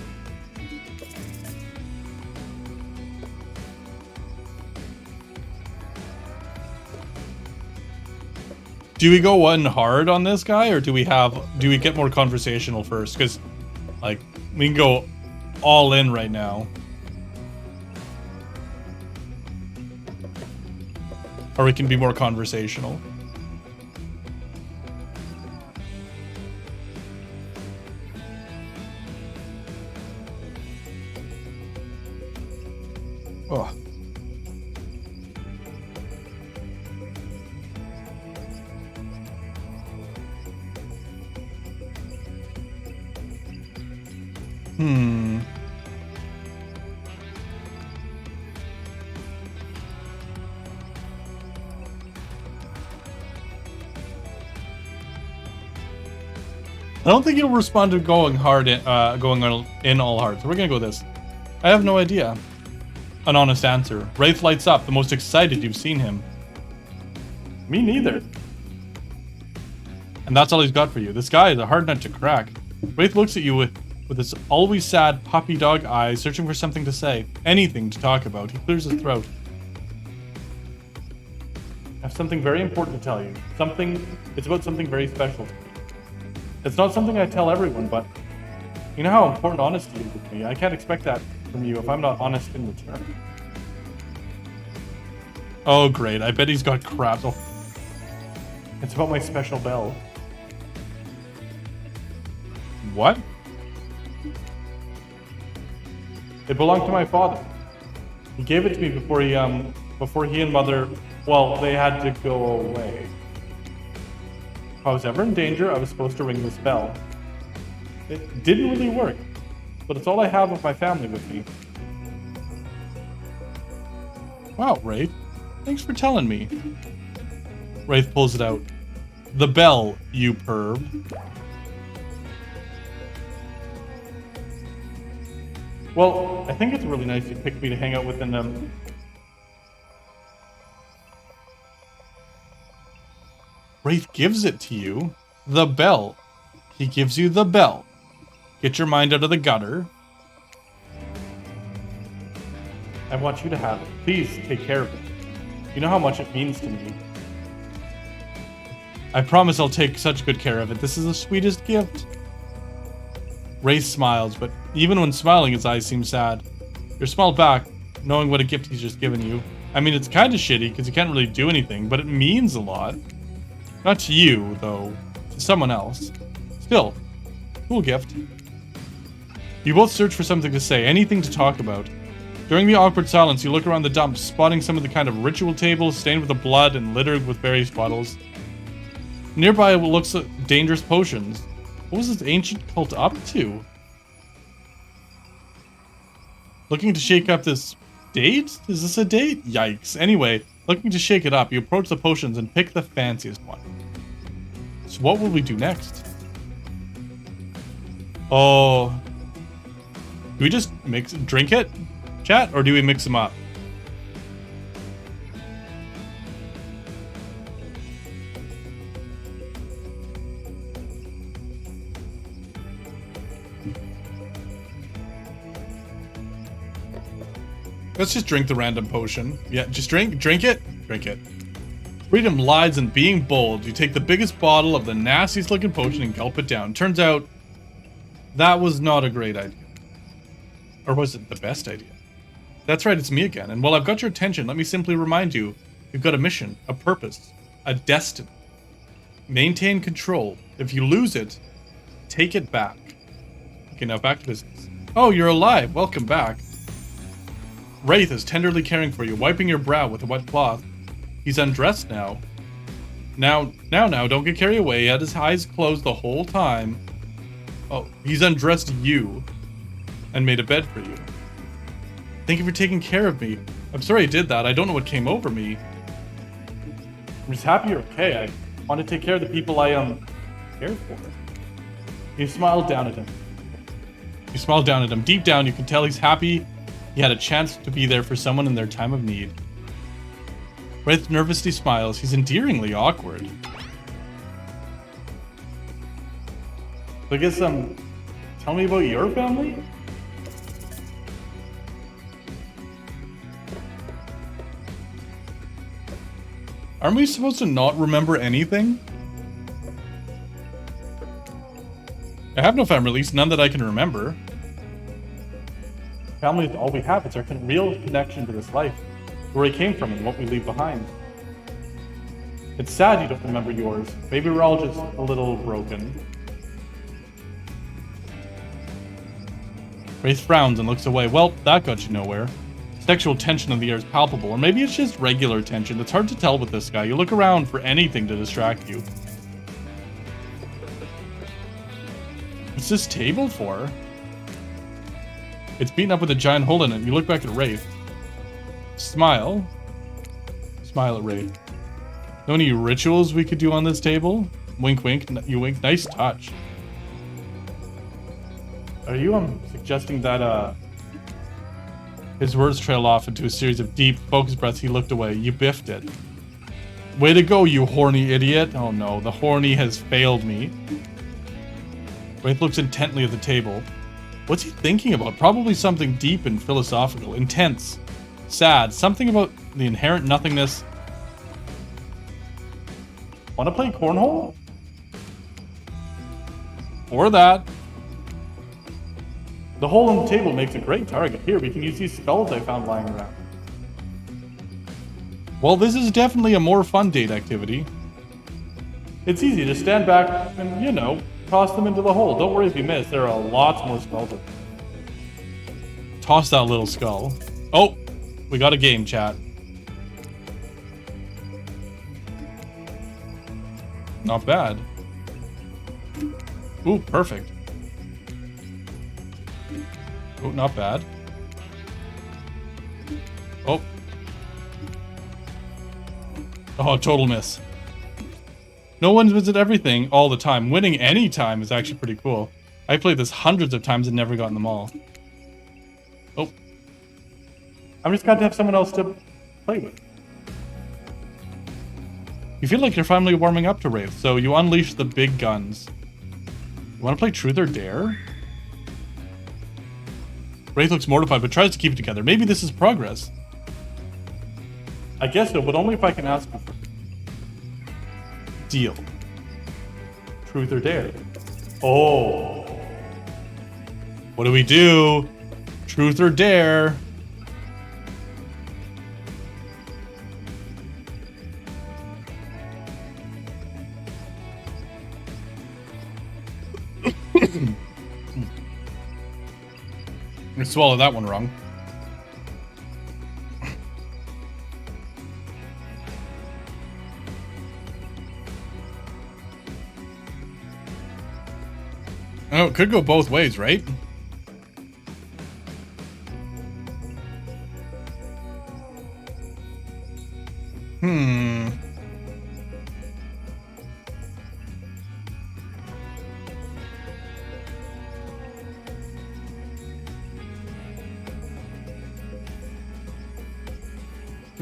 Do we go one hard on this guy, or do we get more conversational first? Because, like, we can go all in right now. Or we can be more conversational. Oh. I don't think he'll respond to going hard, going in all hard. So we're gonna go with this. I have no idea. An honest answer. Wraith lights up, the most excited you've seen him. Me neither. And that's all he's got for you. This guy is a hard nut to crack. Wraith looks at you with his always sad puppy dog eyes, searching for something to say. Anything to talk about. He clears his throat. I have something very important to tell you. It's about something very special to me. It's not something I tell everyone, but you know how important honesty is with me. I can't expect that from you if I'm not honest in return. Oh, great. I bet he's got crap. Oh. It's about my special bell. What? It belonged to my father. He gave it to me before he and Mother, well, they had to go away. If I was ever in danger, I was supposed to ring this bell. It didn't really work, but it's all I have of my family with me. Wow, Wraith. Thanks for telling me. Wraith pulls it out. The bell, you perv. Well, I think it's really nice you picked me to hang out with in them. Wraith gives it to you. The bell. He gives you the bell. Get your mind out of the gutter. I want you to have it. Please take care of it. You know how much it means to me. I promise I'll take such good care of it. This is the sweetest gift. Wraith smiles, but even when smiling, his eyes seem sad. You smile back, knowing what a gift he's just given you. I mean, it's kind of shitty because you can't really do anything, but it means a lot. Not to you, though. To someone else. Still, cool gift. You both search for something to say, anything to talk about. During the awkward silence, you look around the dumps, spotting some of the kind of ritual tables stained with the blood and littered with various bottles. Nearby looks at dangerous potions. What was this ancient cult up to? Looking to shake up this date? Is this a date? Yikes. Anyway, looking to shake it up, you approach the potions and pick the fanciest one. So what will we do next? Oh. Do we just drink it, chat? Or do we mix them up? Let's just drink the random potion. Yeah, just drink it. Drink it. Freedom lies in being bold. You take the biggest bottle of the nastiest looking potion and gulp it down. Turns out, that was not a great idea. Or was it the best idea? That's right, it's me again. And while I've got your attention, let me simply remind you, you've got a mission, a purpose, a destiny. Maintain control. If you lose it, take it back. Okay, now back to business. Oh, you're alive. Welcome back. Wraith is tenderly caring for you, wiping your brow with a wet cloth. He's undressed now. Now, don't get carried away. He had his eyes closed the whole time. Oh, he's undressed you and made a bed for you. Thank you for taking care of me. I'm sorry I did that. I don't know what came over me. I'm just happy you're okay. I want to take care of the people I cared for. You smiled down at him. Deep down, you can tell he's happy he had a chance to be there for someone in their time of need. Wraith nervously smiles. He's endearingly awkward. So I guess, tell me about your family? Aren't we supposed to not remember anything? I have no family, at least none that I can remember. Family is all we have. It's our real connection to this life, where we came from and what we leave behind. It's sad you don't remember yours. Maybe we're all just a little broken. Wraith frowns and looks away. Well, that got you nowhere. Sexual tension in the air is palpable, or maybe it's just regular tension. It's hard to tell with this guy. You look around for anything to distract you. What's this table for? It's beaten up with a giant hole in it. You look back at Wraith. Smile. Smile at Wraith. Know any rituals we could do on this table? Wink, wink. You wink. Nice touch. Are you suggesting that his words trail off into a series of deep, focused breaths? He looked away. You biffed it. Way to go, you horny idiot. Oh no, the horny has failed me. Wraith looks intently at the table. What's he thinking about? Probably something deep and philosophical, intense, sad, something about the inherent nothingness. Want to play cornhole? Or that. The hole in the table makes a great target. Here, we can use these skulls I found lying around. Well, this is definitely a more fun date activity. It's easy to stand back and, you know, toss them into the hole. Don't worry if you miss. There are lots more skulls. Toss that little skull. Oh, we got a game, chat. Not bad. Ooh, perfect. Oh, not bad. Oh. Oh, total miss. No one wins at everything all the time. Winning any time is actually pretty cool. I played this hundreds of times and never gotten them all. Oh. I'm just glad to have someone else to play with. You feel like you're finally warming up to Wraith, so you unleash the big guns. You want to play Truth or Dare? Wraith looks mortified, but tries to keep it together. Maybe this is progress. I guess so, but only if I can ask you for. Deal. Truth or Dare? Oh. What do we do? Truth or Dare? swallow that one wrong. Oh, it could go both ways, right?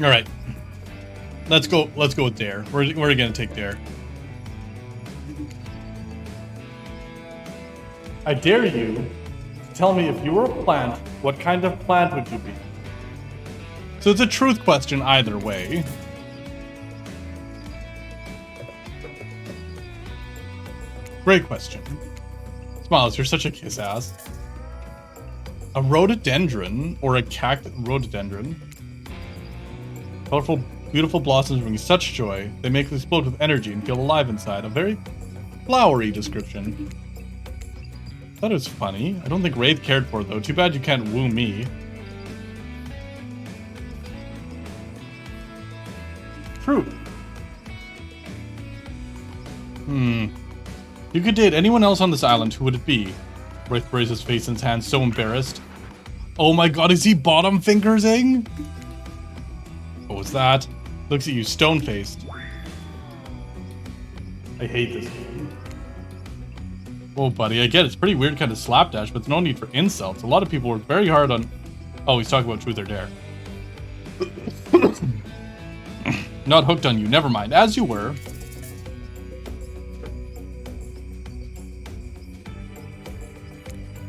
All right. Let's go with Dare. We're gonna take Dare. I dare you to tell me if you were a plant, what kind of plant would you be? So it's a truth question either way. Great question. Smiles, you're such a kiss ass. A rhododendron or a rhododendron. Colorful, beautiful blossoms bring such joy. They make you explode with energy and feel alive inside. A very flowery description. That is funny. I don't think Wraith cared for it, though. Too bad you can't woo me. Fruit. You could date anyone else on this island, who would it be? Wraith buries his face in his hands, so embarrassed. Oh my god, is he bottom fingersing? What was that? Looks at you stone-faced. I hate this game. Oh, buddy, I get it. It's pretty weird kind of slapdash, but there's no need for insults. A lot of people work very hard on... Oh, he's talking about Truth or Dare. Not hooked on you. Never mind. As you were.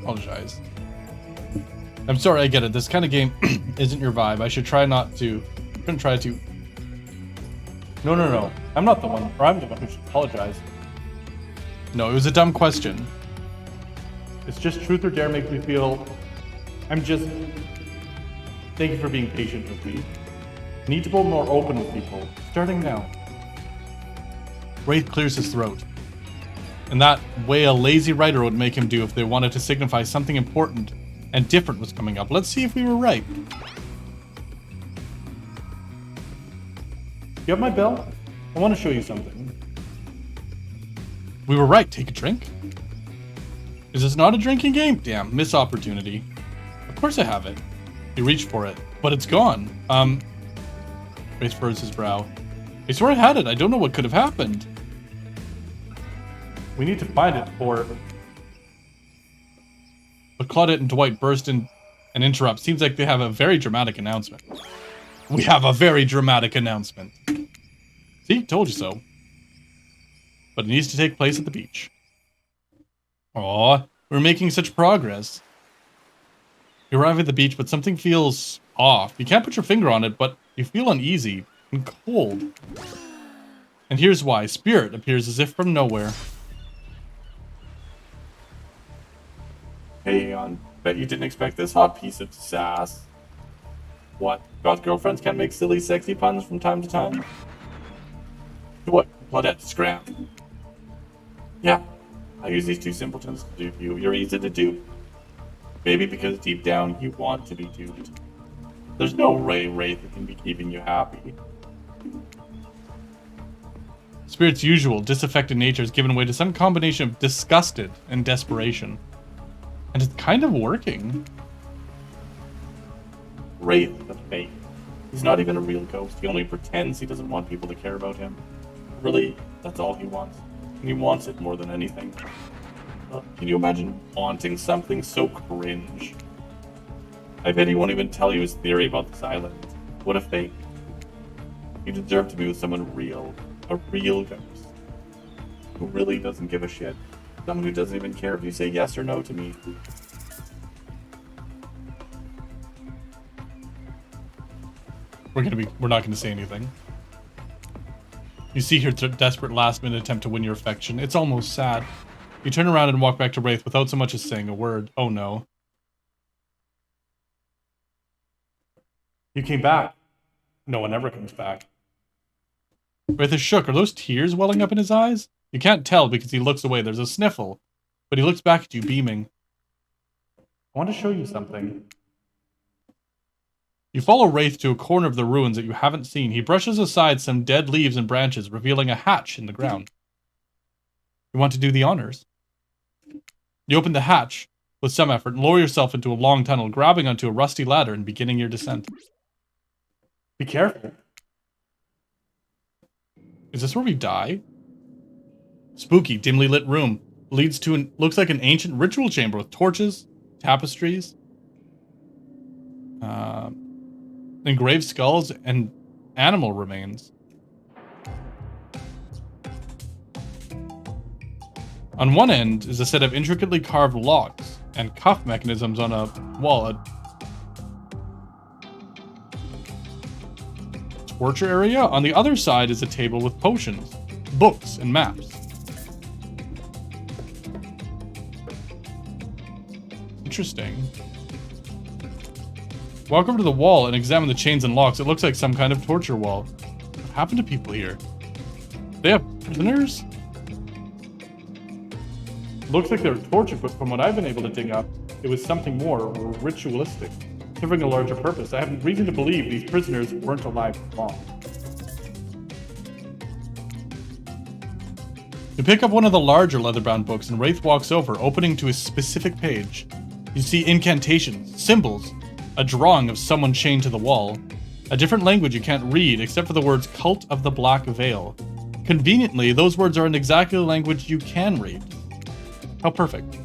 Apologize. I'm sorry, I get it. This kind of game isn't your vibe. I should try not to... Shouldn't try to... No. I'm not the one, or I'm the one who should apologize. No, it was a dumb question. It's just Truth or Dare makes me feel... I'm just... Thank you for being patient with me. Need to be more open with people. Starting now. Wraith clears his throat. And that way a lazy writer would make him do if they wanted to signify something important and different was coming up. Let's see if we were right. You have my bell? I want to show you something. We were right. Take a drink. Is this not a drinking game? Damn, missed opportunity. Of course I have it. You reached for it, but it's gone. Wraith furrows his brow. I swear I had it. I don't know what could have happened. We need to find it for... But Claudette and Dwight burst in and interrupt. Seems like they have a very dramatic announcement. We have a very dramatic announcement. See? Told you so. But it needs to take place at the beach. Aw, we're making such progress. You arrive at the beach, but something feels off. You can't put your finger on it, but you feel uneasy and cold. And here's why. Spirit appears as if from nowhere. Hey, bet you didn't expect this hot piece of sass. What? Goth girlfriends can't make silly, sexy puns from time to time? What? Claudette, scram. Yeah, I use these two simpletons to dupe you. You're easy to dupe. Maybe because deep down you want to be duped. There's no Wraith that can be keeping you happy. Spirit's usual, disaffected nature has given way to some combination of disgusted and desperation. And it's kind of working. Wraith, the fake. He's not even a real ghost. He only pretends he doesn't want people to care about him. Really, that's all he wants. And he wants it more than anything. Can you imagine wanting something so cringe? I bet he won't even tell you his theory about this island. What a fake. You deserve to be with someone real. A real ghost. Who really doesn't give a shit. Someone who doesn't even care if you say yes or no to me. We're not gonna say anything. You see her desperate last-minute attempt to win your affection. It's almost sad. You turn around and walk back to Wraith without so much as saying a word. Oh no. You came back. No one ever comes back. Wraith is shook. Are those tears welling up in his eyes? You can't tell because he looks away. There's a sniffle. But he looks back at you, beaming. I want to show you something. You follow Wraith to a corner of the ruins that you haven't seen. He brushes aside some dead leaves and branches, revealing a hatch in the ground. You want to do the honors? You open the hatch with some effort and lower yourself into a long tunnel, grabbing onto a rusty ladder and beginning your descent. Be careful. Is this where we die? Spooky, dimly lit room leads to looks like an ancient ritual chamber with torches, tapestries, engraved skulls, and animal remains. On one end is a set of intricately carved locks and cuff mechanisms on a wall. A torture area. On the other side is a table with potions, books, and maps. Interesting. Walk over to the wall and examine the chains and locks. It looks like some kind of torture wall. What happened to people here? They have prisoners? Looks like they were tortured, but from what I've been able to dig up, it was something more ritualistic, serving a larger purpose. I have reason to believe these prisoners weren't alive for long. You pick up one of the larger leather-bound books, and Wraith walks over, opening to a specific page. You see incantations, symbols, a drawing of someone chained to the wall, a different language you can't read except for the words Cult of the Black Veil. Conveniently, those words are in exactly the language you can read. How perfect.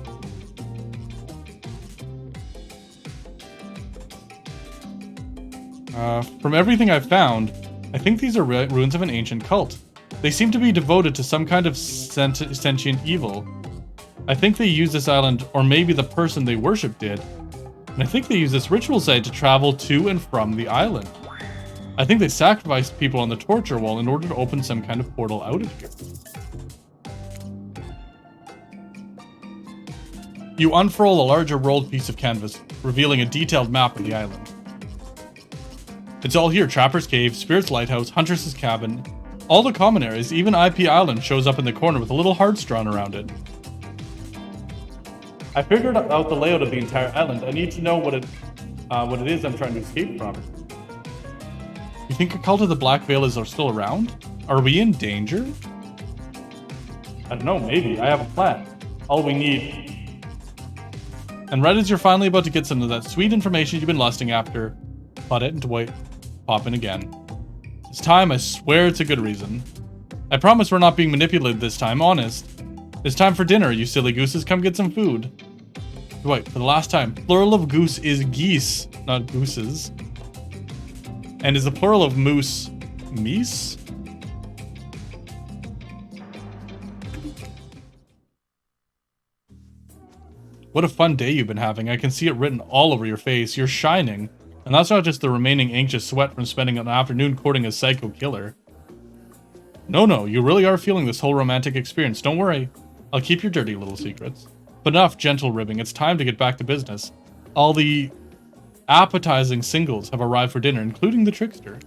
From everything I've found, I think these are ruins of an ancient cult. They seem to be devoted to some kind of sentient evil. I think they use this island, or maybe the person they worship did, and I think they use this ritual site to travel to and from the island. I think they sacrificed people on the torture wall in order to open some kind of portal out of here. You unfurl a larger rolled piece of canvas, revealing a detailed map of the island. It's all here: Trapper's Cave, Spirit's Lighthouse, Huntress's Cabin. All the common areas, even IP Island shows up in the corner with a little hearts drawn around it. I figured out the layout of the entire island. I need to know what it is I'm trying to escape from. You think a Cult of the Black Veil is still around? Are we in danger? I don't know, maybe. I have a plan. All we need. And right as you're finally about to get some of that sweet information you've been lusting after, put it into wait, pop in again. This time, I swear it's a good reason. I promise we're not being manipulated this time, honest. It's time for dinner, you silly gooses. Come get some food. Wait, for the last time, plural of goose is geese, not gooses. And is the plural of moose meese? What a fun day you've been having. I can see it written all over your face. You're shining. And that's not just the remaining anxious sweat from spending an afternoon courting a psycho killer. No, you really are feeling this whole romantic experience. Don't worry. I'll keep your dirty little secrets. But enough gentle ribbing. It's time to get back to business. All the appetizing singles have arrived for dinner, including the trickster.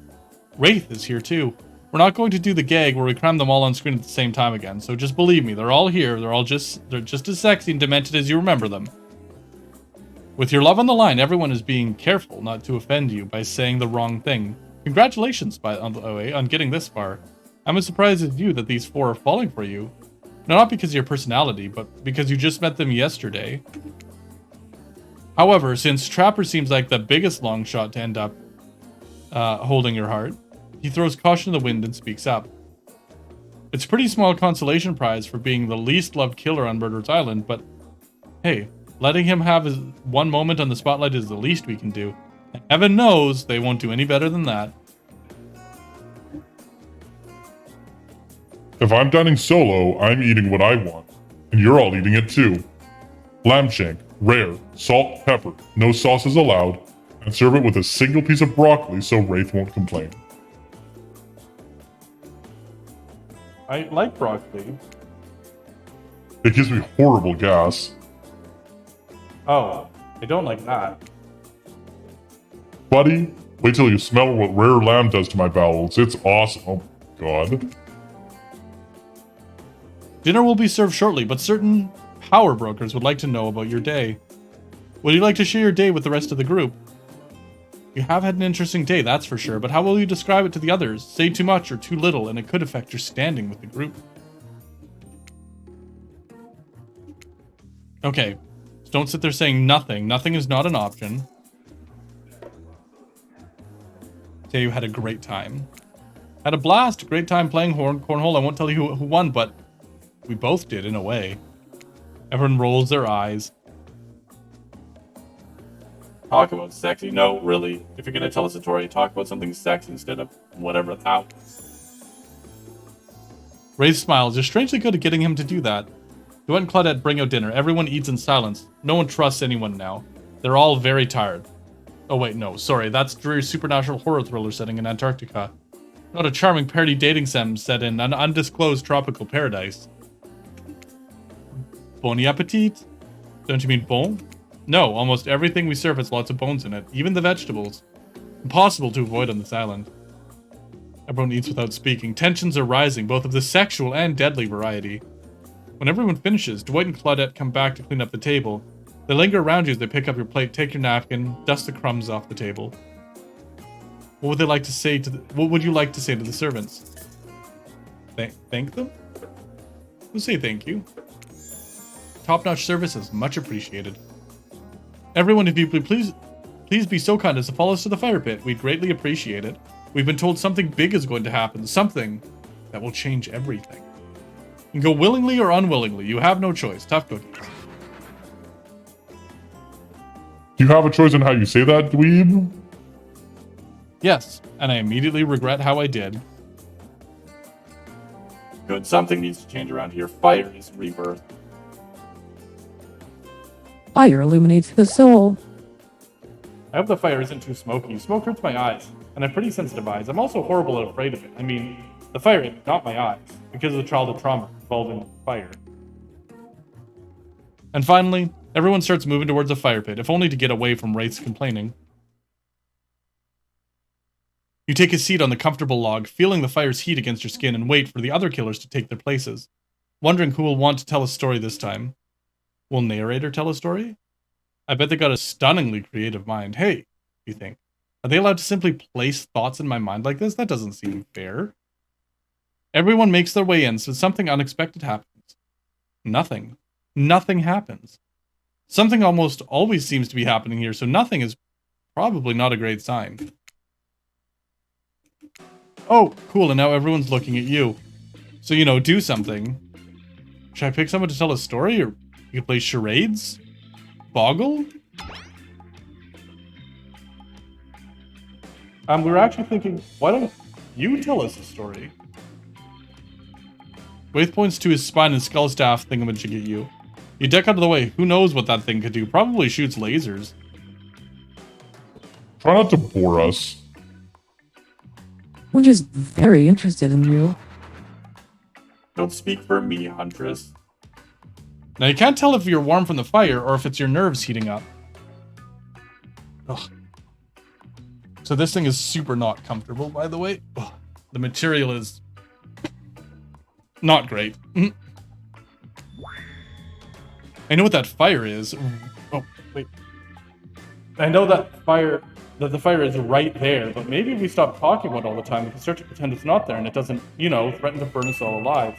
Wraith is here too. We're not going to do the gag where we cram them all on screen at the same time again, so just believe me, they're all here. They're just as sexy and demented as you remember them. With your love on the line, everyone is being careful not to offend you by saying the wrong thing. Congratulations, by the way, on getting this far. I'm as surprised as you that these four are falling for you. Not because of your personality, but because you just met them yesterday. However, since Trapper seems like the biggest long shot to end up holding your heart, he throws caution to the wind and speaks up. It's a pretty small consolation prize for being the least loved killer on Murder's Island, but hey, letting him have his one moment on the spotlight is the least we can do. And heaven knows they won't do any better than that.
If I'm dining solo, I'm eating what I want. And you're all eating it too. Lamb shank, rare, salt, pepper, no sauces allowed, and serve it with a single piece of broccoli so Wraith won't complain.
I like broccoli.
It gives me horrible gas.
Oh, I don't like that.
Buddy, wait till you smell what rare lamb does to my bowels. It's awesome. Oh, God.
Dinner will be served shortly, but certain power brokers would like to know about your day. Would you like to share your day with the rest of the group? You have had an interesting day, that's for sure, but how will you describe it to the others? Say too much or too little, and it could affect your standing with the group. Okay, so don't sit there saying nothing. Nothing is not an option. Say you had a great time. Had a blast, great time playing cornhole. I won't tell you who won, but we both did in a way. Everyone rolls their eyes. Talk about sexy? No, really. If you're gonna tell us a story, talk about something sexy instead of whatever that was. Ray smiles. You're strangely good at getting him to do that. Duet and Claudette bring out dinner. Everyone eats in silence. No one trusts anyone now. They're all very tired. Oh wait, no, sorry. That's dreary supernatural horror thriller setting in Antarctica. Not a charming parody dating sim set in an undisclosed tropical paradise. Bon appetit? Don't you mean bon? No, almost everything we serve has lots of bones in it, even the vegetables. Impossible to avoid on this island. Everyone eats without speaking. Tensions are rising, both of the sexual and deadly variety. When everyone finishes, Dwight and Claudette come back to clean up the table. They linger around you as they pick up your plate, take your napkin, dust the crumbs off the table. What would they like to say to what would you like to say to the servants? Thank them? We'll say thank you. Top-notch service is much appreciated. Everyone, if you please be so kind as to follow us to the fire pit. We'd greatly appreciate it. We've been told something big is going to happen, something that will change everything. You can go willingly or unwillingly. You have no choice. Tough cookies.
Do you have a choice on how you say that, dweeb?
Yes, and I immediately regret how I did. Good, something needs to change around here. Fire is rebirth.
Fire illuminates the soul.
I hope the fire isn't too smoky. Smoke hurts my eyes, and I have pretty sensitive eyes. I'm also horrible and afraid of it. I mean, the fire, not my eyes, because of the childhood trauma involving fire. And finally, everyone starts moving towards the fire pit, if only to get away from Wraith's complaining. You take a seat on the comfortable log, feeling the fire's heat against your skin, and wait for the other killers to take their places, wondering who will want to tell a story this time. Will narrator tell a story? I bet they got a stunningly creative mind. Hey, you think, are they allowed to simply place thoughts in my mind like this? That doesn't seem fair. Everyone makes their way in, so something unexpected happens. Nothing. Nothing happens. Something almost always seems to be happening here, so nothing is probably not a great sign. Oh, cool, and now everyone's looking at you. So, you know, do something. Should I pick someone to tell a story, or you could play charades? Boggle? We were actually thinking, why don't you tell us a story? Wraith points to his spine and skull staff thingamajig at you. You duck out of the way. Who knows what that thing could do? Probably shoots lasers.
Try not to bore us.
We're just very interested in you.
Don't speak for me, Huntress. Now you can't tell if you're warm from the fire or if it's your nerves heating up. Ugh. So this thing is super not comfortable, by the way. Ugh. The material is not great. I know what that fire is. Oh, wait. I know that the fire is right there, but maybe if we stop talking about it all the time, we can start to pretend it's not there and it doesn't, you know, threaten to burn us all alive.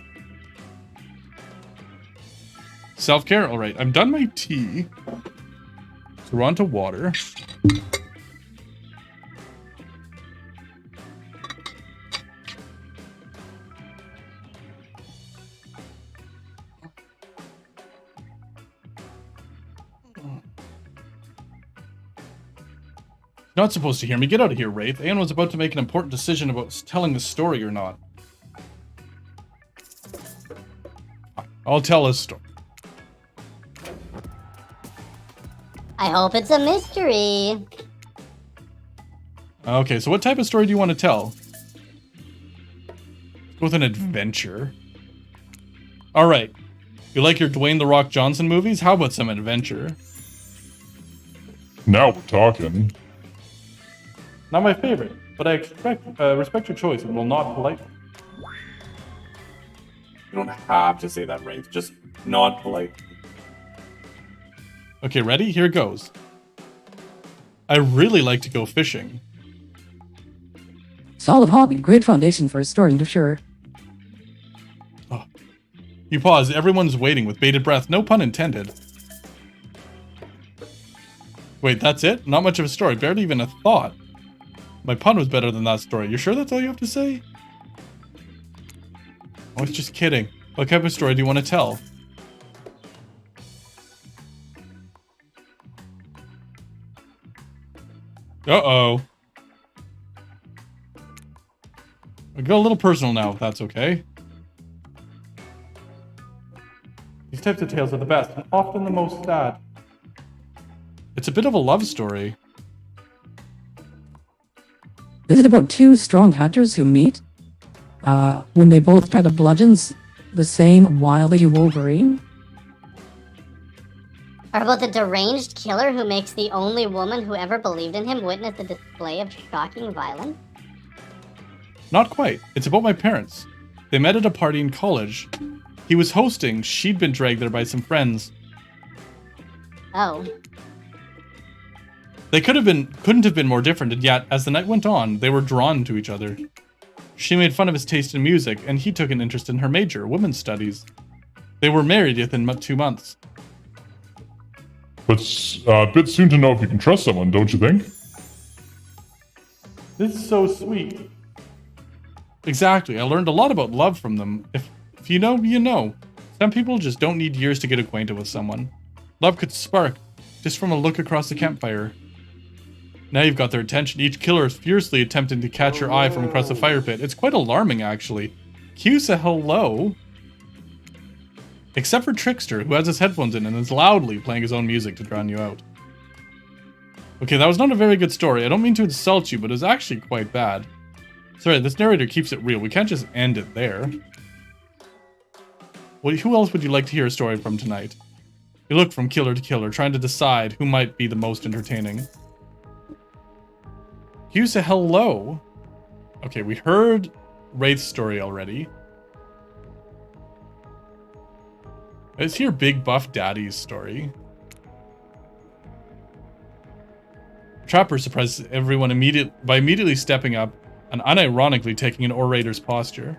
Self-care? Alright, I've done my tea. So we're on to water. Not supposed to hear me. Get out of here, Wraith. Aeon was about to make an important decision about telling the story or not. I'll tell a story.
I hope it's a mystery.
Okay, so what type of story do you want to tell? Let's go with an adventure. Alright. You like your Dwayne The Rock Johnson movies? How about some adventure?
Now we're talking.
Not my favorite, but I respect your choice and will not politely. You don't have to say that, Wraith. Just nod politely. Okay, ready? Here goes. I really like to go fishing.
Solid hobby, great foundation for a story to sure.
Oh. You pause. Everyone's waiting with bated breath. No pun intended. Wait, that's it? Not much of a story. Barely even a thought. My pun was better than that story. You sure that's all you have to say? I was just kidding. What type of story do you want to tell? Uh-oh. We go a little personal now, if that's okay. These types of tales are the best, and often the most sad. It's a bit of a love story.
Is it about two strong hunters who meet? When they both try to bludgeons the same wily Wolverine?
Or about the deranged killer who makes the only woman who ever believed in him witness a display of shocking violence?
Not quite. It's about my parents. They met at a party in college. He was hosting. She'd been dragged there by some friends.
Oh.
They couldn't have been more different, and yet, as the night went on, they were drawn to each other. She made fun of his taste in music, and he took an interest in her major, women's studies. They were married within 2 months.
But it's a bit soon to know if you can trust someone, don't you think?
This is so sweet. Exactly. I learned a lot about love from them. If you know, you know. Some people just don't need years to get acquainted with someone. Love could spark just from a look across the campfire. Now you've got their attention. Each killer is fiercely attempting to catch your eye from across the fire pit. It's quite alarming, actually. Cue a hello. Except for Trickster, who has his headphones in and is loudly playing his own music to drown you out. Okay, that was not a very good story. I don't mean to insult you, but it's actually quite bad. Sorry, this narrator keeps it real. We can't just end it there. Well, who else would you like to hear a story from tonight? You look from killer to killer, trying to decide who might be the most entertaining. Here's a hello. Okay, we heard Wraith's story already. Let's hear Big Buff Daddy's story. Trapper surprises everyone by immediately stepping up and unironically taking an orator's posture.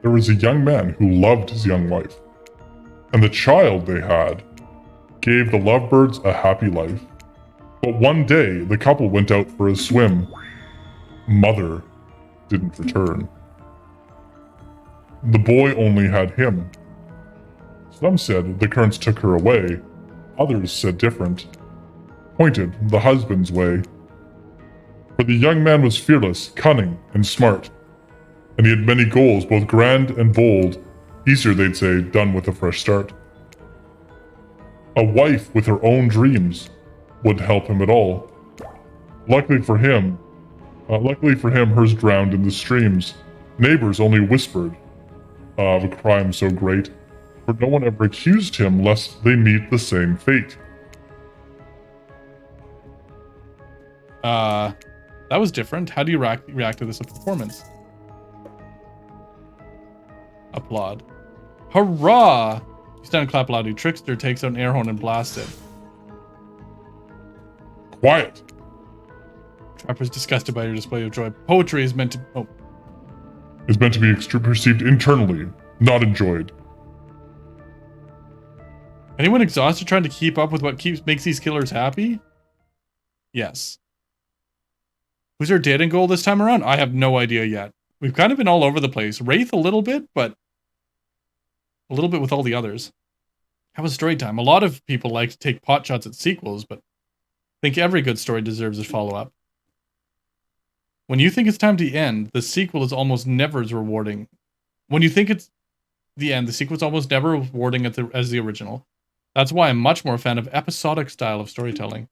There was a young man who loved his young wife, and the child they had gave the lovebirds a happy life. But one day, the couple went out for a swim. Mother didn't return. The boy only had him. Some said the currents took her away. Others said different. Pointed the husband's way. For the young man was fearless, cunning, and smart. And he had many goals, both grand and bold. Easier, they'd say, done with a fresh start. A wife with her own dreams wouldn't help him at all. Luckily for him, hers drowned in the streams. Neighbors only whispered of a crime so great, for no one ever accused him lest they meet the same fate.
That was different. How do you react to this performance? Applaud. Hurrah! You stand and clap loudly. Trickster takes out an air horn and blasts it.
Quiet!
Trapper's disgusted by your display of joy. Poetry is meant to...
Is meant to be perceived internally, not enjoyed.
Anyone exhausted trying to keep up with what makes these killers happy? Yes. Who's our dating goal this time around? I have no idea yet. We've kind of been all over the place. Wraith a little bit, but a little bit with all the others. How was story time? A lot of people like to take pot shots at sequels, but I think every good story deserves a follow-up. When you think it's time to end, the sequel is almost never as rewarding. When you think it's the end, the sequel is almost never rewarding as the original. That's why I'm much more a fan of episodic style of storytelling.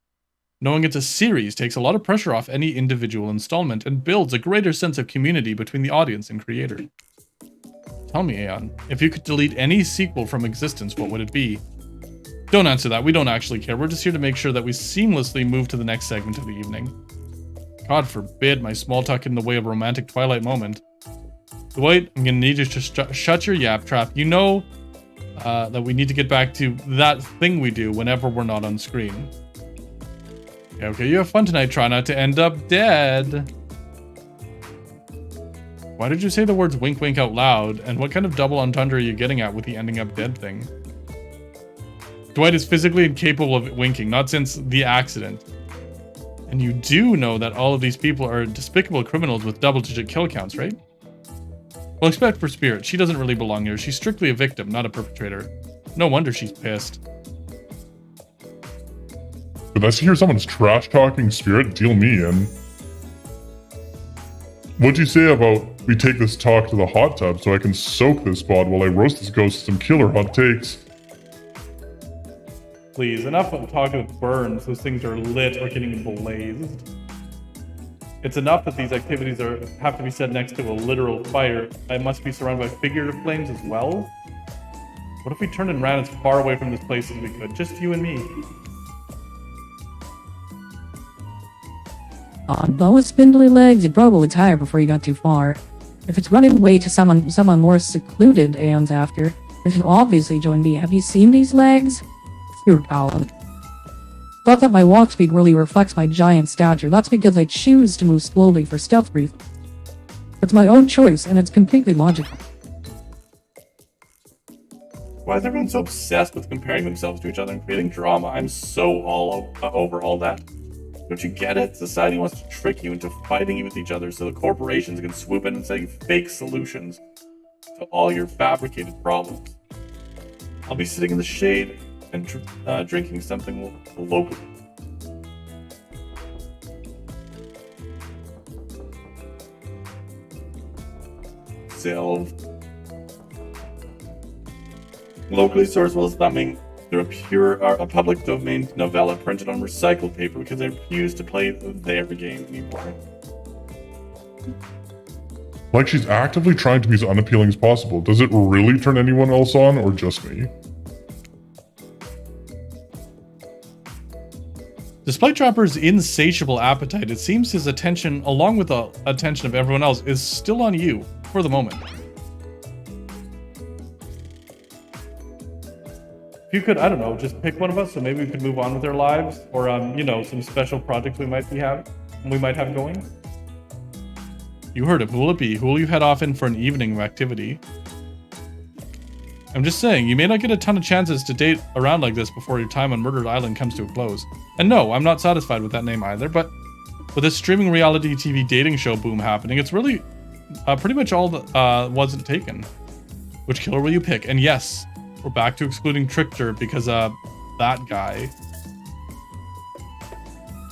Knowing it's a series takes a lot of pressure off any individual installment and builds a greater sense of community between the audience and creator. Tell me, Aeon, if you could delete any sequel from existence, what would it be? Don't answer that, we don't actually care. We're just here to make sure that we seamlessly move to the next segment of the evening. God forbid my small talk in the way of a romantic Twilight moment. Dwight, I'm gonna need you to shut your yap trap. You know that we need to get back to that thing we do whenever we're not on screen. Okay, you have fun tonight. Try not to end up dead. Why did you say the words wink wink out loud? And what kind of double entendre are you getting at with the ending up dead thing? Dwight is physically incapable of winking, not since the accident. And you do know that all of these people are despicable criminals with double-digit kill counts, right? Well, except for Spirit. She doesn't really belong here. She's strictly a victim, not a perpetrator. No wonder she's pissed.
But I see here someone's trash-talking Spirit. Deal me in. What'd you say about we take this talk to the hot tub so I can soak this bod while I roast this ghost with some killer hot takes?
Please, enough of talking with burns. Those things are lit or getting blazed. It's enough that these activities have to be said next to a literal fire. I must be surrounded by figurative flames as well? What if we turned and ran as far away from this place as we could? Just you and me.
On those spindly legs, you'd probably tire before you got too far. If it's running away to someone more secluded aeons after, you should obviously join me. Have you seen these legs? You're Colin. Thought that my walk speed really reflects my giant stature. That's because I choose to move slowly for stealth reasons. It's my own choice, and it's completely logical.
Why is everyone so obsessed with comparing themselves to each other and creating drama? I'm so over all that. Don't you get it? Society wants to trick you into fighting you with each other so the corporations can swoop in and say fake solutions to all your fabricated problems. I'll be sitting in the shade and drinking something local. Sell locally sourced while thumbing through a public domain novella printed on recycled paper because I refuse to play their game anymore.
Like she's actively trying to be as unappealing as possible. Does it really turn anyone else on, or just me?
Despite Trapper's insatiable appetite, it seems his attention, along with the attention of everyone else, is still on you, for the moment. If you could, I don't know, just pick one of us so maybe we could move on with our lives, or, you know, some special projects we might have going. You heard him. Who will it be? Who will you head off in for an evening of activity? I'm just saying, you may not get a ton of chances to date around like this before your time on Murdered Island comes to a close. And no, I'm not satisfied with that name either, but with this streaming reality TV dating show boom happening, it's really pretty much all that wasn't taken. Which killer will you pick? And yes, we're back to excluding Trickster because that guy.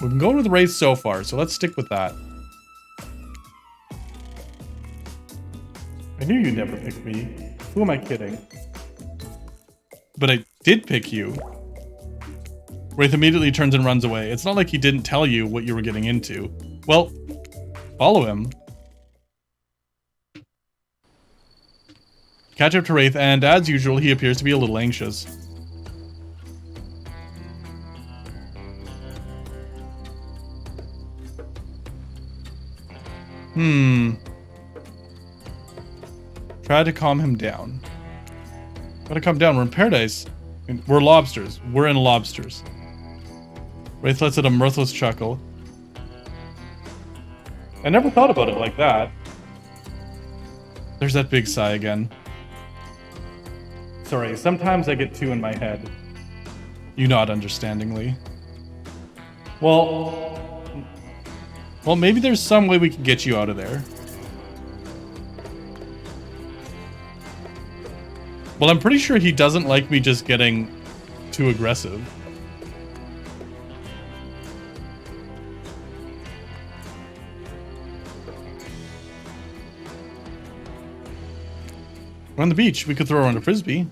We've been going with Wraith so far, so let's stick with that. I knew you'd never pick me. Who am I kidding? But I did pick you. Wraith immediately turns and runs away. It's not like he didn't tell you what you were getting into. Well, follow him. Catch up to Wraith, and as usual, he appears to be a little anxious. Try to calm him down. Gotta calm down. We're in paradise. We're lobsters. We're in lobsters. Wraith lets out a mirthless chuckle. I never thought about it like that. There's that big sigh again. Sorry, sometimes I get two in my head. You nod understandingly. Well, maybe there's some way we can get you out of there. Well, I'm pretty sure he doesn't like me just getting too aggressive. We're on the beach. We could throw around a frisbee.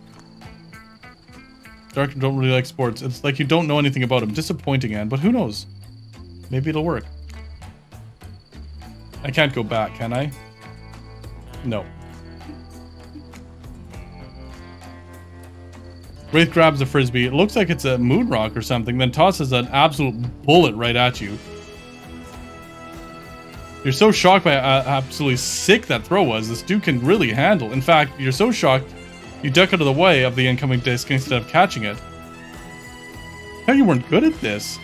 Dark don't really like sports. It's like you don't know anything about him. Disappointing, Anne, but who knows? Maybe it'll work. I can't go back, can I? No. Wraith grabs a frisbee. It looks like it's a moon rock or something, then tosses an absolute bullet right at you. You're so shocked by how absolutely sick that throw was. This dude can really handle. In fact, you're so shocked, you duck out of the way of the incoming disc instead of catching it. How you weren't good at this?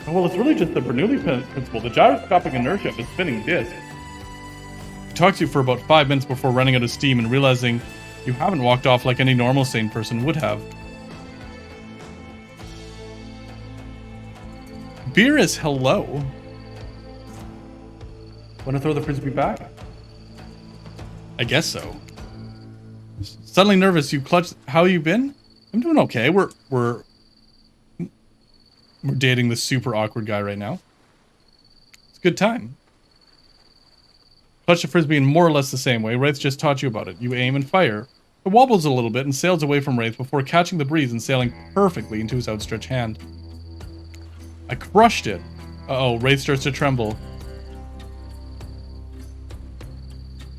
Oh, well, it's really just the Bernoulli principle, the gyroscopic inertia of a spinning disc. He talked to you for about 5 minutes before running out of steam and realizing you haven't walked off like any normal sane person would have. Beer is hello. Want to throw the frisbee back? I guess so. Suddenly nervous, you clutch. How you been? I'm doing okay. We're dating this super awkward guy right now. It's a good time. Clutch the frisbee in more or less the same way. Wraith just taught you about it. You aim and fire. It wobbles a little bit and sails away from Wraith before catching the breeze and sailing perfectly into his outstretched hand. I crushed it. Uh-oh, Wraith starts to tremble.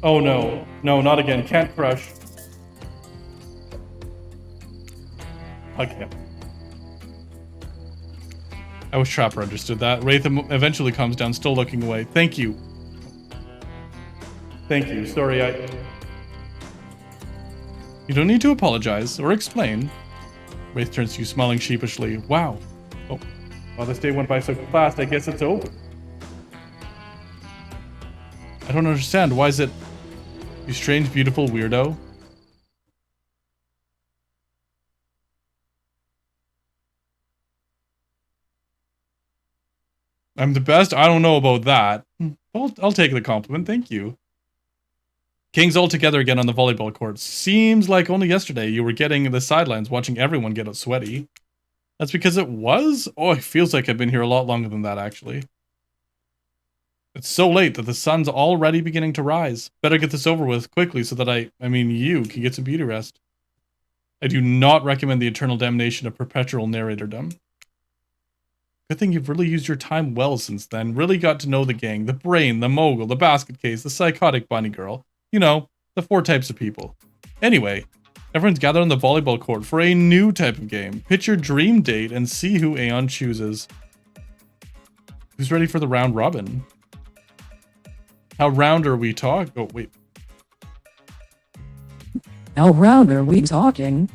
Oh no. No, not again. Can't crush. Hug him. I wish Trapper understood that. Wraith eventually calms down, still looking away. Thank you. Thank you. Sorry, You don't need to apologize or explain. Wraith turns to you, smiling sheepishly. Wow. Oh. Well, this day went by so fast, I guess it's over. I don't understand. Why is it... You strange, beautiful weirdo? I'm the best? I don't know about that. I'll take the compliment, thank you. Kings all together again on the volleyball court. Seems like only yesterday you were getting the sidelines watching everyone get sweaty. That's because it was? Oh, it feels like I've been here a lot longer than that, actually. It's so late that the sun's already beginning to rise. Better get this over with quickly so that you can get some beauty rest. I do not recommend the eternal damnation of perpetual narratordom. Good thing you've really used your time well since then. Really got to know the gang, the brain, the mogul, the basket case, the psychotic bunny girl. You know, the 4 types of people. Anyway, everyone's gathered on the volleyball court for a new type of game. Pitch your dream date and see who Aeon chooses. Who's ready for the round robin? How round are we talking? Oh, wait.
How round are we talking?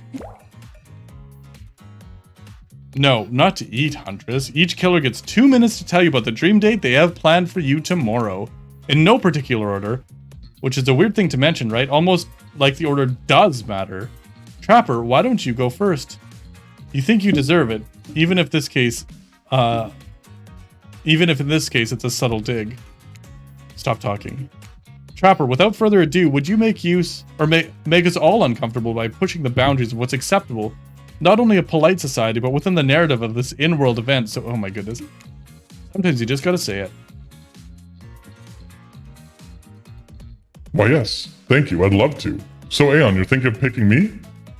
No, not to eat, Huntress. Each killer gets 2 minutes to tell you about the dream date they have planned for you tomorrow. In no particular order. Which is a weird thing to mention, right? Almost like the order does matter. Trapper, why don't you go first? You think you deserve it, even if in this case it's a subtle dig. Stop talking. Trapper, without further ado, would you make use, or make us all uncomfortable by pushing the boundaries of what's acceptable, not only a polite society, but within the narrative of this in-world event? So, oh my goodness. Sometimes you just gotta say it.
Why yes, thank you, I'd love to. So Aeon, you're thinking of picking me?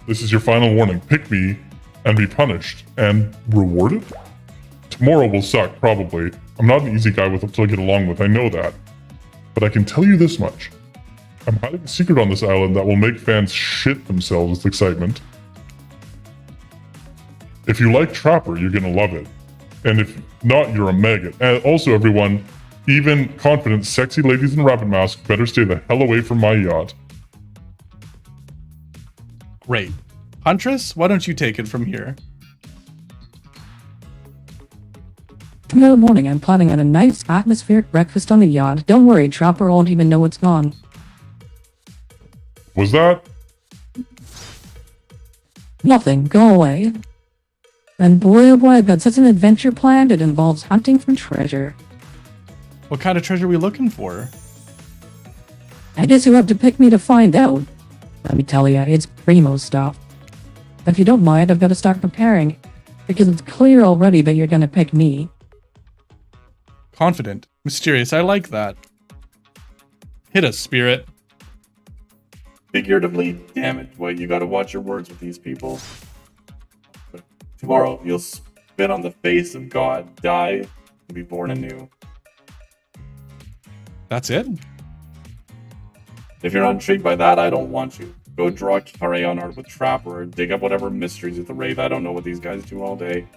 This is your final warning. Pick me and be punished and rewarded? Tomorrow will suck, probably. I'm not an easy guy to get along with, I know that. But I can tell you this much. I'm hiding a secret on this island that will make fans shit themselves with excitement. If you like Trapper, you're gonna love it. And if not, you're a maggot. And also everyone, even confident, sexy ladies in rabbit masks better stay the hell away from my yacht.
Great. Huntress, why don't you take it from here?
Tomorrow morning I'm planning on a nice atmospheric breakfast on the yacht. Don't worry, Trapper won't even know it's gone.
Was that?
Nothing, go away. And boy oh boy, I've got such an adventure planned. It involves hunting for treasure.
What kind of treasure are we looking for?
I guess you have to pick me to find out. Let me tell ya, it's primo stuff. If you don't mind, I've got to start preparing. Because it's clear already that you're gonna pick me.
Confident. Mysterious. I like that. Hit us, spirit. Figuratively, damn it. Boy, you gotta watch your words with these people. But tomorrow, you'll spit on the face of God, die, and be born anew. That's it? If you're not intrigued by that, I don't want you. Go draw crayon art with Trapper or dig up whatever mysteries with the Wraith. I don't know what these guys do all day.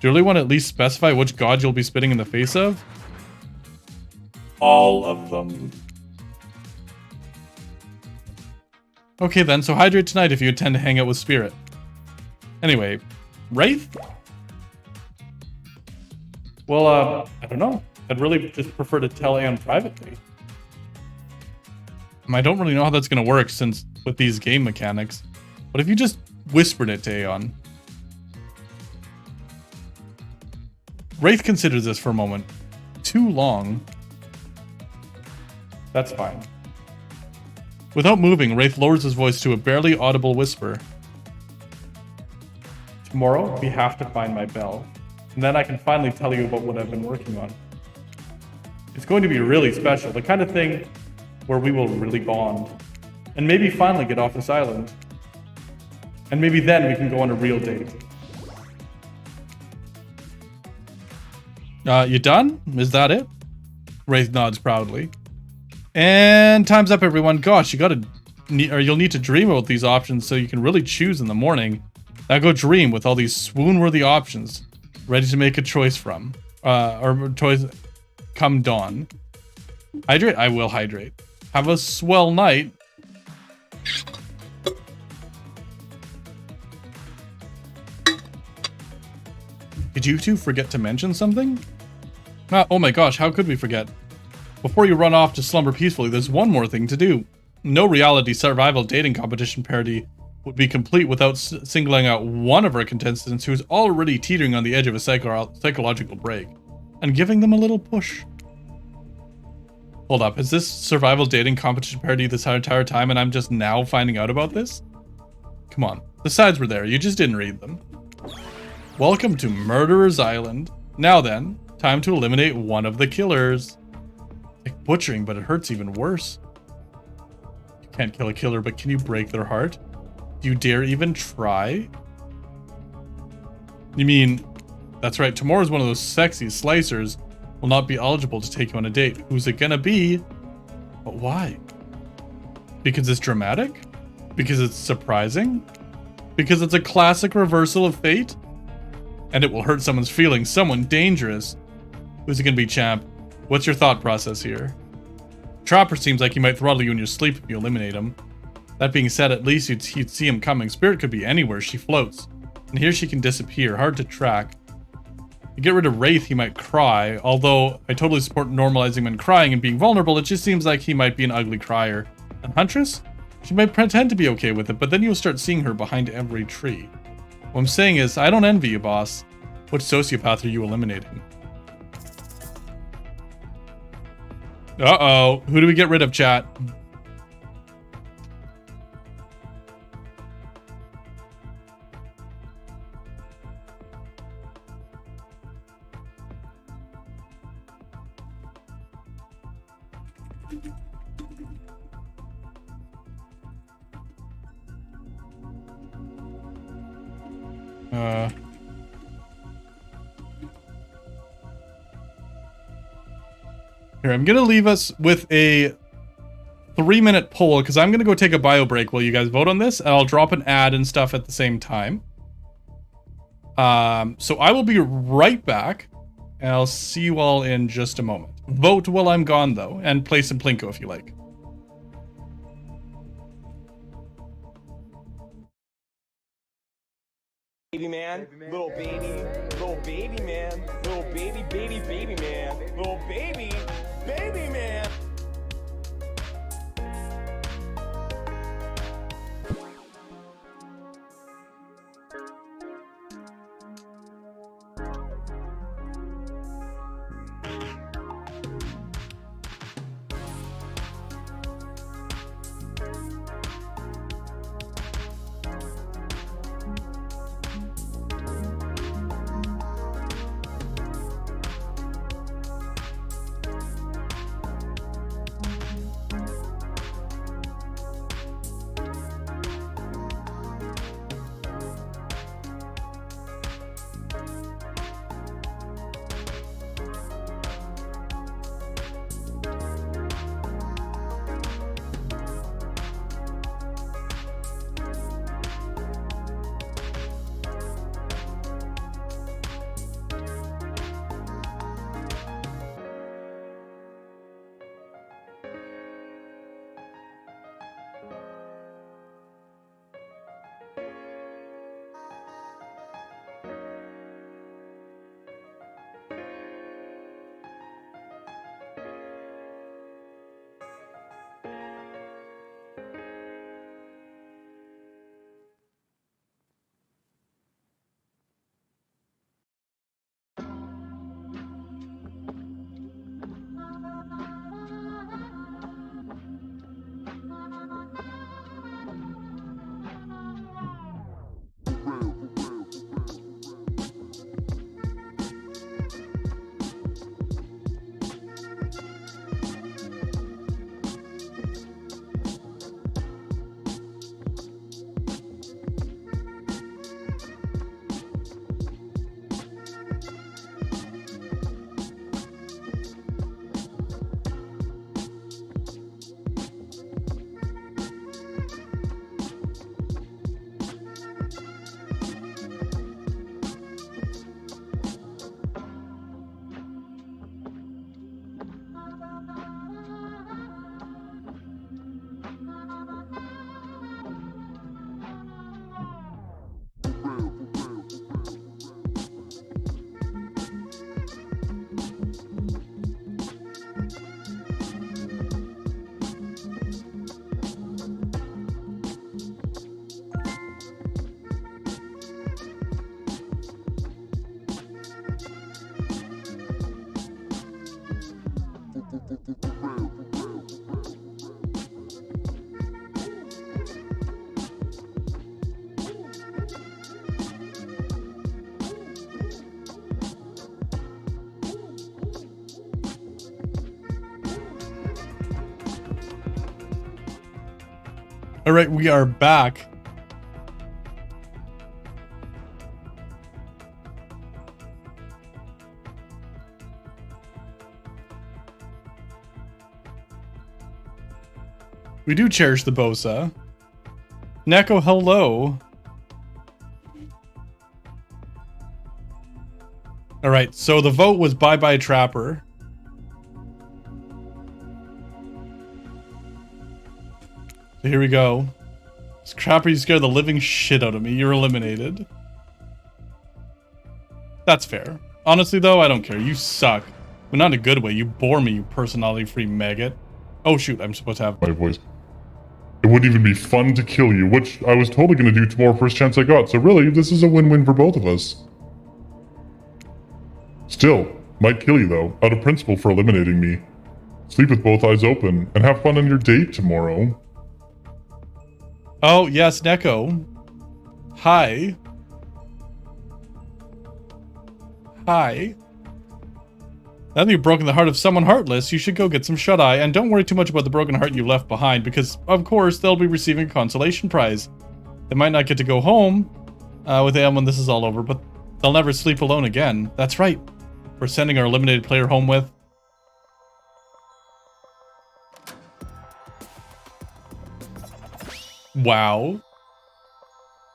Do you really want to at least specify which god you'll be spitting in the face of?
All of them.
Okay then, so hydrate tonight if you intend to hang out with Spirit. Anyway, Wraith? Well, I don't know. I'd really just prefer to tell Aeon privately. I don't really know how that's going to work since with these game mechanics. But if you just whispered it to Aeon. Wraith considers this for a moment. Too long. That's fine. Without moving, Wraith lowers his voice to a barely audible whisper. Tomorrow, we have to find my bell. And then I can finally tell you about what I've been working on. It's going to be really special, the kind of thing where we will really bond. And maybe finally get off this island. And maybe then we can go on a real date. You done? Is that it? Wraith nods proudly. And time's up, everyone. Gosh, you'll need to dream about these options so you can really choose in the morning. Now go dream with all these swoon-worthy options, ready to make a choice from, or choice come dawn. Hydrate? I will hydrate. Have a swell night. Did you two forget to mention something? Oh my gosh, how could we forget? Before you run off to slumber peacefully, there's one more thing to do. No reality survival dating competition parody would be complete without singling out one of our contestants who's already teetering on the edge of a psychological break, and giving them a little push. Hold up, is this survival dating competition parody this entire time and I'm just now finding out about this? Come on, the sides were there, you just didn't read them. Welcome to Murderer's Island. Now then, time to eliminate one of the killers. Like butchering, but it hurts even worse. You can't kill a killer, but can you break their heart? Do you dare even try? You mean, that's right, tomorrow's one of those sexy slicers will not be eligible to take you on a date. Who's it gonna be? But why? Because it's dramatic? Because it's surprising? Because it's a classic reversal of fate? And it will hurt someone's feelings, someone dangerous. Who's it gonna be, champ? What's your thought process here? Trapper seems like he might throttle you in your sleep if you eliminate him. That being said, at least you'd see him coming. Spirit could be anywhere, she floats. And here she can disappear, hard to track. You get rid of Wraith, he might cry, although I totally support normalizing men crying and being vulnerable, it just seems like he might be an ugly crier. And Huntress? She might pretend to be okay with it, but then you'll start seeing her behind every tree. What I'm saying is, I don't envy you, boss. Which sociopath are you eliminating? Uh-oh. Who do we get rid of, chat? Here, I'm gonna leave us with a 3-minute poll because I'm gonna go take a bio break while you guys vote on this, and I'll drop an ad and stuff at the same time. So I will be right back, and I'll see you all in just a moment. Vote while I'm gone though, and play some Plinko if you like.
Baby man, little baby man, little baby, baby man, little baby man.
All right, we are back. We do cherish the Bosa. Neko, hello. All right, so the vote was bye-bye Trapper. So here we go. Trapper, you scared the living shit out of me. You're eliminated. That's fair. Honestly, though, I don't care. You suck. But not in a good way. You bore me, you personality-free maggot. Oh, shoot. I'm supposed to have
My voice. It wouldn't even be fun to kill you, which I was totally going to do tomorrow first chance I got. So really, this is a win-win for both of us. Still, might kill you though, out of principle for eliminating me. Sleep with both eyes open, and have fun on your date tomorrow.
Oh, yes, Neko. Hi. Hi. Now that you've broken the heart of someone heartless, you should go get some shut-eye, and don't worry too much about the broken heart you left behind, because, of course, they'll be receiving a consolation prize. They might not get to go home with them when this is all over, but they'll never sleep alone again. That's right. We're sending our eliminated player home with... Wow.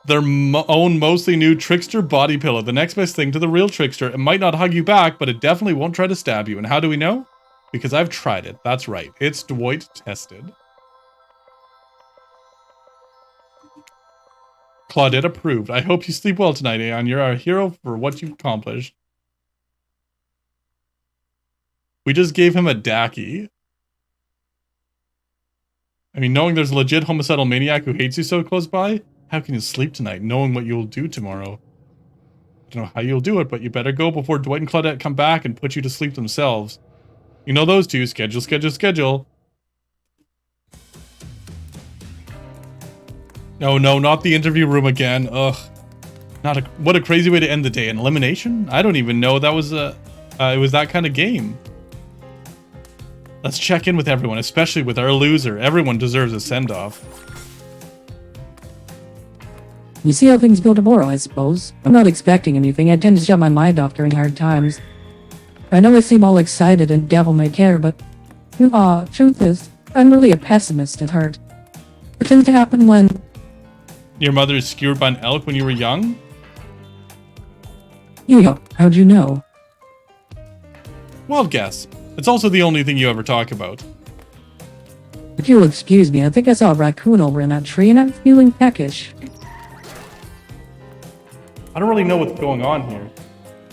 Their own mostly new Trickster body pillow. The next best thing to the real Trickster. It might not hug you back, but it definitely won't try to stab you. And how do we know? Because I've tried it. That's right. It's Dwight tested. Claudette approved. I hope you sleep well tonight, Aeon. You're our hero for what you've accomplished. We just gave him a Dacky. I mean, knowing there's a legit homicidal maniac who hates you so close by, how can you sleep tonight, knowing what you'll do tomorrow? I don't know how you'll do it, but you better go before Dwight and Claudette come back and put you to sleep themselves. You know those two. Schedule, schedule, schedule. No, no, not the interview room again. Ugh. What a crazy way to end the day. An elimination? I don't even know that was it was that kind of game. Let's check in with everyone, especially with our loser. Everyone deserves a send-off.
You see how things go tomorrow, I suppose. I'm not expecting anything. I tend to shut my mind off during hard times. I know I seem all excited and devil may care, but... truth is, I'm really a pessimist at heart. It tends to happen when...
Your mother is skewered by an elk when you were young?
How'd you know?
Wild guess. It's also the only thing you ever talk about.
If you'll excuse me, I think I saw a raccoon over in that tree and I'm feeling peckish.
I don't really know what's going on here.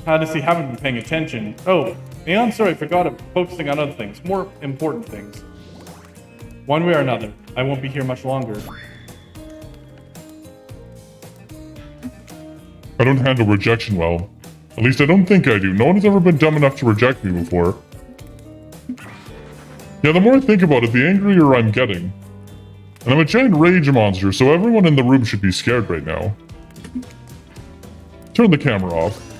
Honestly, haven't been paying attention. Oh, Aeon, sorry, I forgot I'm focusing on other things. More important things. One way or another, I won't be here much longer.
I don't handle rejection well. At least I don't think I do. No one has ever been dumb enough to reject me before. Yeah, the more I think about it, the angrier I'm getting. And I'm a giant rage monster, so everyone in the room should be scared right now. Turn the camera off.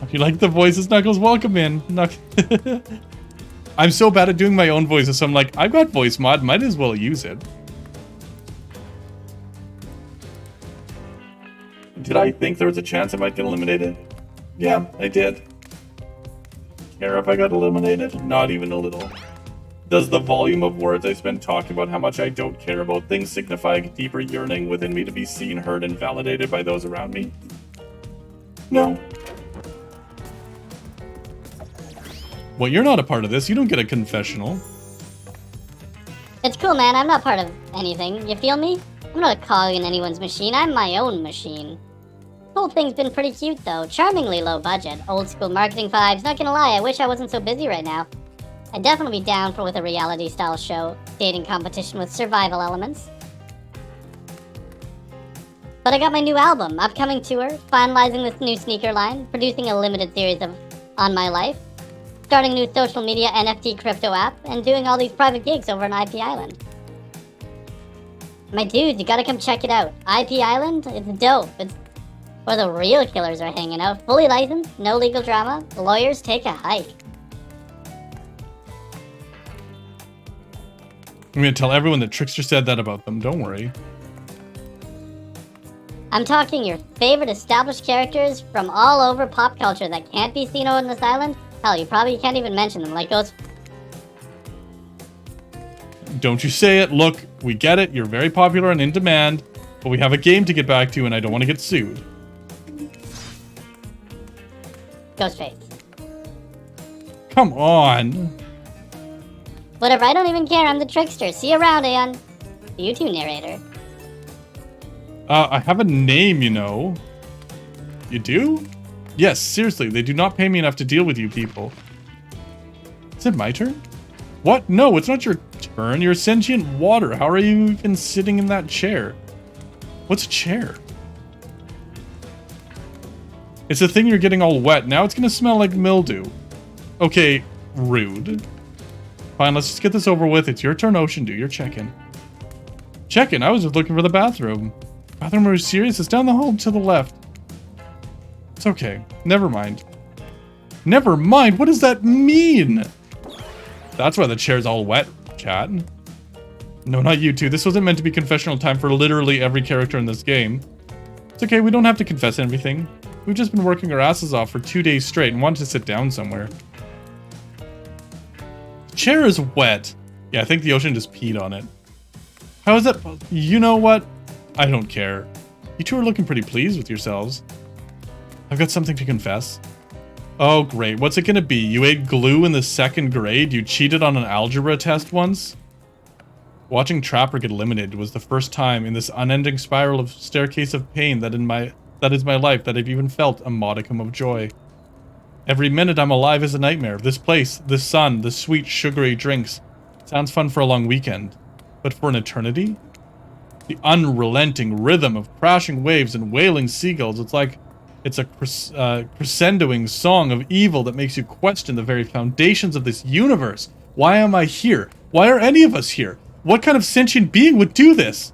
If you like the voices, Knuckles, welcome in. I'm so bad at doing my own voices, so I'm like, I've got voice mod, might as well use it. Did I think there was a chance I might get eliminated? Yeah, I did. Care if I got eliminated? Not even a little. Does the volume of words I spend talking about how much I don't care about things signify a deeper yearning within me to be seen, heard, and validated by those around me? No. Well, you're not a part of this. You don't get a confessional.
It's cool, man. I'm not part of anything. You feel me? I'm not a cog in anyone's machine. I'm my own machine. The whole thing's been pretty cute, though. Charmingly low budget. Old school marketing vibes. Not gonna lie, I wish I wasn't so busy right now. I'd definitely be down with a reality-style show. Dating competition with survival elements. But I got my new album, upcoming tour, finalizing this new sneaker line, producing a limited series of On My Life. starting a new social media NFT crypto app, and doing all these private gigs over on IP Island. My dudes, you gotta come check it out. IP Island, it's dope. It's where the real killers are hanging out. Fully licensed, no legal drama. The lawyers take a hike.
I'm gonna tell everyone that Trickster said that about them, don't worry.
I'm talking your favorite established characters from all over pop culture that can't be seen on this island. Hell, you probably can't even mention them, like those...
Don't you say it. Look, we get it. You're very popular and in demand, but we have a game to get back to and I don't want to get sued.
Ghostface.
Come on.
Whatever, I don't even care. I'm the Trickster. See you around, Aeon. You too, narrator.
I have a name, you know. You do? Yes, seriously, they do not pay me enough to deal with you people. Is it my turn? What? No, it's not your turn. You're sentient water. How are you even sitting in that chair? What's a chair? It's a thing you're getting all wet. Now it's gonna smell like mildew. Okay, rude. Fine, let's just get this over with. It's your turn, Ocean. Do your check-in. Check-in? I was just looking for the bathroom. Bathroom, are you serious? It's down the hall to the left. It's okay. Never mind. Never mind? What does that mean? That's why the chair's all wet, chat. No, not you two. This wasn't meant to be confessional time for literally every character in this game. It's okay, we don't have to confess anything. We've just been working our asses off for 2 days straight and wanted to sit down somewhere. The chair is wet. Yeah, I think the Ocean just peed on it. How is that? You know what? I don't care. You two are looking pretty pleased with yourselves. I've got something to confess. Oh, great. What's it gonna be? You ate glue in the 2nd grade? You cheated on an algebra test once? Watching Trapper get eliminated was the first time in this unending spiral of staircase of pain that is my life that I've even felt a modicum of joy. Every minute I'm alive is a nightmare. This place, the sun, the sweet sugary drinks. Sounds fun for a long weekend. But for an eternity? The unrelenting rhythm of crashing waves and wailing seagulls. It's like it's a crescendoing song of evil that makes you question the very foundations of this universe. Why am I here? Why are any of us here? What kind of sentient being would do this?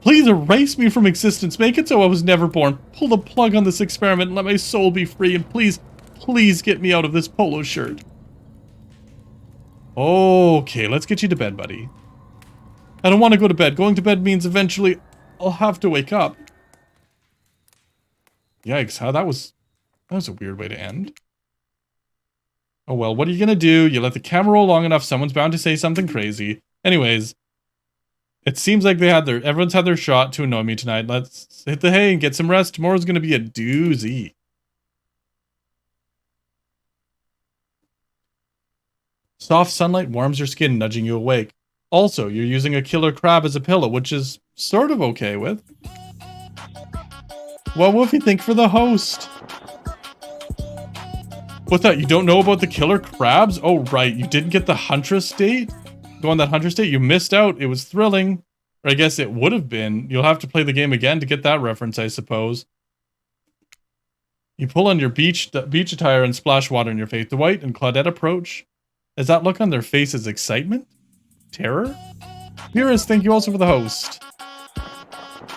Please erase me from existence. Make it so I was never born. Pull the plug on this experiment and let my soul be free. And please, please get me out of this polo shirt. Okay, let's get you to bed, buddy. I don't want to go to bed. Going to bed means eventually I'll have to wake up. Yikes, that was a weird way to end. Oh well, what are you gonna do? You let the camera roll long enough, someone's bound to say something crazy. Anyways, it seems like everyone's had their shot to annoy me tonight. Let's hit the hay and get some rest. Tomorrow's gonna be a doozy. Soft sunlight warms your skin, nudging you awake. Also, you're using a killer crab as a pillow, which is sort of okay with. What will you think for the host? What's that? You don't know about the killer crabs? Oh, right. You didn't get the Huntress date? Go on that Huntress date? You missed out. It was thrilling. Or I guess it would have been. You'll have to play the game again to get that reference, I suppose. You pull on your beach attire and splash water in your face. Dwight and Claudette approach. Does that look on their faces excitement? Terror? Pyrrhus, thank you also for the host.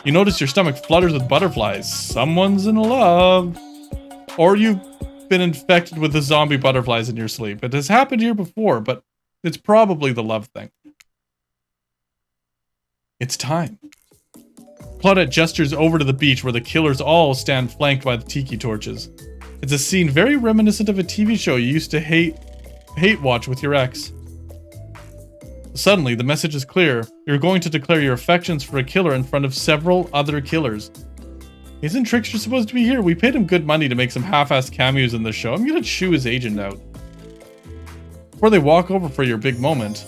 You notice your stomach flutters with butterflies. Someone's in love. Or you've been infected with the zombie butterflies in your sleep. It has happened here before, but it's probably the love thing. It's time. Claudette gestures over to the beach where the killers all stand flanked by the tiki torches. It's a scene very reminiscent of a TV show you used to hate watch with your ex. Suddenly, the message is clear. You're going to declare your affections for a killer in front of several other killers. Isn't Trickster supposed to be here? We paid him good money to make some half-assed cameos in the show. I'm gonna chew his agent out. Before they walk over for your big moment.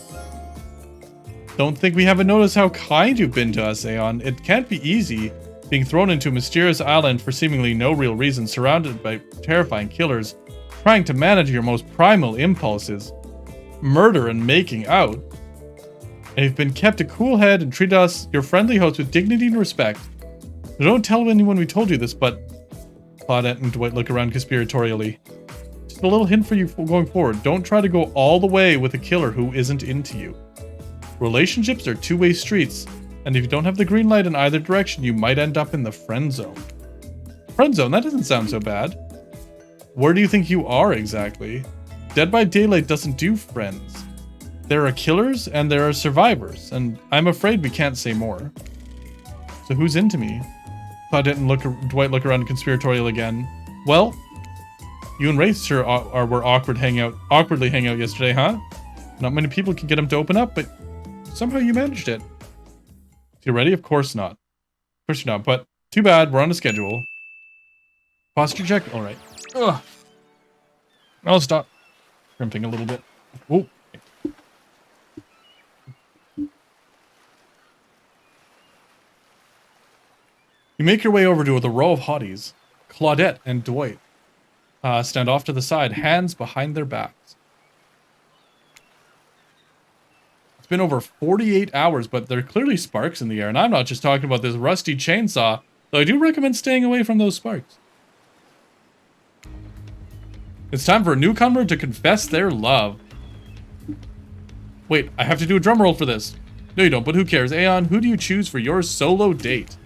Don't think we haven't noticed how kind you've been to us, Aeon. It can't be easy being thrown into a mysterious island for seemingly no real reason, surrounded by terrifying killers, trying to manage your most primal impulses. Murder and making out. And you've been kept a cool head and treated us, your friendly host, with dignity and respect. Don't tell anyone we told you this, but... Claudette and Dwight look around conspiratorially. Just but a little hint for you going forward. Don't try to go all the way with a killer who isn't into you. Relationships are two-way streets, and if you don't have the green light in either direction, you might end up in the friend zone. Friend zone? That doesn't sound so bad. Where do you think you are exactly? Dead by Daylight doesn't do friends. There are killers and there are survivors, and I'm afraid we can't say more. So who's into me? Thought didn't Dwight look around conspiratorial again. Well, you and Wraith sure were awkwardly hang out yesterday, huh? Not many people can get him to open up, but somehow you managed it. You ready? Of course not. Of course you're not, but too bad, we're on a schedule. Posture check? Alright. Ugh. I'll stop crimping a little bit. Whoa. You make your way over to the row of hotties. Claudette and Dwight stand off to the side, hands behind their backs. It's been over 48 hours, but there are clearly sparks in the air, and I'm not just talking about this rusty chainsaw, though I do recommend staying away from those sparks. It's time for a newcomer to confess their love. Wait, I have to do a drum roll for this. No, you don't, but who cares? Aeon, who do you choose for your solo date?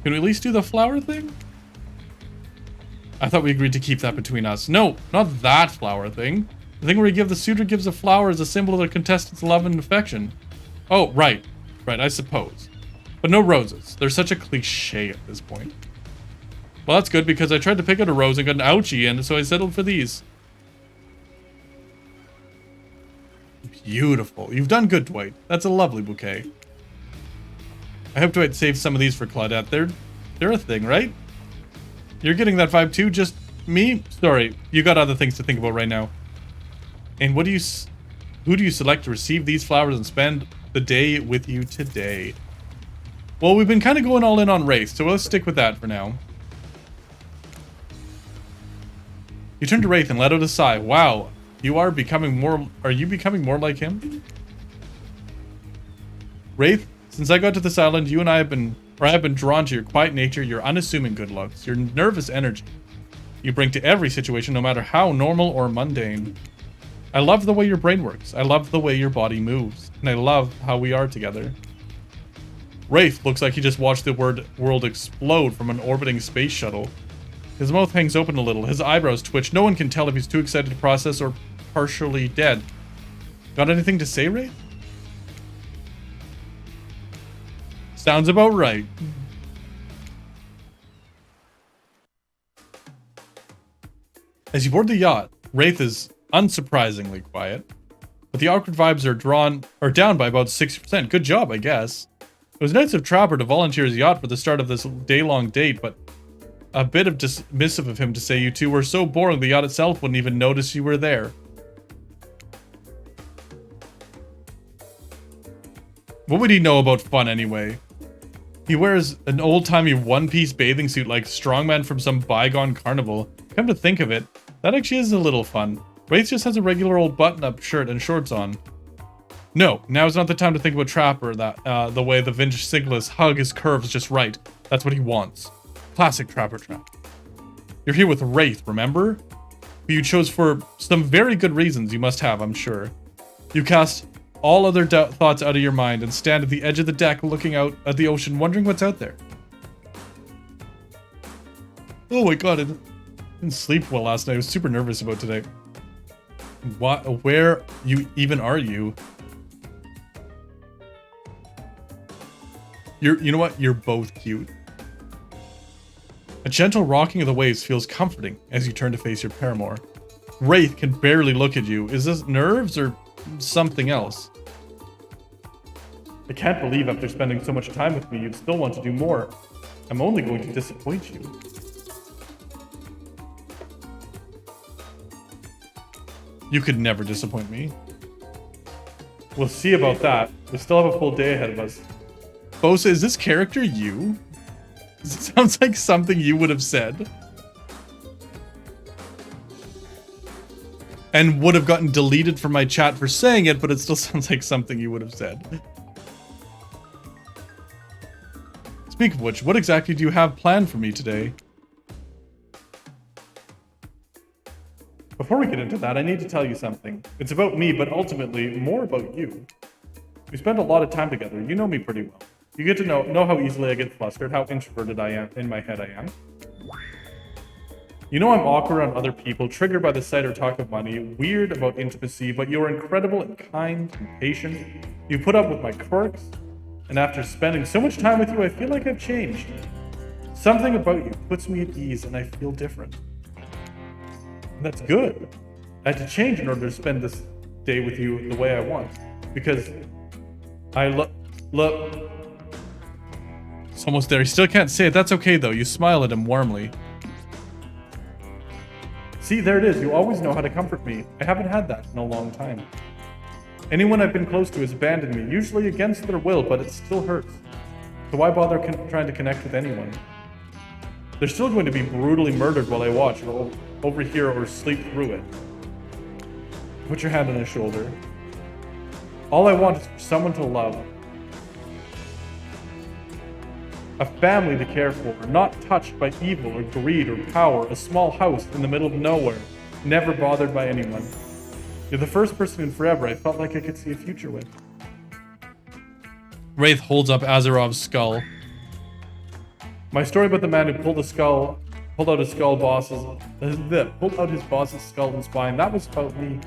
Can we at least do the flower thing? I thought we agreed to keep that between us. No, not that flower thing. The thing where you give the suitor gives a flower as a symbol of the contestant's love and affection. Oh, right. Right, I suppose. But no roses. They're such a cliche at this point. Well, that's good because I tried to pick out a rose and got an ouchie, and so I settled for these. Beautiful. You've done good, Dwight. That's a lovely bouquet. I hope Dwight saved some of these for Claudette. They're a thing, right? You're getting that vibe too? Just me? Sorry, you got other things to think about right now. And who do you select to receive these flowers and spend the day with you today? Well, we've been kind of going all in on Wraith, so let's stick with that for now. You turn to Wraith and let out a sigh. Wow, are you becoming more like him? Wraith, since I got to this island, you and I have been drawn to your quiet nature, your unassuming good looks, your nervous energy you bring to every situation, no matter how normal or mundane. I love the way your brain works. I love the way your body moves. And I love how we are together. Wraith looks like he just watched the world explode from an orbiting space shuttle. His mouth hangs open a little. His eyebrows twitch. No one can tell if he's too excited to process or partially dead. Got anything to say, Wraith? Sounds about right. As you board the yacht, Wraith is unsurprisingly quiet, but the awkward vibes are down by about 60%. Good job, I guess. It was nice of Trapper to volunteer his yacht for the start of this day-long date, but a bit of dismissive of him to say you two were so boring the yacht itself wouldn't even notice you were there. What would he know about fun anyway? He wears an old-timey one-piece bathing suit like strongman from some bygone carnival. Come to think of it, that actually is a little fun. Wraith just has a regular old button-up shirt and shorts on. No, now's not the time to think about Trapper, the way the vintage cyclist hug his curves just right. That's what he wants. Classic Trapper trap. You're here with Wraith, remember? Who you chose for some very good reasons you must have, I'm sure. You cast all other thoughts out of your mind and stand at the edge of the deck looking out at the ocean, wondering what's out there. Oh my god, I didn't sleep well last night. I was super nervous about today. Where even are you? You know what? You're both cute. A gentle rocking of the waves feels comforting as you turn to face your paramour. Wraith can barely look at you. Is this nerves or something else? I can't believe after spending so much time with me, you'd still want to do more. I'm only going to disappoint you. You could never disappoint me. We'll see about that. We still have a full day ahead of us. Bosa, is this character you? It sounds like something you would have said. And would have gotten deleted from my chat for saying it, but it still sounds like something you would have said. Speak of which, what exactly do you have planned for me today? Before we get into that, I need to tell you something. It's about me, but ultimately more about you. We spend a lot of time together. You know me pretty well. You get to know how easily I get flustered, how introverted I am, in my head I am. You know I'm awkward around other people, triggered by the sight or talk of money, weird about intimacy, but you're incredible and kind and patient. You put up with my quirks, and after spending so much time with you, I feel like I've changed. Something about you puts me at ease and I feel different. And that's good. I had to change in order to spend this day with you the way I want. Because I love... It's almost there. He still can't say it. That's okay, though. You smile at him warmly. See, there it is. You always know how to comfort me. I haven't had that in a long time. Anyone I've been close to has abandoned me, usually against their will, but it still hurts. So why bother trying to connect with anyone? They're still going to be brutally murdered while I watch, or overhear, or sleep through it. Put your hand on his shoulder. All I want is for someone to love. A family to care for, not touched by evil or greed or power, a small house in the middle of nowhere, never bothered by anyone. You're the first person in forever I felt like I could see a future with. Wraith holds up Azerov's skull. My story about the man who pulled out his boss's skull and spine, that was about me.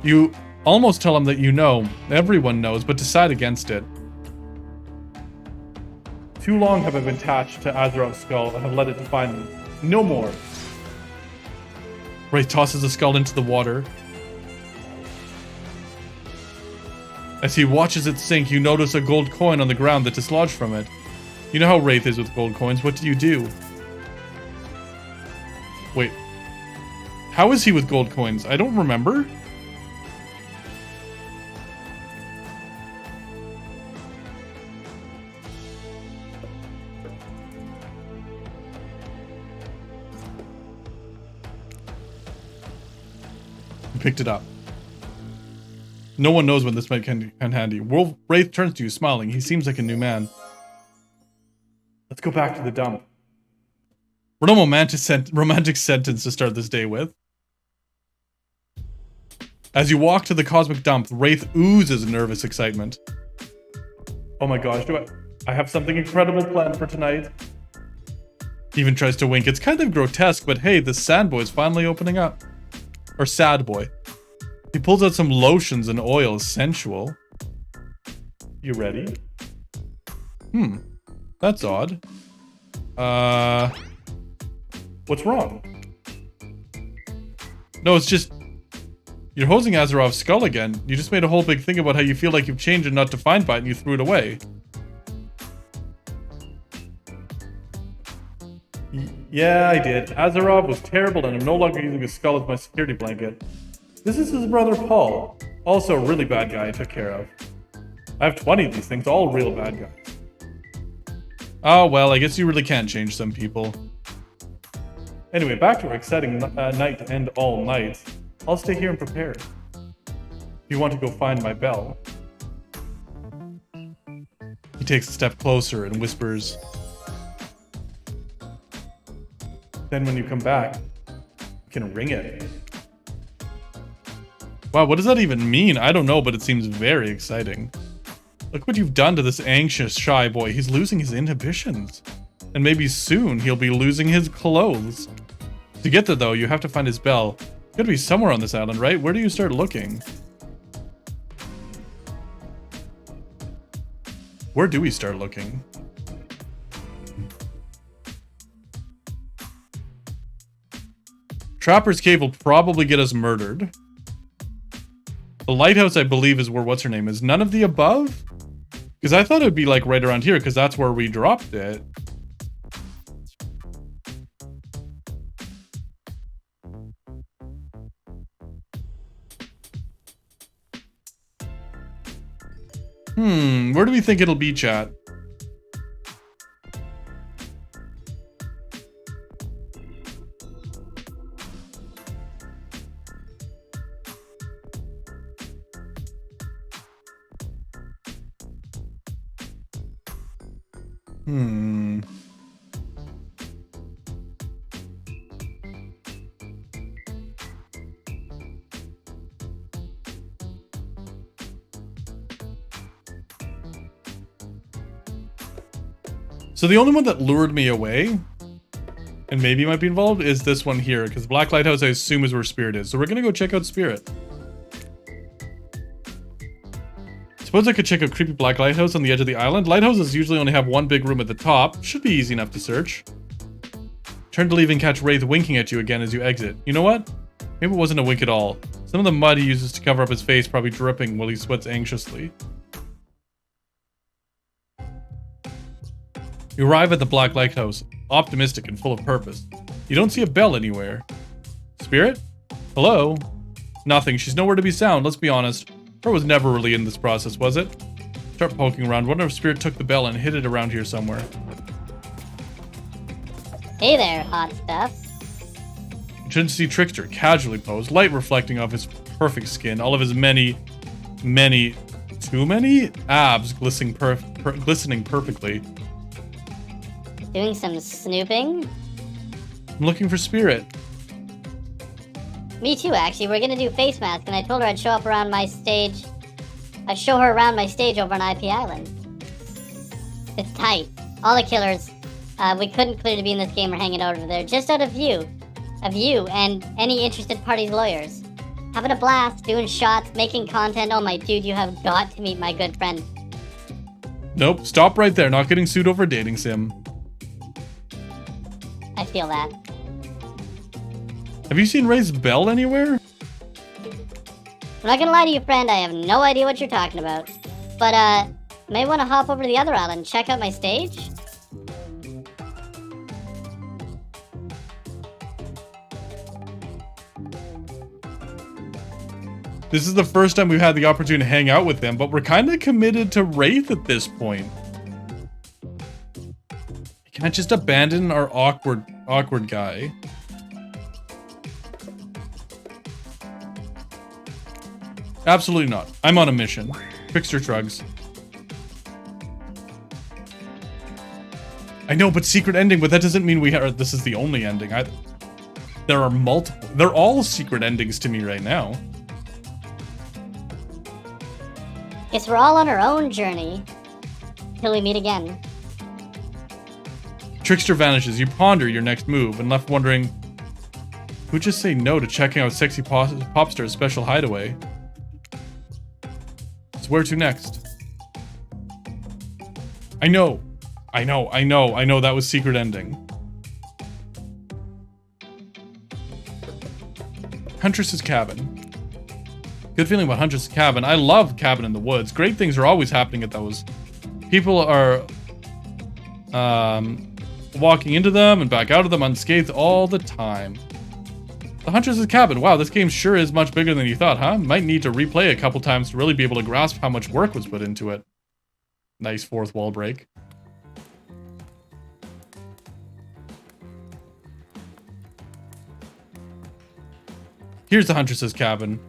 You almost tell him that you know, everyone knows, but decide against it. Too long have I been attached to Azerov's skull and have let it define me. No more. Wraith tosses the skull into the water. As he watches it sink, you notice a gold coin on the ground that dislodged from it. You know how Wraith is with gold coins. What do? Wait. How is he with gold coins? I don't remember. He picked it up. No one knows when this might come in handy. Wraith turns to you, smiling. He seems like a new man. Let's go back to the dump. What a romantic sentence to start this day with. As you walk to the cosmic dump, Wraith oozes nervous excitement. Oh my gosh, I have something incredible planned for tonight. He even tries to wink. It's kind of grotesque, but hey, the sand boy's finally opening up. Or sad boy. He pulls out some lotions and oils, sensual. You ready? That's odd. What's wrong? No, it's just... You're hosing Azerov's skull again. You just made a whole big thing about how you feel like you've changed and not defined by it, and you threw it away. Yeah, I did. Azerov was terrible, and I'm no longer using his skull as my security blanket. This is his brother Paul. Also a really bad guy I took care of. I have 20 of these things, all real bad guys. Oh, well, I guess you really can't change some people. Anyway, back to our exciting night to end all nights. I'll stay here and prepare. If you want to go find my bell. He takes a step closer and whispers, then when you come back, you can ring it. Wow, what does that even mean? I don't know, but it seems very exciting. Look what you've done to this anxious, shy boy. He's losing his inhibitions. And maybe soon he'll be losing his clothes. To get there, though, you have to find his bell. It's gotta be somewhere on this island, right? Where do you start looking? Where do we start looking? Trapper's Cave will probably get us murdered. The lighthouse, I believe, is where what's-her-name is. None of the above? Because I thought it would be, like, right around here, because that's where we dropped it. Where do we think it'll be, chat? So the only one that lured me away, and maybe might be involved, is this one here. Because Black Lighthouse, I assume, is where Spirit is. So we're gonna go check out Spirit. Suppose I could check out Creepy Black Lighthouse on the edge of the island. Lighthouses usually only have one big room at the top. Should be easy enough to search. Turn to leave and catch Wraith winking at you again as you exit. You know what? Maybe it wasn't a wink at all. Some of the mud he uses to cover up his face probably dripping while he sweats anxiously. You arrive at the Black Lighthouse, optimistic and full of purpose. You don't see a bell anywhere. Spirit? Hello? Nothing. She's nowhere to be found, let's be honest. Her was never really in this process, was it? Start poking around. Wonder if Spirit took the bell and hid it around here somewhere.
Hey there, hot stuff.
You turn to see Trickster, casually posed, light reflecting off his perfect skin, all of his many abs glistening perfectly.
Doing some snooping?
I'm looking for Spirit.
Me too, actually. We're gonna do face mask, and I told her I'd show up around my stage. I'd show her around my stage over on IP Island. It's tight. All the killers we couldn't clear to be in this game are hanging out over there, just out of view. Of you and any interested party's lawyers. Having a blast, doing shots, making content. Oh my dude, you have got to meet my good friend.
Nope, stop right there. Not getting sued over a dating sim.
I feel that.
Have you seen Ray's bell anywhere?
I'm not gonna lie to you, friend, I have no idea what you're talking about. But, may want to hop over to the other island and check out my stage?
This is the first time we've had the opportunity to hang out with them, but we're kind of committed to Wraith at this point. You can't just abandon our awkward guy. Absolutely not. I'm on a mission. Trickster shrugs. I know, but secret ending, but that doesn't mean this is the only ending. There are multiple. They're all secret endings to me right now.
Guess we're all on our own journey. Till we meet again.
Trickster vanishes. You ponder your next move and left wondering, who'd just say no to checking out sexy pop star's special hideaway? So where to next? I know that was secret ending. Huntress's cabin. Good feeling about Huntress's cabin. I love Cabin in the Woods. Great things are always happening at those. People are walking into them and back out of them unscathed all the time. The Huntress's cabin. Wow, this game sure is much bigger than you thought, huh? Might need to replay a couple times to really be able to grasp how much work was put into it. Nice fourth wall break. Here's the Huntress's cabin.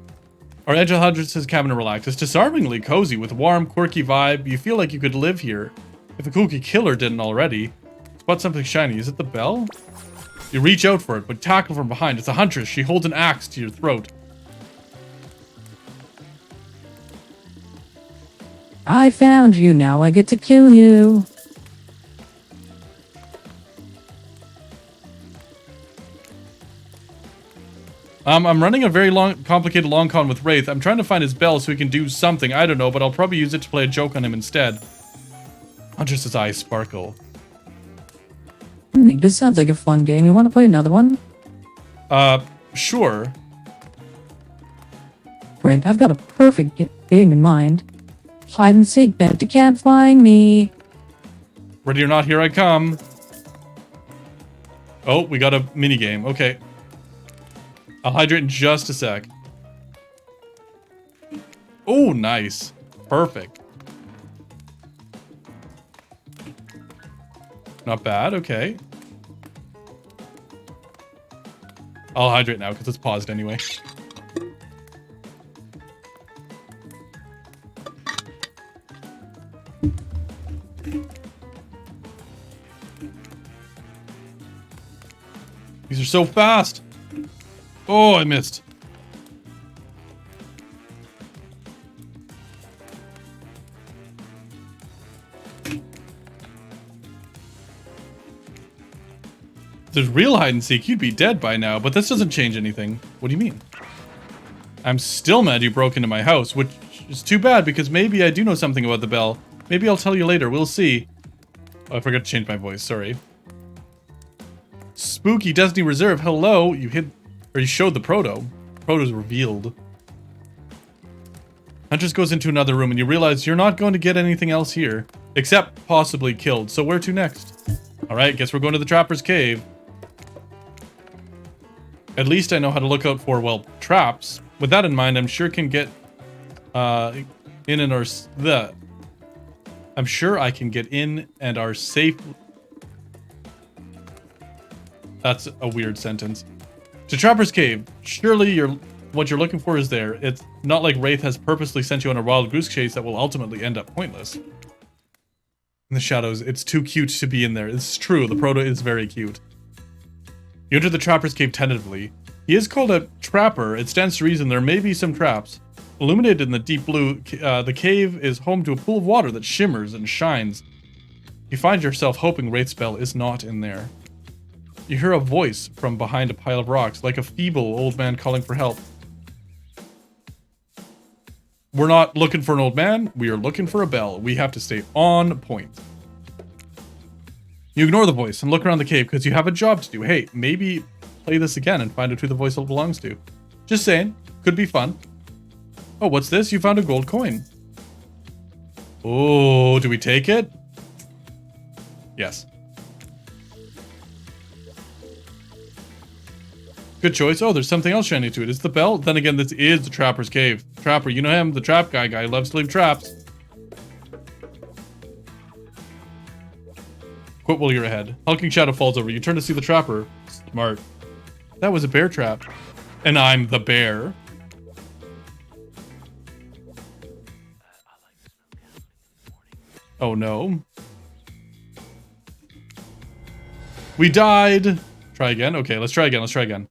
Our edge of Huntress's cabin to relax. It's disarmingly cozy with a warm, quirky vibe. You feel like you could live here if a kooky killer didn't already. Spot something shiny. Is it the bell? You reach out for it, but tackle from behind. It's a Huntress. She holds an axe to your throat.
I found you, now I get to kill you.
I'm running a very complicated long con with Wraith. I'm trying to find his bell so he can do something. I don't know, but I'll probably use it to play a joke on him instead. Huntress's eyes sparkle.
This sounds like a fun game. You want to play another one?
Sure.
Great, I've got a perfect game in mind. Hide and seek, bet you can't find me.
Ready or not, here I come. Oh, we got a mini game. Okay. I'll hydrate in just a sec. Oh, nice. Perfect. Not bad, okay. I'll hydrate now because it's paused anyway. These are so fast. Oh, I missed. there's real hide and seek, you'd be dead by now, but this doesn't change anything. What do you mean? I'm still mad you broke into my house, which is too bad because maybe I do know something about the bell. Maybe I'll tell you later, we'll see. Oh, I forgot to change my voice, sorry. Spooky Destiny Reserve, hello. You showed the proto. Proto's revealed. Huntress goes into another room and you realize you're not going to get anything else here. Except possibly killed. So where to next? Alright, guess we're going to the Trapper's Cave. At least I know how to look out for, well, traps. With that in mind, I'm sure can get in and I'm sure I can get in and are safe. That's a weird sentence. To Trapper's Cave. Surely what you're looking for is there. It's not like Wraith has purposely sent you on a wild goose chase that will ultimately end up pointless. In the shadows, it's too cute to be in there. It's true, the proto is very cute. You enter the Trapper's Cave tentatively. He is called a trapper. It stands to reason there may be some traps. Illuminated in the deep blue, the cave is home to a pool of water that shimmers and shines. You find yourself hoping Wraith's spell is not in there. You hear a voice from behind a pile of rocks, like a feeble old man calling for help. We're not looking for an old man, we are looking for a bell. We have to stay on point. You ignore the voice and look around the cave because you have a job to do. Hey, maybe play this again and find out who the voice belongs to. Just saying, could be fun. Oh, what's this? You found a gold coin. Oh, do we take it? Yes. Good choice. Oh, there's something else shiny to it. It's the bell. Then again, this is the Trapper's Cave. Trapper, you know him, the trap guy loves to leave traps. Quit while you're ahead. Hulking shadow falls over. You turn to see the Trapper. Smart. That was a bear trap. And I'm the bear. Oh no. We died. Try again. Okay, let's try again. Let's try again.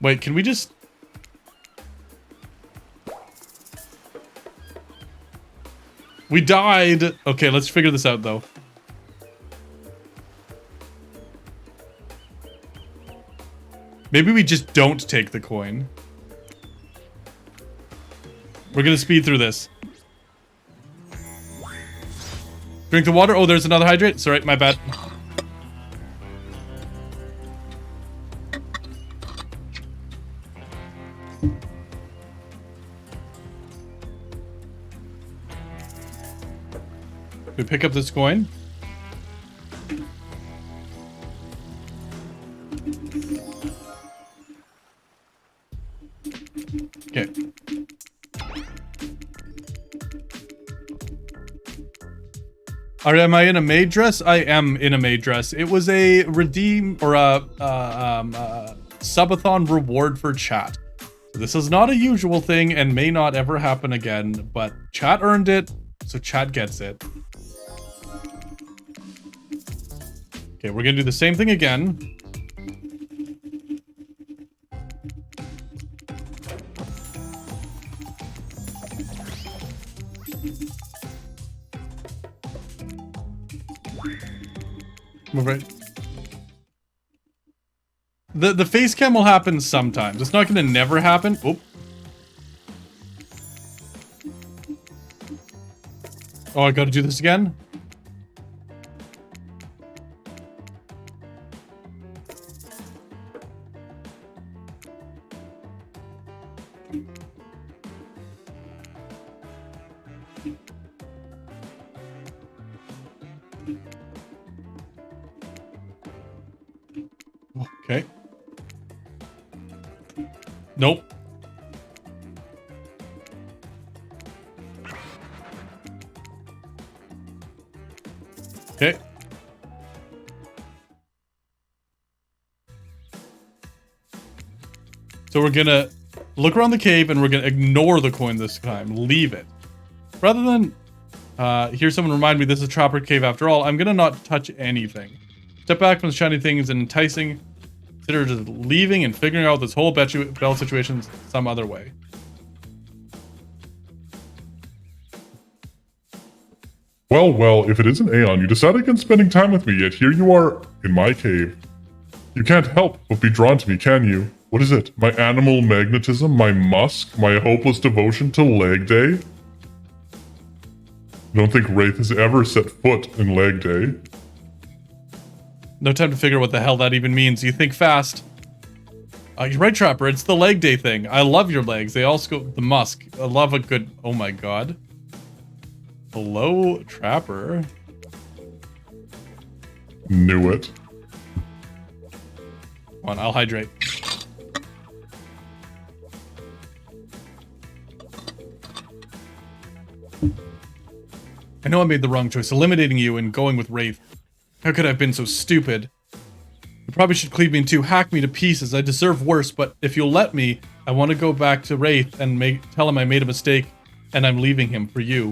Wait, can we just... We died! Okay, let's figure this out, though. Maybe we just don't take the coin. We're gonna speed through this. Drink the water. Oh, there's another hydrate. Sorry, my bad. We pick up this coin. Okay. Am I in a maid dress? I am in a maid dress. It was a redeem or a subathon reward for chat. This is not a usual thing and may not ever happen again, but chat earned it, so chat gets it. Okay, we're gonna do the same thing again. Move right. The face cam will happen sometimes. It's not gonna never happen. Oop. Oh, I gotta do this again? Okay. Nope. Okay. So we're gonna look around the cave and we're gonna ignore the coin this time. Leave it. Rather than hear someone remind me this is a Trapper Cave after all, I'm gonna not touch anything. Step back from the shiny things and enticing. Consider just leaving and figuring out this whole bell situation some other way.
Well, if it isn't Aeon, you decided against spending time with me, yet here you are in my cave. You can't help but be drawn to me, can you? What is it? My animal magnetism? My musk? My hopeless devotion to leg day? I don't think Wraith has ever set foot in leg day.
No time to figure what the hell that even means. You think fast. You're right, Trapper. It's the leg day thing. I love your legs. They also go the musk. I love a good... Oh my god. Hello, Trapper.
Knew it.
Come on, I'll hydrate. I know I made the wrong choice, eliminating you and going with Wraith. How could I have been so stupid? You probably should cleave me in two, hack me to pieces. I deserve worse, but if you'll let me, I want to go back to Wraith and tell him I made a mistake and I'm leaving him for you.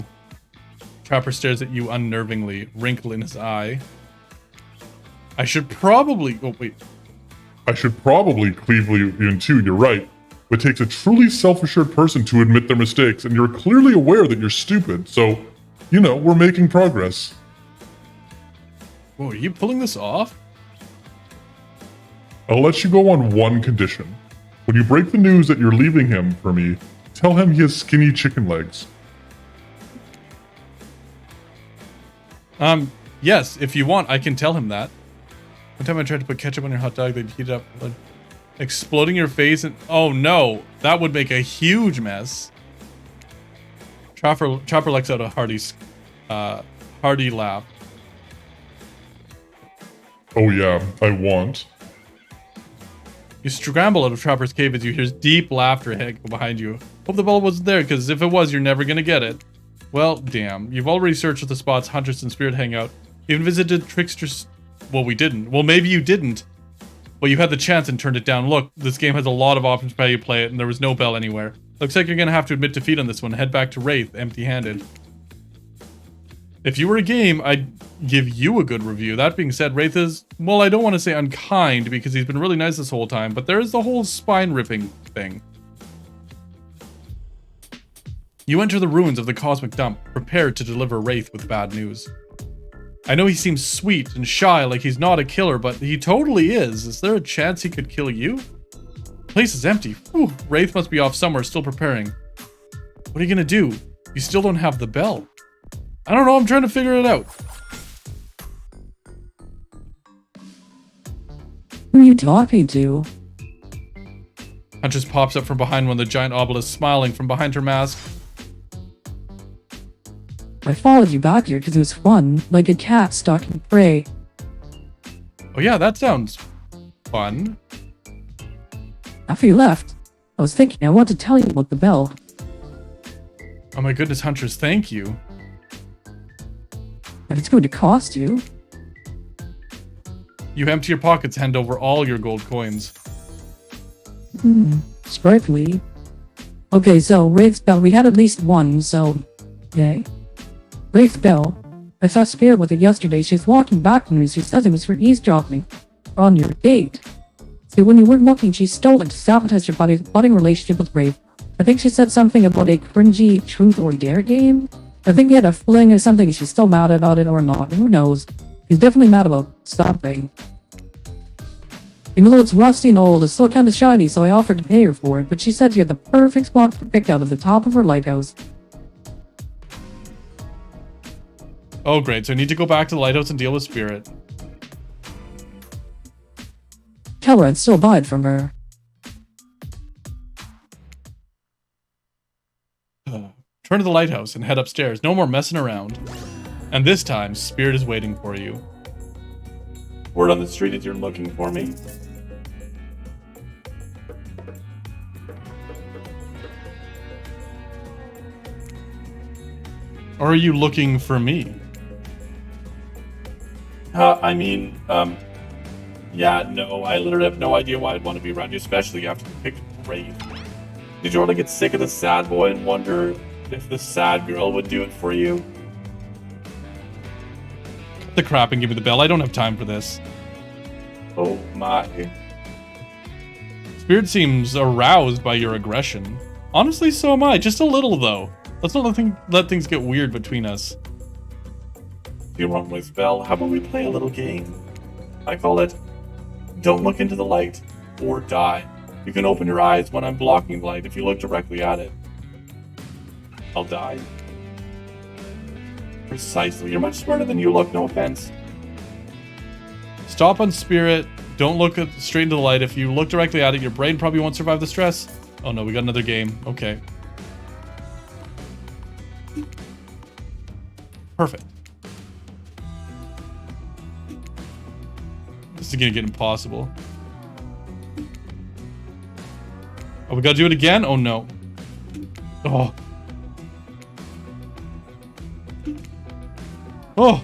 Trapper stares at you unnervingly, wrinkle in his eye. I should probably... Oh, wait.
I should probably cleave you in two, you're right. But it takes a truly self-assured person to admit their mistakes, and you're clearly aware that you're stupid, so, you know, we're making progress.
Whoa, are you pulling this off?
I'll let you go on one condition. When you break the news that you're leaving him for me, tell him he has skinny chicken legs.
Yes, if you want, I can tell him that. One time I tried to put ketchup on your hot dog, they'd heat it up, like, exploding your face and... Oh no, that would make a huge mess. Trapper lets out a hearty laugh.
Oh yeah, I want.
You scramble out of Trapper's cave as you hear deep laughter echo behind you. Hope the ball wasn't there, because if it was, you're never gonna get it. Well, damn. You've already searched the spots Huntress and Spirit hang out. Even visited Trickster's... Well, we didn't. Well, maybe you didn't. But you had the chance and turned it down. Look, this game has a lot of options for how you play it, and there was no bell anywhere. Looks like you're gonna have to admit defeat on this one. Head back to Wraith, empty-handed. If you were a game, I'd give you a good review. That being said, Wraith is... Well, I don't want to say unkind, because he's been really nice this whole time, but there is the whole spine-ripping thing. You enter the ruins of the Cosmic Dump, prepared to deliver Wraith with bad news. I know he seems sweet and shy like he's not a killer, but he totally is. Is there a chance he could kill you? The place is empty. Whew, Wraith must be off somewhere, still preparing. What are you gonna do? You still don't have the bell. I don't know, I'm trying to figure it out.
Who are you talking to?
Huntress pops up from behind one of the giant obelisks, smiling from behind her mask.
I followed you back here because it was fun, like a cat stalking prey.
Oh yeah, that sounds fun.
After you left, I was thinking I want to tell you about the bell.
Oh my goodness, Huntress, thank you.
If it's going to cost you.
You empty your pockets, hand over all your gold coins.
Sprightly. Okay, so Wraith's bell, we had at least one, so... Yay. Wraith's bell. I saw Spirit with it yesterday. She's walking back from me. She says it was for eavesdropping on your date. See, when you weren't looking, she stole it to sabotage your budding relationship with Wraith. I think she said something about a cringy truth or dare game. I think he had a fling or something. She's still mad about it or not. Who knows? He's definitely mad about something. Even though it's rusty and old, it's still kind of shiny, so I offered to pay her for it, but she said she had the perfect spot to pick out of the top of her lighthouse.
Oh great, so I need to go back to the lighthouse and deal with Spirit.
Tell her I'd still buy it from her.
Turn to the lighthouse and head upstairs. No more messing around. And this time, Spirit is waiting for you. Word on the street that you're looking for me. Or are you looking for me? Yeah, no, I literally have no idea why I'd want to be around you, especially after you picked Wraith. Did you ever get sick of the sad boy and wonder if the sad girl would do it for you? Cut the crap and give me the bell. I don't have time for this. Oh my. Spirit seems aroused by your aggression. Honestly, so am I. Just a little, though. Let's not let things get weird between us. See wrong with spell? How about we play a little game? I call it Don't Look Into the Light or Die. You can open your eyes when I'm blocking the light. If you look directly at it, I'll die. Precisely. You're much smarter than you look, no offense. Stop on spirit. Don't look straight into the light. If you look directly at it, your brain probably won't survive the stress. Oh no, we got another game. Okay. Perfect. This is gonna get impossible. Oh, we gotta do it again? Oh no. Oh. Oh.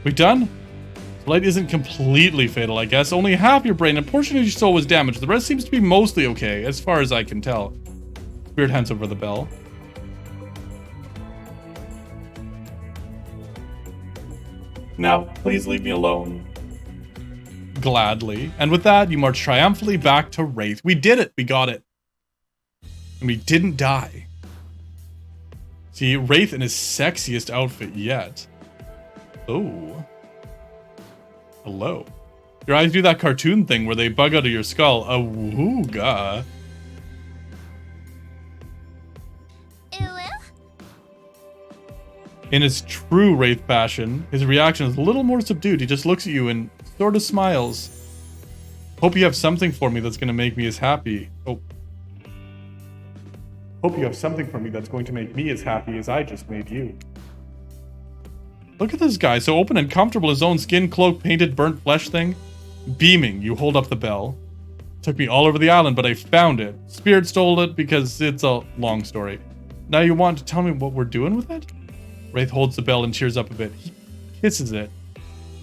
We done? The light isn't completely fatal, I guess. Only half your brain and a portion of your soul was damaged. The rest seems to be mostly okay, as far as I can tell. Spirit hands over the bell. Now, please leave me alone. Gladly. And with that, you march triumphantly back to Wraith. We did it! We got it. And we didn't die. See, Wraith in his sexiest outfit yet. Oh. Hello. Your eyes do that cartoon thing where they bug out of your skull. A wooga. In his true Wraith fashion, his reaction is a little more subdued. He just looks at you and sort of smiles. Hope you have something for me that's going to make me as happy. Oh. Hope you have something for me that's going to make me as happy as I just made you. Look at this guy, so open and comfortable, his own skin, cloak, painted, burnt flesh thing. Beaming, you hold up the bell. Took me all over the island, but I found it. Spirit stole it because it's a long story. Now you want to tell me what we're doing with it? Wraith holds the bell and tears up a bit. He kisses it.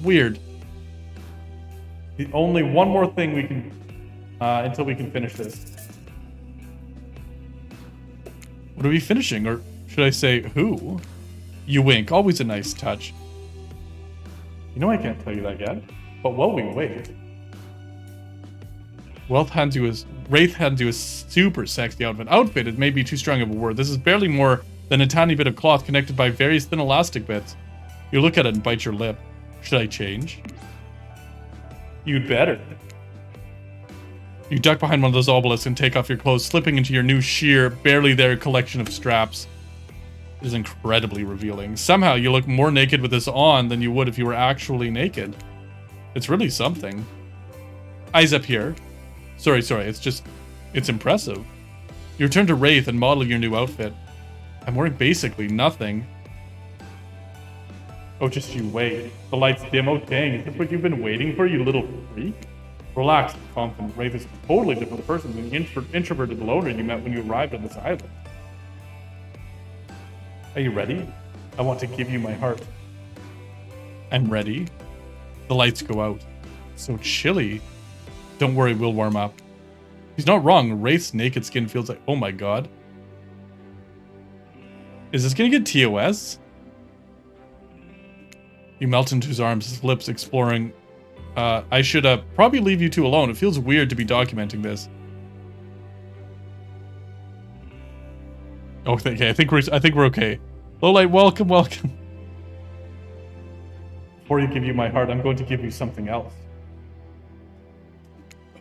Weird. The only one more thing we can, until we can finish this. What are we finishing? Or should I say, who? You wink. Always a nice touch. You know I can't tell you that yet. But while we wait... Wraith hands you a super sexy outfit. Outfit, it may be too strong of a word. This is barely more than a tiny bit of cloth connected by various thin elastic bits. You look at it and bite your lip. Should I change? You'd better. You duck behind one of those obelisks and take off your clothes, slipping into your new sheer, barely there collection of straps. It is incredibly revealing. Somehow you look more naked with this on than you would if you were actually naked. It's really something. Eyes up here. Sorry, it's impressive. You return to Wraith and model your new outfit. I'm wearing basically nothing. Oh, just you wait. The lights dim. Oh, dang. Is this what you've been waiting for, you little freak? Relax, confident. Wraith is a totally different person than the introverted loner you met when you arrived on this island. Are you ready? I want to give you my heart. I'm ready. The lights go out. So chilly. Don't worry, we'll warm up. He's not wrong. Wraith's naked skin feels like... Oh my god. Is this gonna get TOS? You melt into his arms, his lips exploring. I should probably leave you two alone. It feels weird to be documenting this. Okay, I think we're okay. Lowlight, welcome. Before you give you my heart, I'm going to give you something else.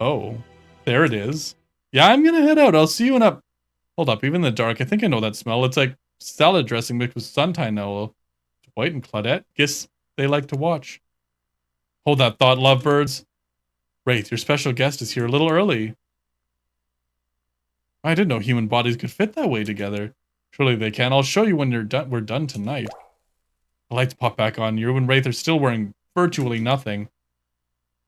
Oh, there it is. Yeah, I'm gonna head out. I'll see you in a... Hold up, even in the dark, I think I know that smell. It's like salad dressing mixed with suntan now. Dwight and Claudette, guess they like to watch. Hold that thought, lovebirds. Wraith, your special guest is here a little early. I didn't know human bodies could fit that way together. Surely they can. I'll show you when we're done tonight. The lights pop back on. You and Wraith are still wearing virtually nothing.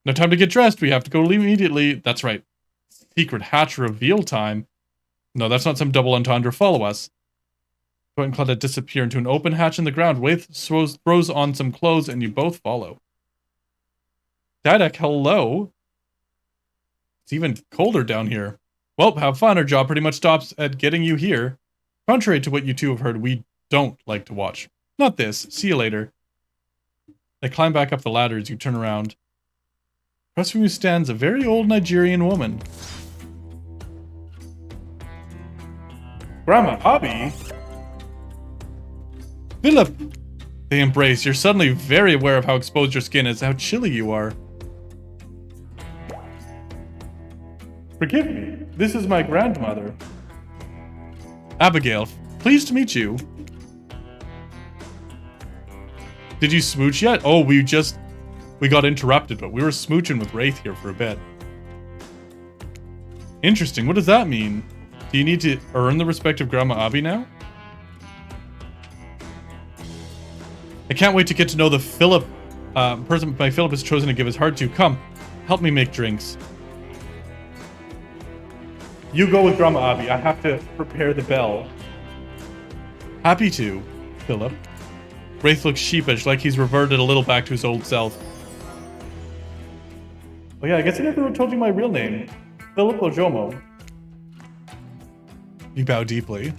No time to get dressed. We have to go immediately. That's right. Secret hatch reveal time. No, that's not some double entendre. Follow us. Dwight and Claudette disappear into an open hatch in the ground. Wraith throws on some clothes and you both follow. Didac, hello. It's even colder down here. Well, have fun. Our job pretty much stops at getting you here. Contrary to what you two have heard, we don't like to watch. Not this. See you later. They climb back up the ladder as you turn around. Across from you stands a very old Nigerian woman. Grandma Abby? Philip! They embrace. You're suddenly very aware of how exposed your skin is, how chilly you are. Forgive me. This is my grandmother. Abigail, pleased to meet you. Did you smooch yet? Oh, we got interrupted, but we were smooching with Wraith here for a bit. Interesting. What does that mean? Do you need to earn the respect of Grandma Abby now? I can't wait to get to know the person my Philip has chosen to give his heart to. Come, help me make drinks. You go with Grandma Abby. I have to prepare the bell. Happy to, Philip. Wraith looks sheepish, like he's reverted a little back to his old self. Oh yeah, I guess I never told you my real name. Philip Ojomo. You bow deeply.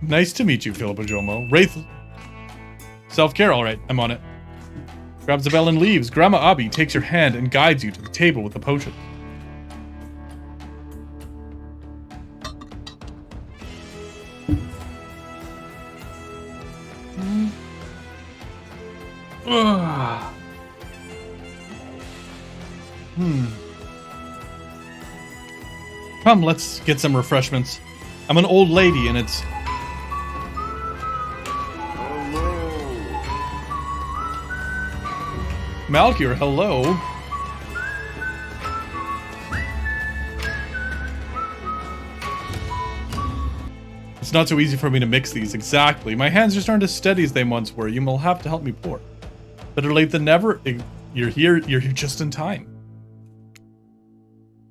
Nice to meet you, Philip Ojomo. Wraith. Self-care, alright, I'm on it. Grabs the bell and leaves. Grandma Abby takes your hand and guides you to the table with the potion. Come, let's get some refreshments. I'm an old lady and it's... Malkier, hello. It's not so easy for me to mix these, exactly. My hands just aren't as steady as they once were. You will have to help me pour. Better late than never. You're here just in time.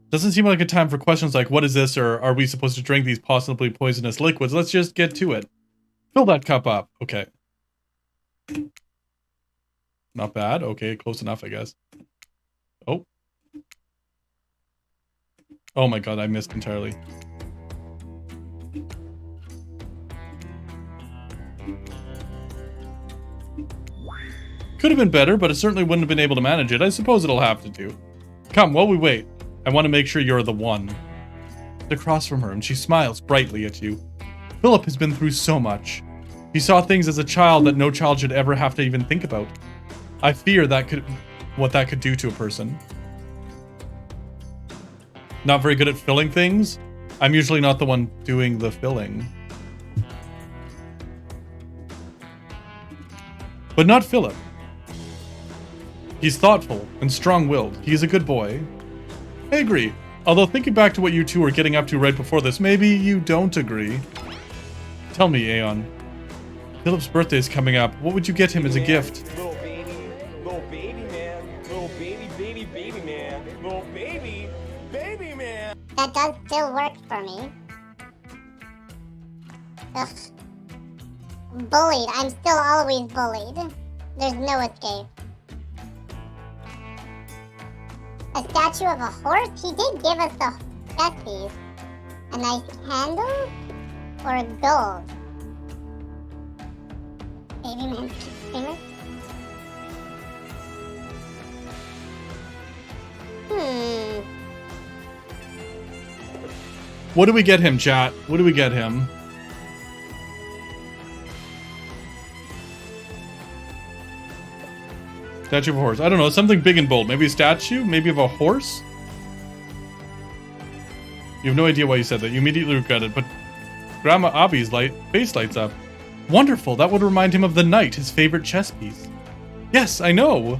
Doesn't seem like a time for questions like, what is this, or are we supposed to drink these possibly poisonous liquids? Let's just get to it. Fill that cup up. Okay. Not bad. Okay, close enough, I guess. Oh. Oh my god, I missed entirely. Could have been better, but it certainly wouldn't have been able to manage it. I suppose it'll have to do. Come, while we wait, I want to make sure you're the one. Across from her, and she smiles brightly at you. Philip has been through so much. He saw things as a child that no child should ever have to even think about. I fear what that could do to a person. Not very good at filling things? I'm usually not the one doing the filling. But not Philip. He's thoughtful and strong-willed. He is a good boy. I agree. Although thinking back to what you two were getting up to right before this, maybe you don't agree. Tell me, Aeon. Philip's birthday is coming up. What would you get him as a gift?
Little baby man, little baby man, little baby man.
That does still work for me. Ugh. Bullied. I'm still always bullied. There's no escape. A statue of a horse? He did give us the chess piece. A nice candle? Or a gold? Baby man's finger?
What do we get him, chat? What do we get him? Statue of a horse. I don't know, something big and bold. Maybe a statue? Maybe of a horse? You have no idea why you said that. You immediately regret it, but Grandma Abby's face lights up. Wonderful, that would remind him of the knight, his favorite chess piece. Yes, I know.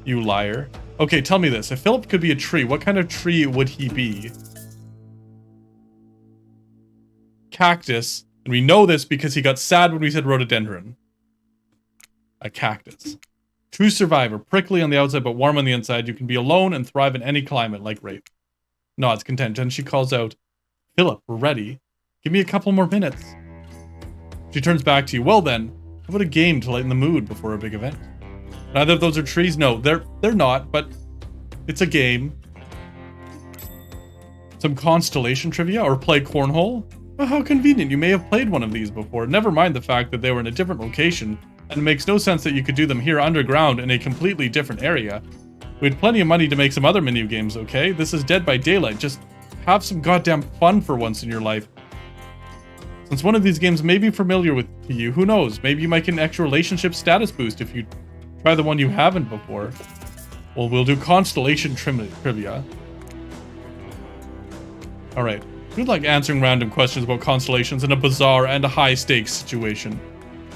You liar. Okay, tell me this. If Philip could be a tree, what kind of tree would he be? Cactus. And we know this because he got sad when we said rhododendron. A cactus. True survivor, prickly on the outside but warm on the inside. You can be alone and thrive in any climate like Wraith. Nods content, and she calls out, Philip, we're ready. Give me a couple more minutes. She turns back to you. Well then, how about a game to lighten the mood before a big event? Neither of those are trees? No, they're not, but it's a game. Some constellation trivia or play cornhole? Well, how convenient, you may have played one of these before. Never mind the fact that they were in a different location, and it makes no sense that you could do them here underground in a completely different area. We had plenty of money to make some other mini games, okay? This is Dead by Daylight. Just have some goddamn fun for once in your life. Since one of these games may be familiar to you, who knows? Maybe you might get an extra relationship status boost if you try the one you haven't before. Well, we'll do constellation trivia. Alright. Good luck answering random questions about constellations in a bizarre and a high-stakes situation.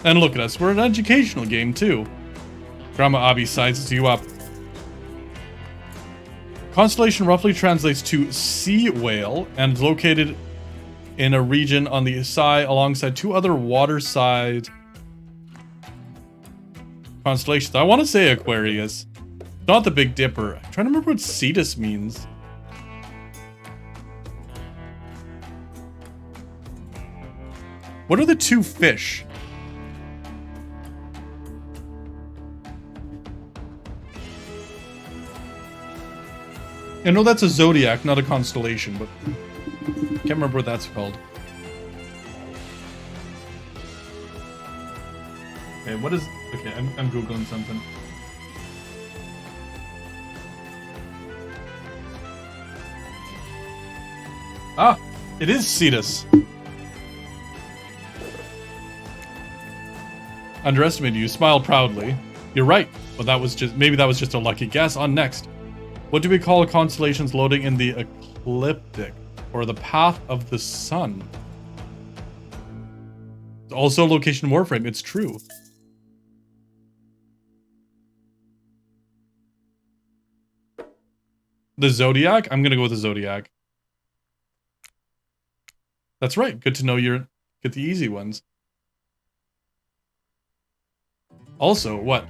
And look at us, we're an educational game too. Grandma Abby sizes you up. Constellation roughly translates to sea whale and is located in a region on the side alongside two other water-side constellations. I want to say Aquarius. Not the Big Dipper. I'm trying to remember what Cetus means. What are the two fish? I know that's a zodiac, not a constellation, but can't remember what that's called. Okay, what is... Okay, I'm Googling something. Ah! It is Cetus. Underestimated you. Smile proudly. You're right, but that was just... Maybe that was just a lucky guess. On next. What do we call constellations loading in the ecliptic? Or the path of the sun? It's also location warframe. It's true. The Zodiac? I'm gonna go with the Zodiac. That's right. Good to know you get the easy ones. Also, what?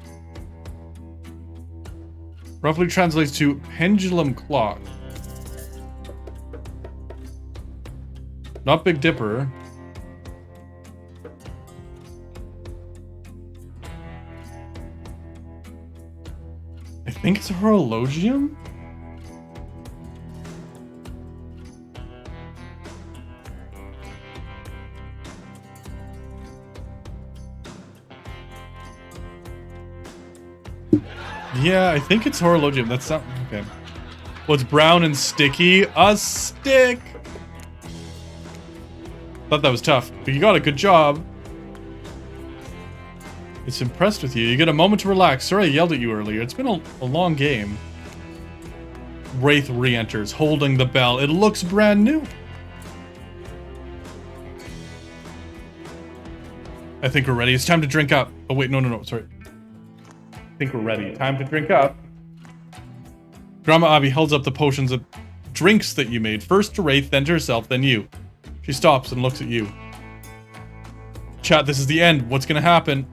Roughly translates to pendulum clock. Not Big Dipper. I think it's a horologium? Yeah, I think it's horologium. That's not... Okay. Well, it's brown and sticky. A stick! Thought that was tough, but you got a good job. It's impressed with you. You get a moment to relax. Sorry I yelled at you earlier. It's been a long game. Wraith re-enters, holding the bell. It looks brand new. I think we're ready. It's time to drink up. Oh, wait. No. Sorry. I think we're ready. Time to drink up. Grandma Abby holds up the potions of drinks that you made. First to Wraith, then to herself, then you. She stops and looks at you. Chat, this is the end. What's gonna happen?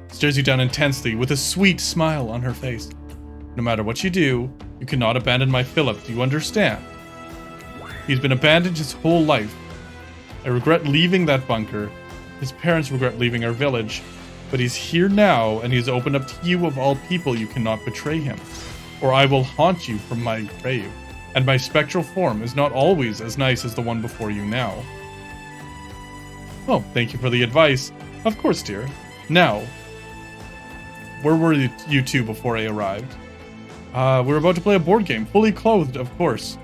Stares you down intensely with a sweet smile on her face. No matter what you do, you cannot abandon my Philip. Do you understand? He's been abandoned his whole life. I regret leaving that bunker. His parents regret leaving our village. But he's here now, and he's opened up to you of all people. You cannot betray him, or I will haunt you from my grave. And my spectral form is not always as nice as the one before you now. Oh, thank you for the advice. Of course, dear. Now, where were you two before I arrived? We were about to play a board game, fully clothed, of course.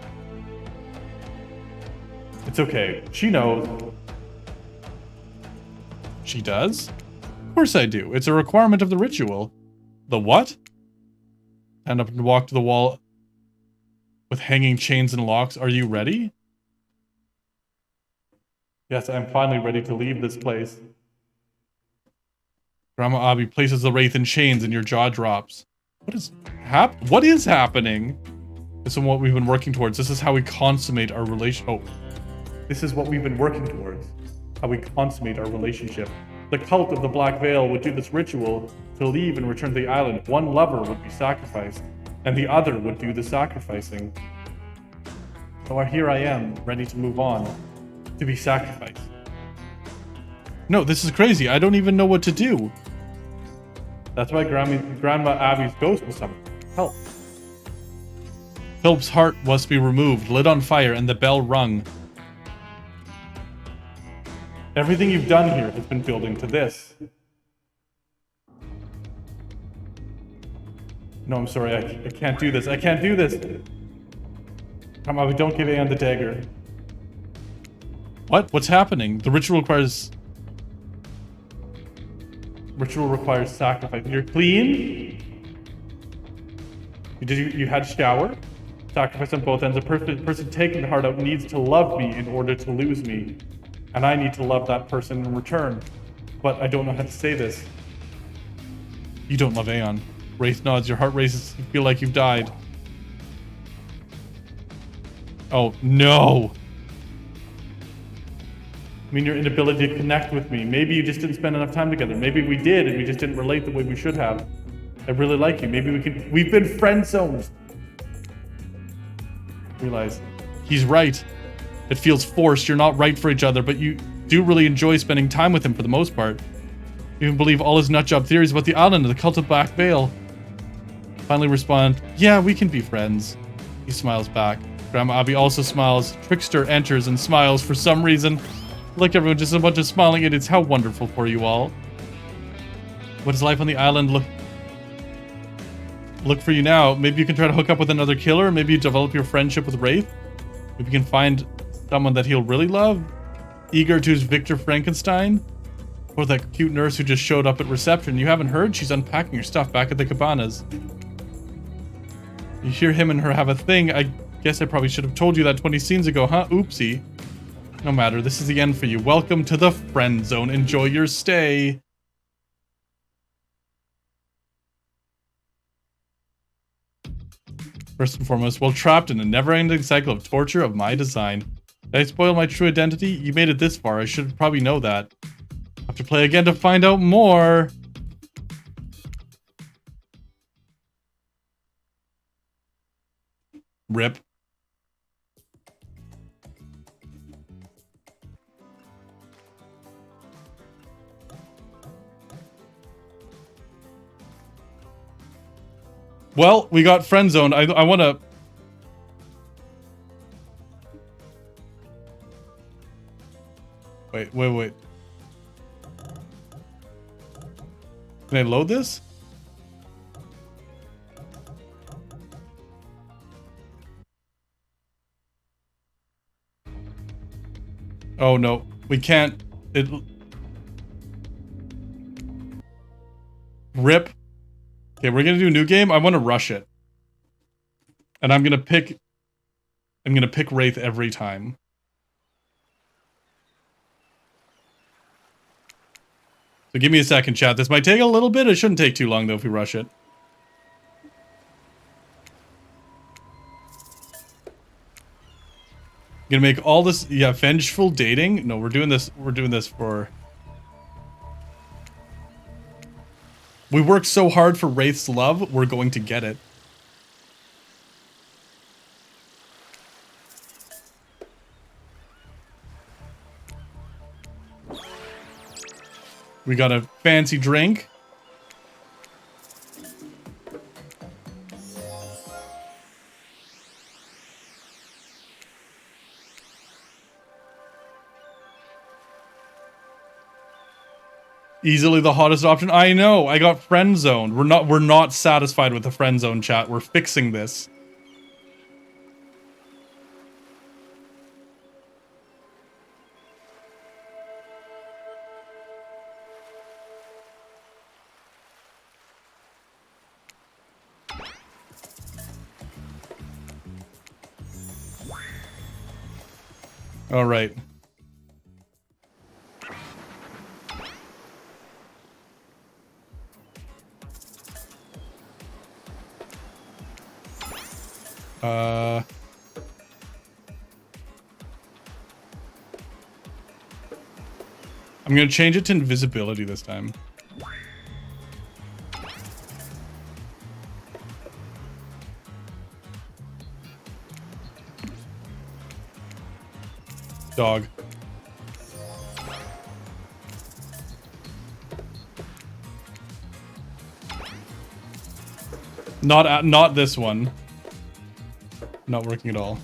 It's okay. She knows. She does? Of course I do. It's a requirement of the ritual. The what? Stand up and walk to the wall with hanging chains and locks. Are you ready? Yes, I'm finally ready to leave this place. Grandma Abby places the Wraith in chains and your jaw drops. What is happening? This is what we've been working towards. This is how we consummate our relation. Oh. This is what we've been working towards. How we consummate our relationship. The cult of the Black Veil would do this ritual to leave and return to the island. One lover would be sacrificed, and the other would do the sacrificing. So here I am, ready to move on, to be sacrificed. No, this is crazy. I don't even know what to do. That's why Grandma Abby's ghost was summoned. Help. Philip's heart must be removed, lit on fire, and the bell rung. Everything you've done here has been building to this. No, I'm sorry. I can't do this. I can't do this. Come on, don't give Anne the dagger. What? What's happening? The ritual requires sacrifice. You're clean? You had shower? Sacrifice on both ends. A person taking the heart out needs to love me in order to lose me. And I need to love that person in return. But I don't know how to say this. You don't love Aeon. Wraith nods. Your heart races. You feel like you've died. Oh, no. I mean, your inability to connect with me. Maybe you just didn't spend enough time together. Maybe we did and we just didn't relate the way we should have. I really like you. Maybe we've been friend zoned. Realize he's right. It feels forced. You're not right for each other, but you do really enjoy spending time with him for the most part. You even believe all his nutjob theories about the island and the cult of Black Veil. Finally respond, yeah, we can be friends. He smiles back. Grandma Abby also smiles. Trickster enters and smiles for some reason. Look, everyone, just a bunch of smiling idiots. How wonderful for you all. What does life on the island look for you now? Maybe you can try to hook up with another killer. Maybe you develop your friendship with Wraith. Maybe you can find someone that he'll really love. Eager to his Victor Frankenstein. Or that cute nurse who just showed up at reception. You haven't heard? She's unpacking her stuff back at the cabanas. You hear him and her have a thing. I guess I probably should have told you that 20 scenes ago, huh? Oopsie. No matter, this is the end for you. Welcome to the friend zone. Enjoy your stay. First and foremost, while trapped in a never-ending cycle of torture of my design. Did I spoil my true identity? You made it this far. I should probably know that. Have to play again to find out more. Rip. Well, we got friend zone. I want to... Wait. Can I load this? Oh no, we can't. Rip. Okay, we're gonna do a new game. I want to rush it. And I'm gonna pick Wraith every time. So give me a second, chat. This might take a little bit. It shouldn't take too long, though, if we rush it. Gonna make all this... Yeah, vengeful dating? No, we're doing this for... We worked so hard for Wraith's love, we're going to get it. We got a fancy drink. Easily the hottest option. I know. I got friend zoned. We're not satisfied with the friend zone, chat. We're fixing this. All right. I'm gonna change it to invisibility this time. Dog. Not this one. Not working at all.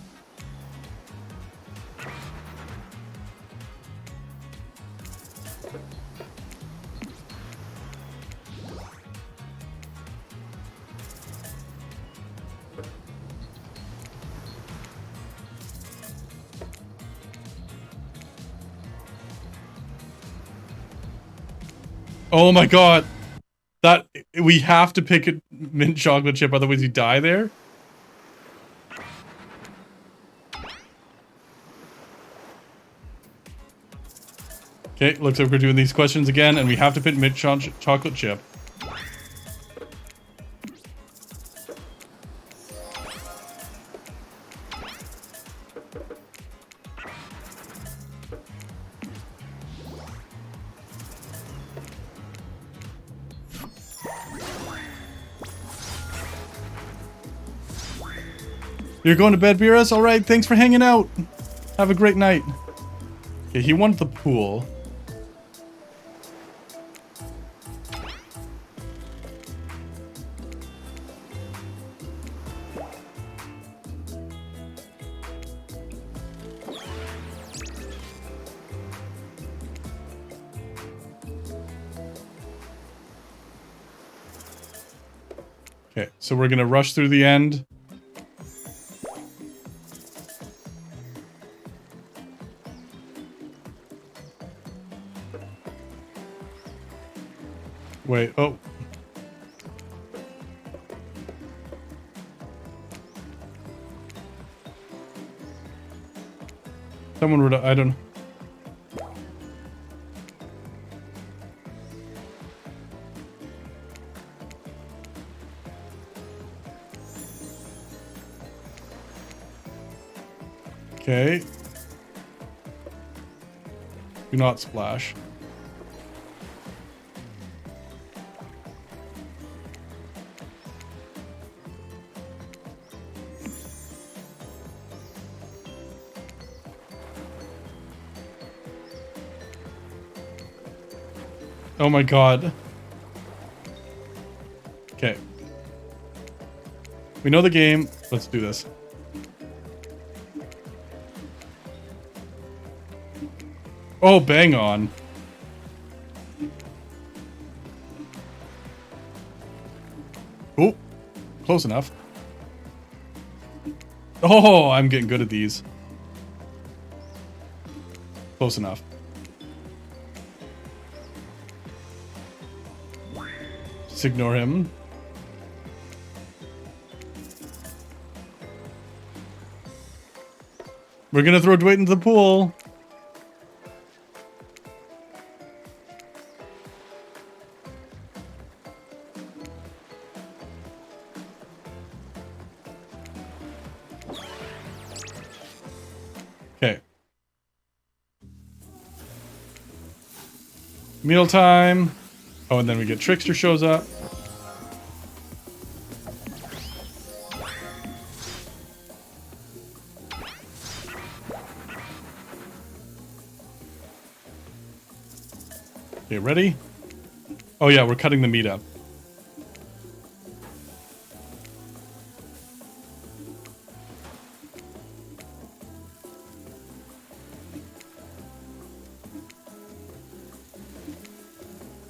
Oh my god. That we have to pick a mint chocolate chip, otherwise you die there. Okay, looks like we're doing these questions again, and we have to pick mint chocolate chip. You're going to bed, Beerus? Alright, thanks for hanging out. Have a great night. Okay, he wanted the pool. Okay, so we're gonna rush through the end. Wait, oh. Someone would, I don't know. Okay. Do not splash. Oh my god. Okay. We know the game. Let's do this. Oh, bang on. Oh, close enough. Oh, I'm getting good at these. Close enough. Just ignore him. We're gonna throw Dwayne into the pool. Okay. Mealtime. Oh, and then we get Trickster shows up. Okay, ready? Oh yeah, we're cutting the meat up.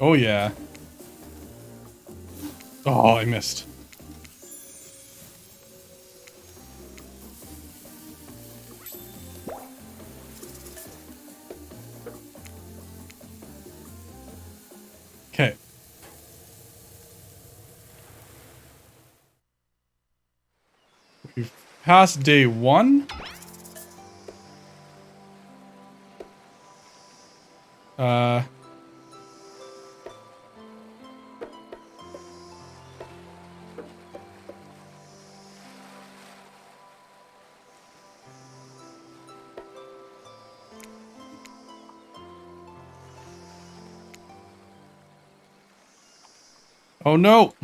Oh yeah. Oh, I missed. Okay. We've passed day 1. Oh no!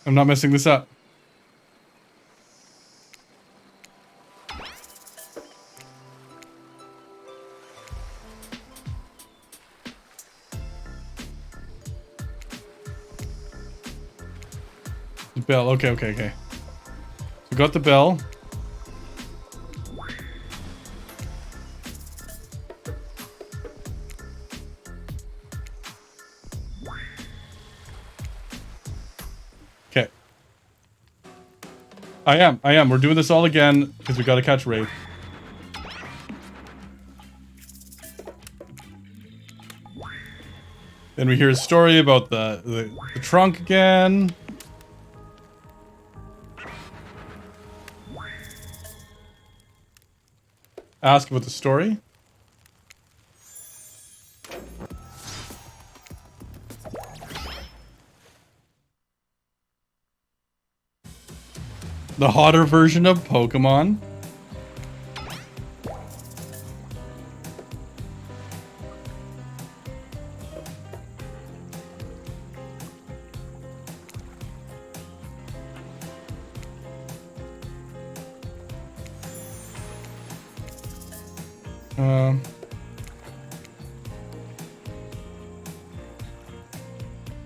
I'm not messing this up. The bell. Okay, okay, okay. We got the bell. Okay. I am. We're doing this all again because we gotta catch Wraith. Then we hear a story about the trunk again. Ask about the story. The hotter version of Pokemon.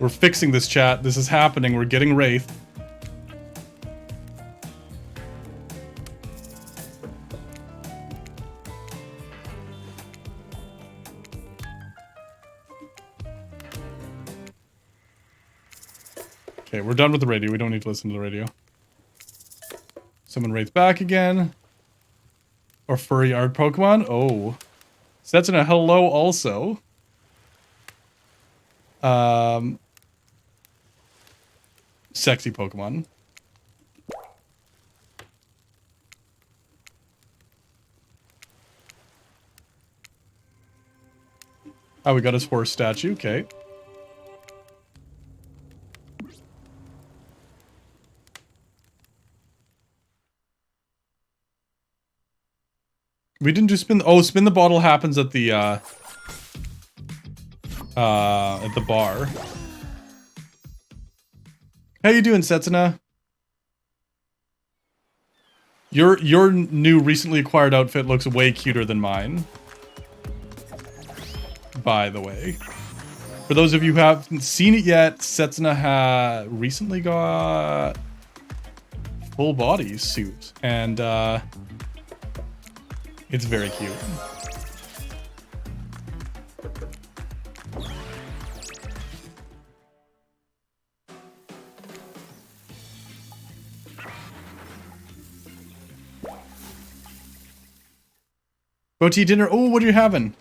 We're fixing this, chat. This is happening. We're getting Wraith. Okay, we're done with the radio. We don't need to listen to the radio. Someone Wraith back again. Or furry art Pokemon. Oh. Setsuna, hello also. Sexy Pokemon. Oh, we got his horse statue. Okay. We didn't do spin. Oh, spin the bottle happens at the bar. How you doing, Setsuna? Your new recently acquired outfit looks way cuter than mine. By the way, for those of you who haven't seen it yet, Setsuna recently got full body suit, and it's very cute. Goatee dinner. Oh, what are you having?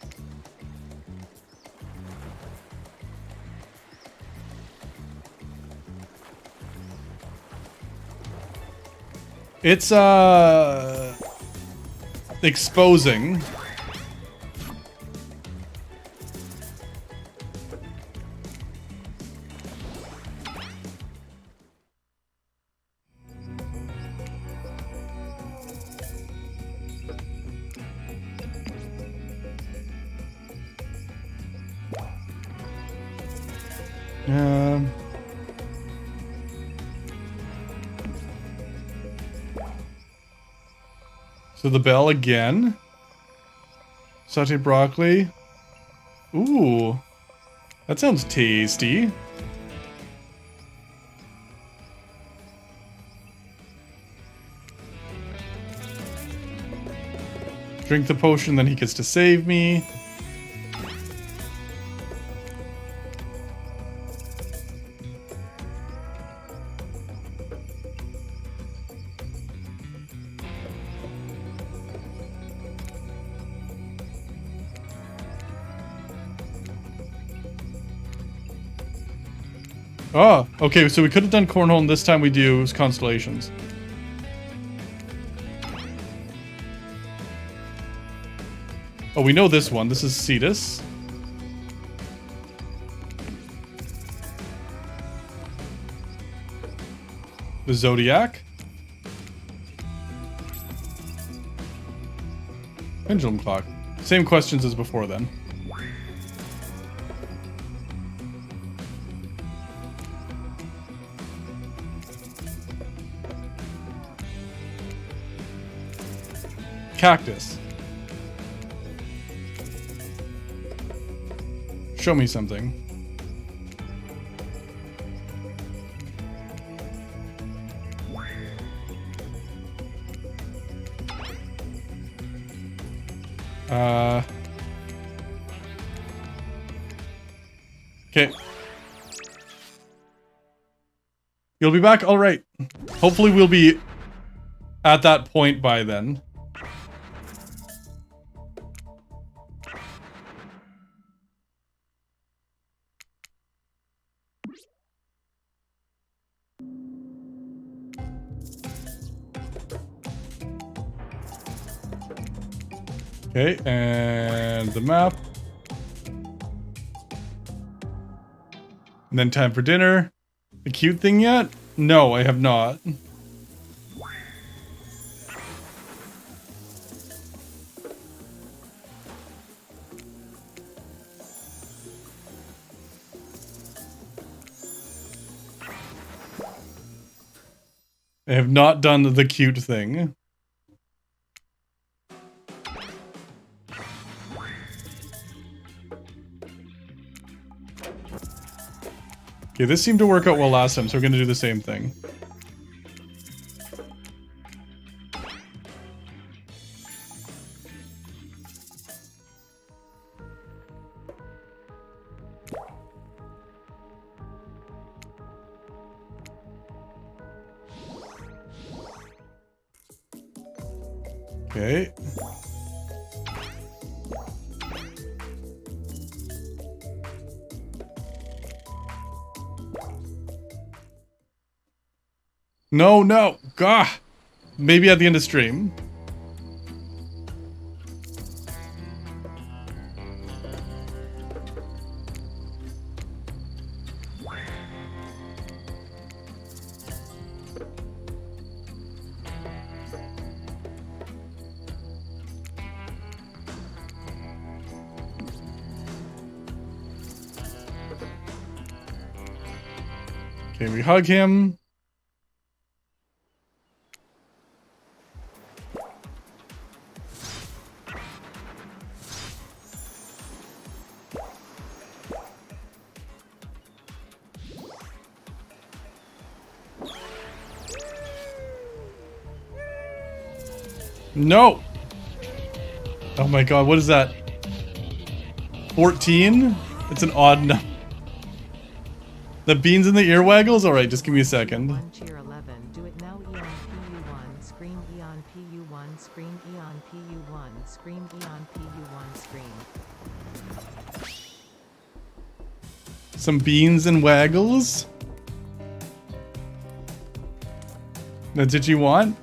It's exposing. So the bell again. Sauté broccoli. Ooh. That sounds tasty. Drink the potion, then he gets to save me. Oh, okay, so we could have done cornhole, and this time we do constellations. Oh, we know this one. This is Cetus. The Zodiac. Pendulum clock. Same questions as before then. Cactus. Show me something. Okay. You'll be back? All right. Hopefully we'll be at that point by then. Okay, and the map. And then time for dinner. The cute thing yet? No, I have not. I have not done the cute thing. Okay, this seemed to work out well last time, so we're gonna do the same thing. Okay. No, no. Gah. Maybe at the end of stream. Okay, we hug him. No! Oh my god, what is that? 14? It's an odd number. The beans in the ear waggles? Alright, just give me a second.
1 cheer 11. Do it now. Eon PU1. Scream Eon PU1. Scream Eon PU1. Scream Eon PU1. Scream.
Some beans and waggles? That's what you want?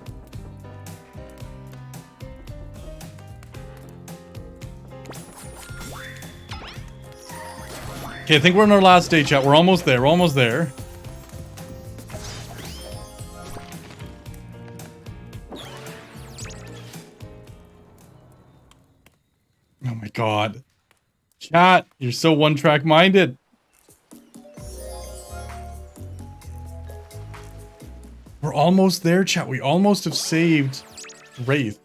Okay, I think we're in our last day, chat. We're almost there. We're almost there. Oh my god. Chat, you're so one-track minded. We're almost there, chat. We almost have saved Wraith.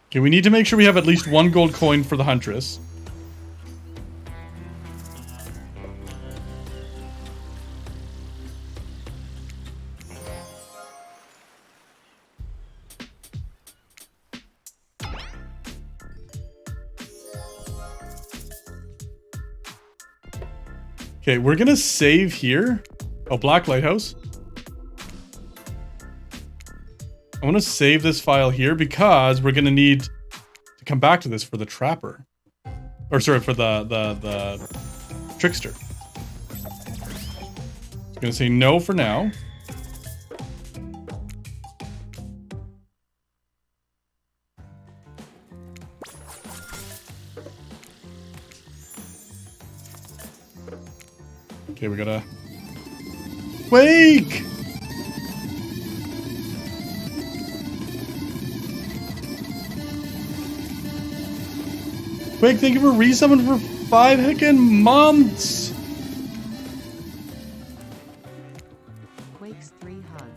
Okay, we need to make sure we have at least one gold coin for the Huntress. Okay, we're gonna save here. Oh, Black Lighthouse. I want to save this file here because we're going to need to come back to this for the Trapper. Or sorry, for the Trickster. I'm going to say no for now. Okay, we gotta... Wake! Wake, thank you for resummoning for 5 heckin' months!
Quake's 3 hug.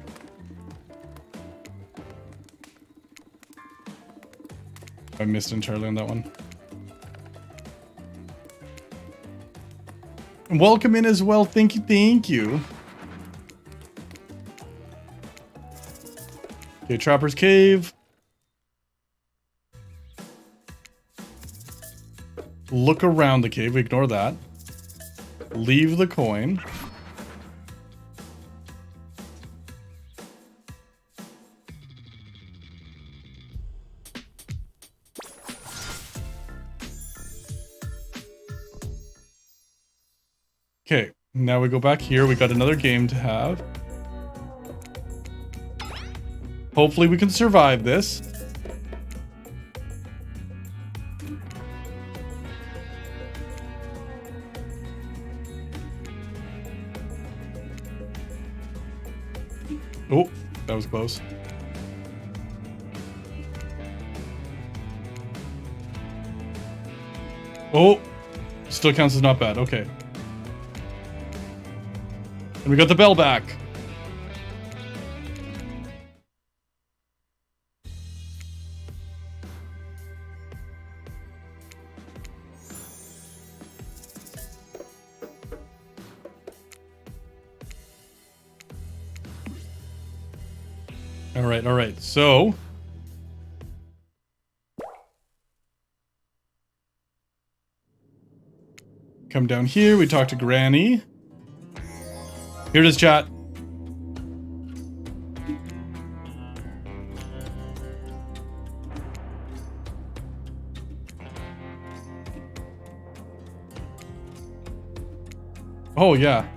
I missed entirely on that one. Welcome in as well. Thank you, thank you. Okay, Trapper's Cave. Look around the cave. We ignore that. Leave the coin. Now we go back here. We got another game to have. Hopefully we can survive this. Oh, that was close. Oh, still counts as not bad. Okay. And we got the bell back. All right. So, come down here. We talk to Granny. Here it is, chat. Oh, yeah.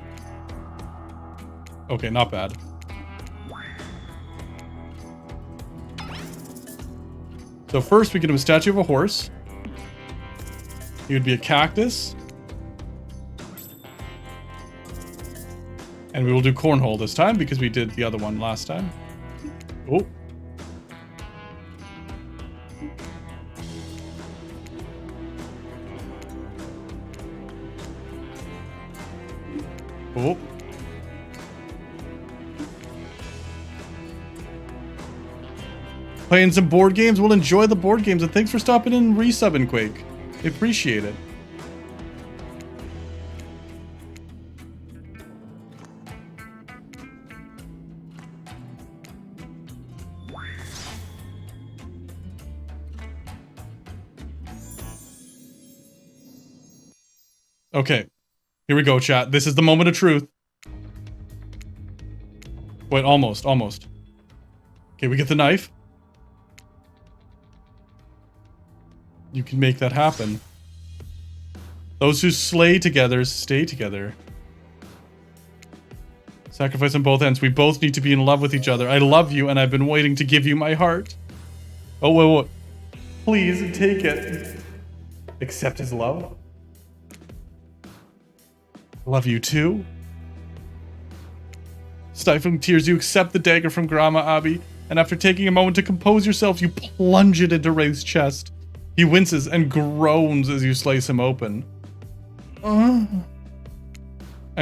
Okay, not bad. So first we get him a statue of a horse. He would be a cactus. And we will do cornhole this time because we did the other one last time. Oh. Oh. Playing some board games? We'll enjoy the board games, and thanks for stopping in and resubbing, Quake. I appreciate it. Okay. Here we go, chat. This is the moment of truth. Wait, almost. Okay, we get the knife. You can make that happen. Those who slay together, stay together. Sacrifice on both ends. We both need to be in love with each other. I love you, and I've been waiting to give you my heart. Oh, wait. Please, take it. Accept his love. I love you too. Stifling tears, you accept the dagger from Grandma Abby, and after taking a moment to compose yourself, you plunge it into Wraith's chest. He winces and groans as you slice him open. I'm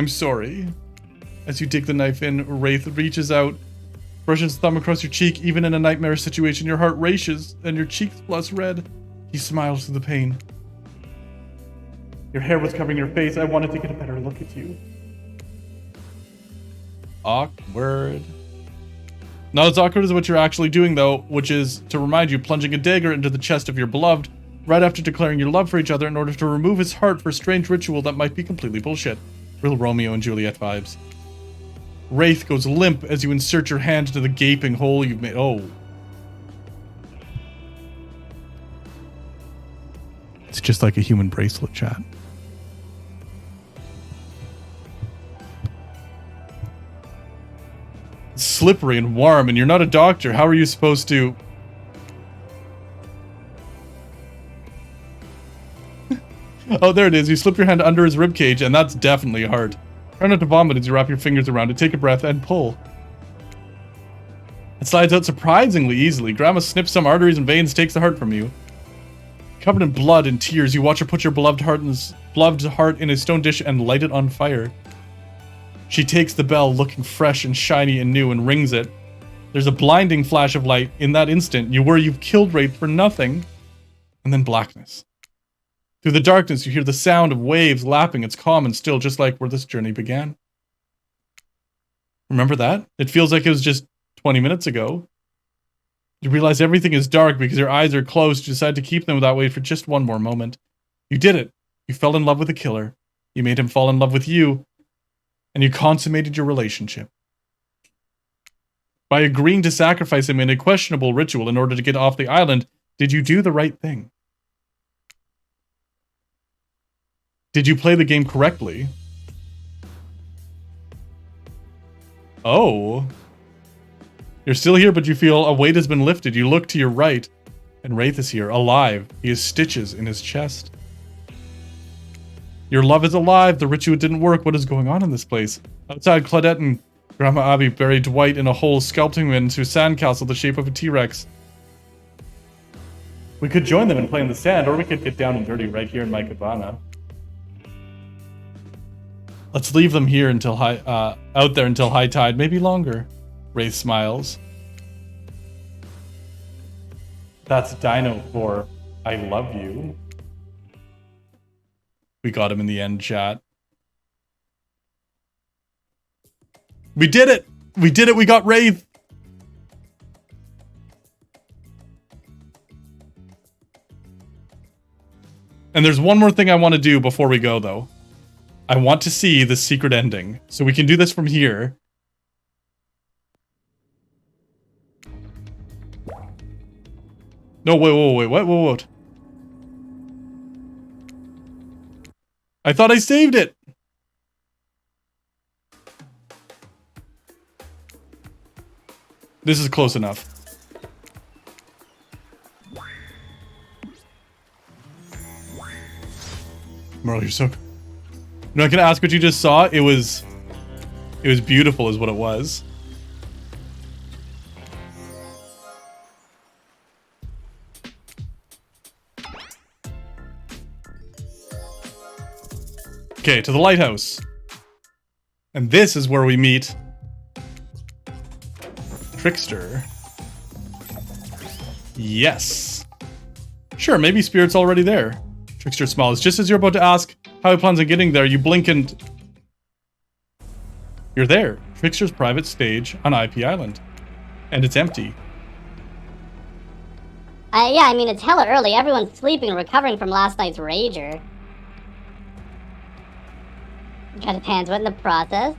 sorry. As you dig the knife in, Wraith reaches out, brushes his thumb across your cheek. Even in a nightmare situation, your heart races and your cheeks flush red. He smiles through the pain. Your hair was covering your face. I wanted to get a better look at you. Awkward. Not as awkward as what you're actually doing, though, which is, to remind you, plunging a dagger into the chest of your beloved right after declaring your love for each other in order to remove his heart for a strange ritual that might be completely bullshit. Real Romeo and Juliet vibes. Wraith goes limp as you insert your hand into the gaping hole you've made. Oh. It's just like a human bracelet, chat. It's slippery and warm, and you're not a doctor. How are you supposed to... Oh, there it is. You slip your hand under his ribcage, and that's definitely hard. Try not to vomit as you wrap your fingers around it. Take a breath and pull. It slides out surprisingly easily. Grandma snips some arteries and veins, takes the heart from you. Covered in blood and tears, you watch her put your beloved heart in a stone dish and light it on fire. She takes the bell, looking fresh and shiny and new, and rings it. There's a blinding flash of light. In that instant, you worry you've killed Wraith for nothing. And then blackness. Through the darkness, you hear the sound of waves lapping. It's calm and still, just like where this journey began. Remember that? It feels like it was just 20 minutes ago. You realize everything is dark because your eyes are closed. You decide to keep them that way for just one more moment. You did it. You fell in love with the killer. You made him fall in love with you. And you consummated your relationship. By agreeing to sacrifice him in a questionable ritual in order to get off the island, did you do the right thing? Did you play the game correctly? Oh. You're still here, but you feel a weight has been lifted. You look to your right, and Wraith is here, alive. He has stitches in his chest. Your love is alive. The ritual didn't work. What is going on in this place? Outside, Claudette and Grandma Abby buried Dwight in a hole, sculpting him into a sandcastle the shape of a T-Rex. We could join them and play in the sand, or we could get down and dirty right here in my cabana. Let's leave them here until out there until high tide, maybe longer. Wraith smiles. That's Dino for I love you. We got him in the end, chat. We did it! We did it! We got Wraith! And there's one more thing I want to do before we go, though. I want to see the secret ending. So we can do this from here. No, wait, what? I thought I saved it! This is close enough. Merle, you're so... I'm not gonna ask what you just saw. It was beautiful is what it was. Okay, to the lighthouse. And this is where we meet Trickster. Yes. Sure, maybe Spirit's already there. Trickster smiles. Just as you're about to ask how he plans on getting there, you blink and... You're there. Trickster's private stage on IP Island. And it's empty.
Yeah, I mean, it's hella early. Everyone's sleeping and recovering from last night's rager. Got his hands wet in the process.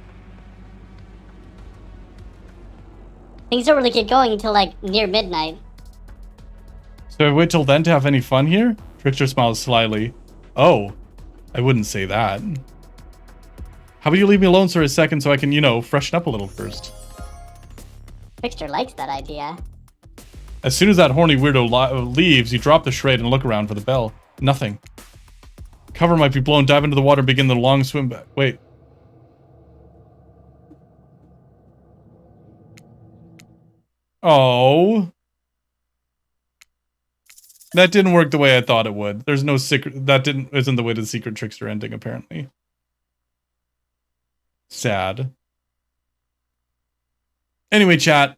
Things don't really get going until, like, near midnight.
So I wait till then to have any fun here? Trickster smiles slyly. Oh, I wouldn't say that. How about you leave me alone for a second so I can, you know, freshen up a little first?
Trickster likes that idea.
As soon as that horny weirdo leaves, you drop the charade and look around for the bell. Nothing. Cover might be blown. Dive into the water and begin the long swim back. Wait. Oh. That didn't work the way I thought it would. There's no secret. That isn't the way to the secret Trickster ending, apparently. Sad. Anyway, chat.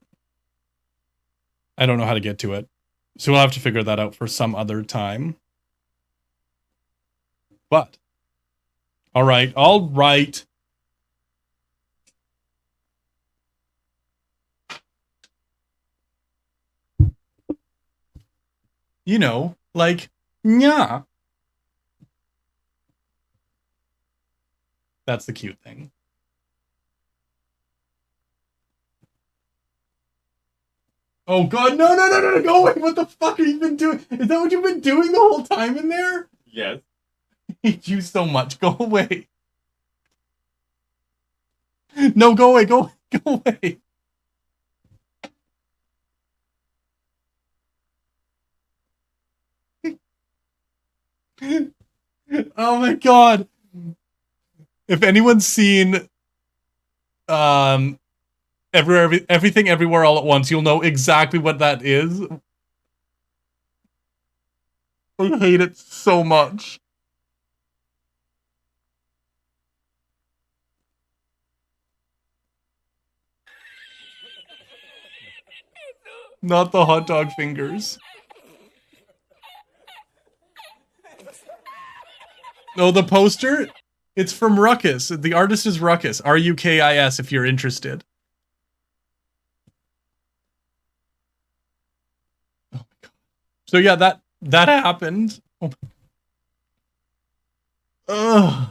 I don't know how to get to it. So we'll have to figure that out for some other time. But. Alright. You know, like, yeah. That's the cute thing. Oh god, no, go away! What the fuck have you been doing? Is that what you've been doing the whole time in there?
Yes.
I hate you so much. Go away. No, go away, go away. Oh my god. If anyone's seen Everything Everywhere All at Once, you'll know exactly what that is. I hate it so much. Not the hot dog fingers. No, the poster? It's from Ruckus. The artist is Ruckus. R-U-K-I-S if you're interested. Oh my god. So yeah, that happened. Oh. Ugh.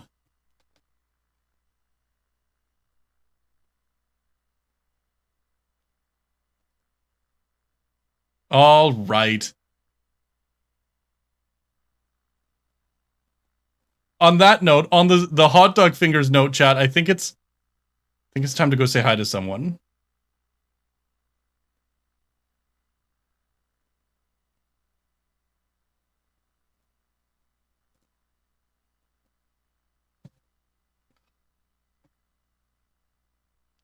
All right. On that note, on the hot dog fingers note, chat, I think it's think it's time to go say hi to someone.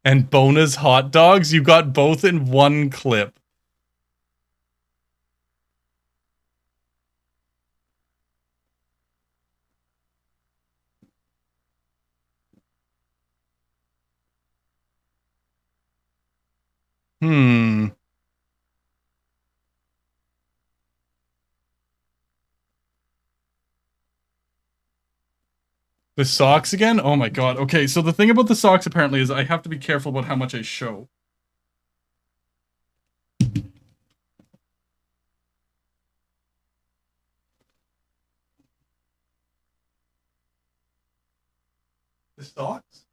And bonus hot dogs? You got both in one clip. Hmm. The socks again? Oh my god. Okay, so the thing about the socks apparently is I have to be careful about how much I show. The socks?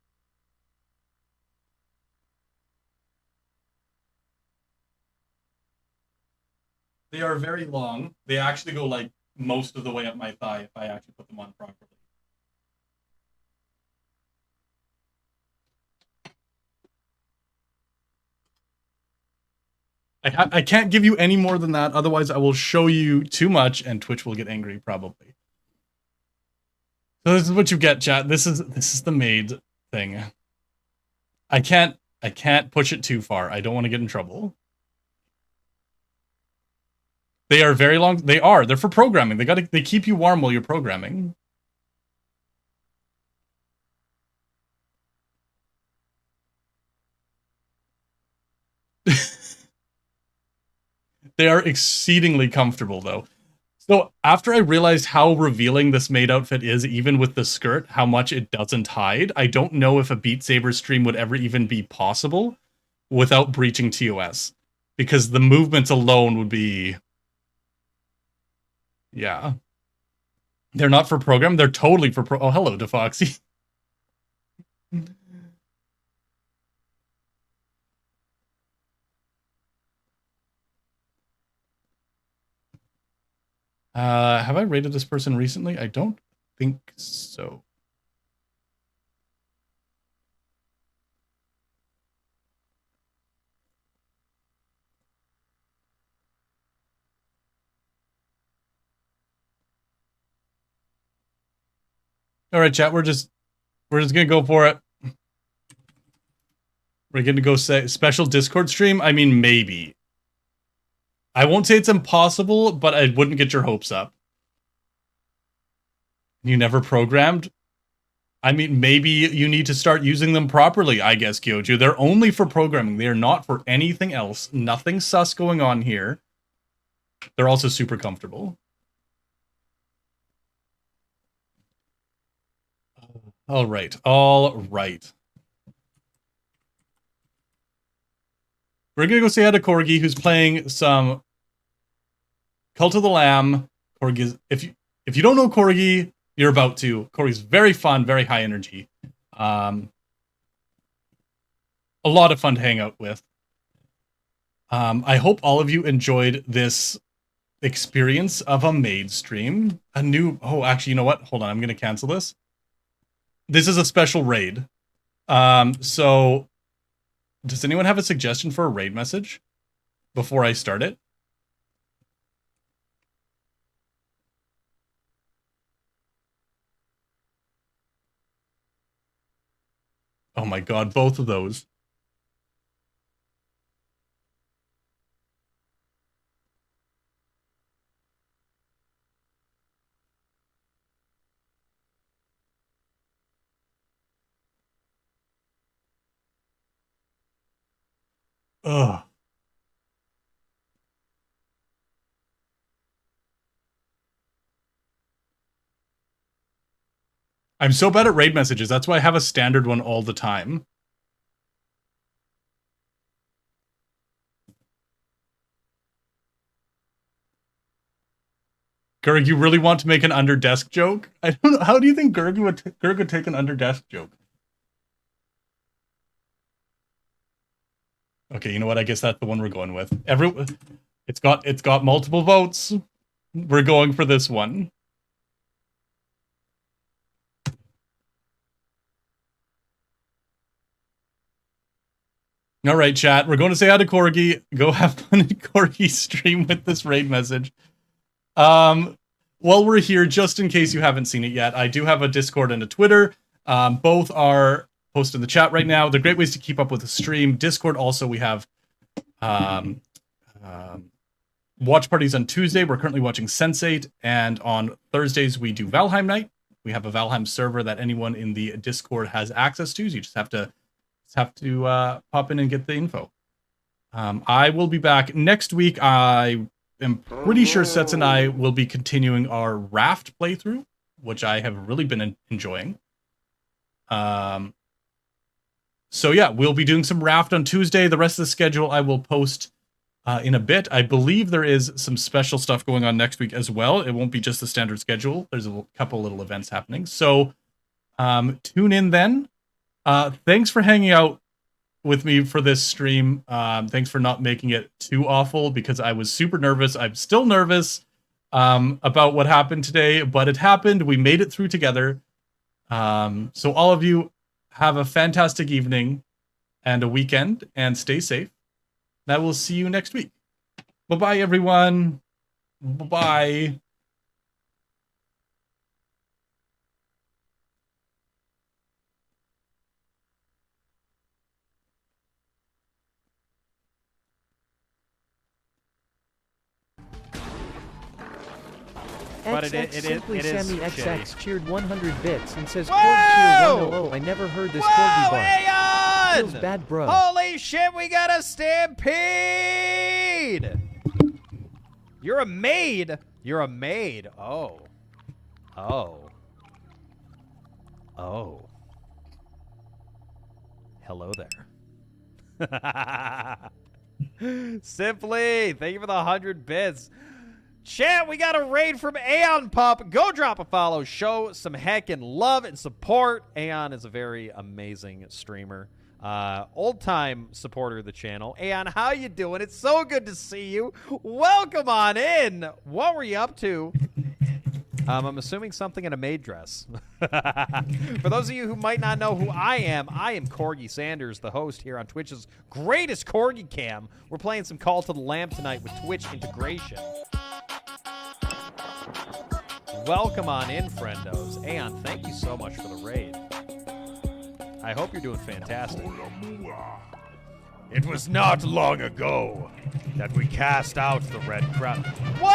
They are very long. They actually go like most of the way up my thigh if I actually put them on properly. I can't give you any more than that, otherwise I will show you too much and Twitch will get angry probably. So this is what you get, chat. This is the maid thing. I can't push it too far. I don't want to get in trouble. They are very long. They're for programming. They keep you warm while you're programming. They are exceedingly comfortable though. So after I realized how revealing this maid outfit is, even with the skirt, how much it doesn't hide, I don't know if a Beat Saber stream would ever even be possible without breaching TOS. Because the movements alone would be... Yeah. They're not for program, they're totally for Oh, hello, DeFoxy. Have I rated this person recently? I don't think so. All right, chat. We're just gonna go for it. We're gonna go say special Discord stream. I mean, maybe. I won't say it's impossible, but I wouldn't get your hopes up. You never programmed? I mean, maybe you need to start using them properly, I guess, Kyoju. They're only for programming. They are not for anything else. Nothing sus going on here. They're also super comfortable. All right. All right. We're going to go say hi to Corgi, who's playing some Cult of the Lamb. Corgi, if you don't know Corgi, you're about to. Corgi's very fun, very high energy. A lot of fun to hang out with. I hope all of you enjoyed this experience of a maid stream. Oh, actually, you know what? Hold on, I'm going to cancel this. This is a special raid. So does anyone have a suggestion for a raid message before I start it? Oh my god, both of those. Ugh. I'm so bad at raid messages. That's why I have a standard one all the time. Gurg, you really want to make an under desk joke? I don't know. How do you think Gurg would take an under desk joke? Okay, you know what? I guess that's the one we're going with. It's got multiple votes. We're going for this one. All right, chat. We're going to say hi to Corgi. Go have fun in Corgi's stream with this raid message. While we're here, just in case you haven't seen it yet, I do have a Discord and a Twitter. Both are posted in the chat right now. They're great ways to keep up with the stream. Discord also, we have watch parties on Tuesday. We're currently watching Sense8, and on Thursdays we do Valheim night. We have a Valheim server that anyone in the Discord has access to. So you just have to pop in and get the info. I will be back next week. I am pretty sure Sets and I will be continuing our Raft playthrough, which I have really been enjoying. So yeah, we'll be doing some Raft on Tuesday. The rest of the schedule I will post in a bit. I believe there is some special stuff going on next week as well. It won't be just the standard schedule. There's a couple little events happening. So tune in then. Thanks for hanging out with me for this stream. Thanks for not making it too awful, because I was super nervous. I'm still nervous about what happened today, but it happened. We made it through together. So all of you have a fantastic evening and a weekend, and stay safe. And I will see you next week. Bye-bye, everyone. Bye-bye.
But
XX Simply
it is
Sammy XX
shitty.
cheered 100 bits and says,
Whoa!
Corg tier 100. I never heard this Corgi
Whoa,
bar.
Aeon!
Feels bad, bro.
Holy shit, we got a stampede! You're a maid? You're a maid. Oh. Oh. Oh. Hello there. Simply, thank you for the 100 bits. Chat, we got a raid from Aeon Pup. Go drop a follow. Show some heckin' love and support. Aeon is a very amazing streamer. Old-time supporter of the channel. Aeon, how you doing? It's so good to see you. Welcome on in. What were you up to? I'm assuming something in a maid dress. For those of you who might not know who I am Corgi Sanders, the host here on Twitch's greatest Corgi cam. We're playing some Call to the Lamb tonight with Twitch integration. Welcome on in, friendos. Aeon, thank you so much for the raid. I hope you're doing fantastic. It was not long ago that we cast out the Red Crown. What?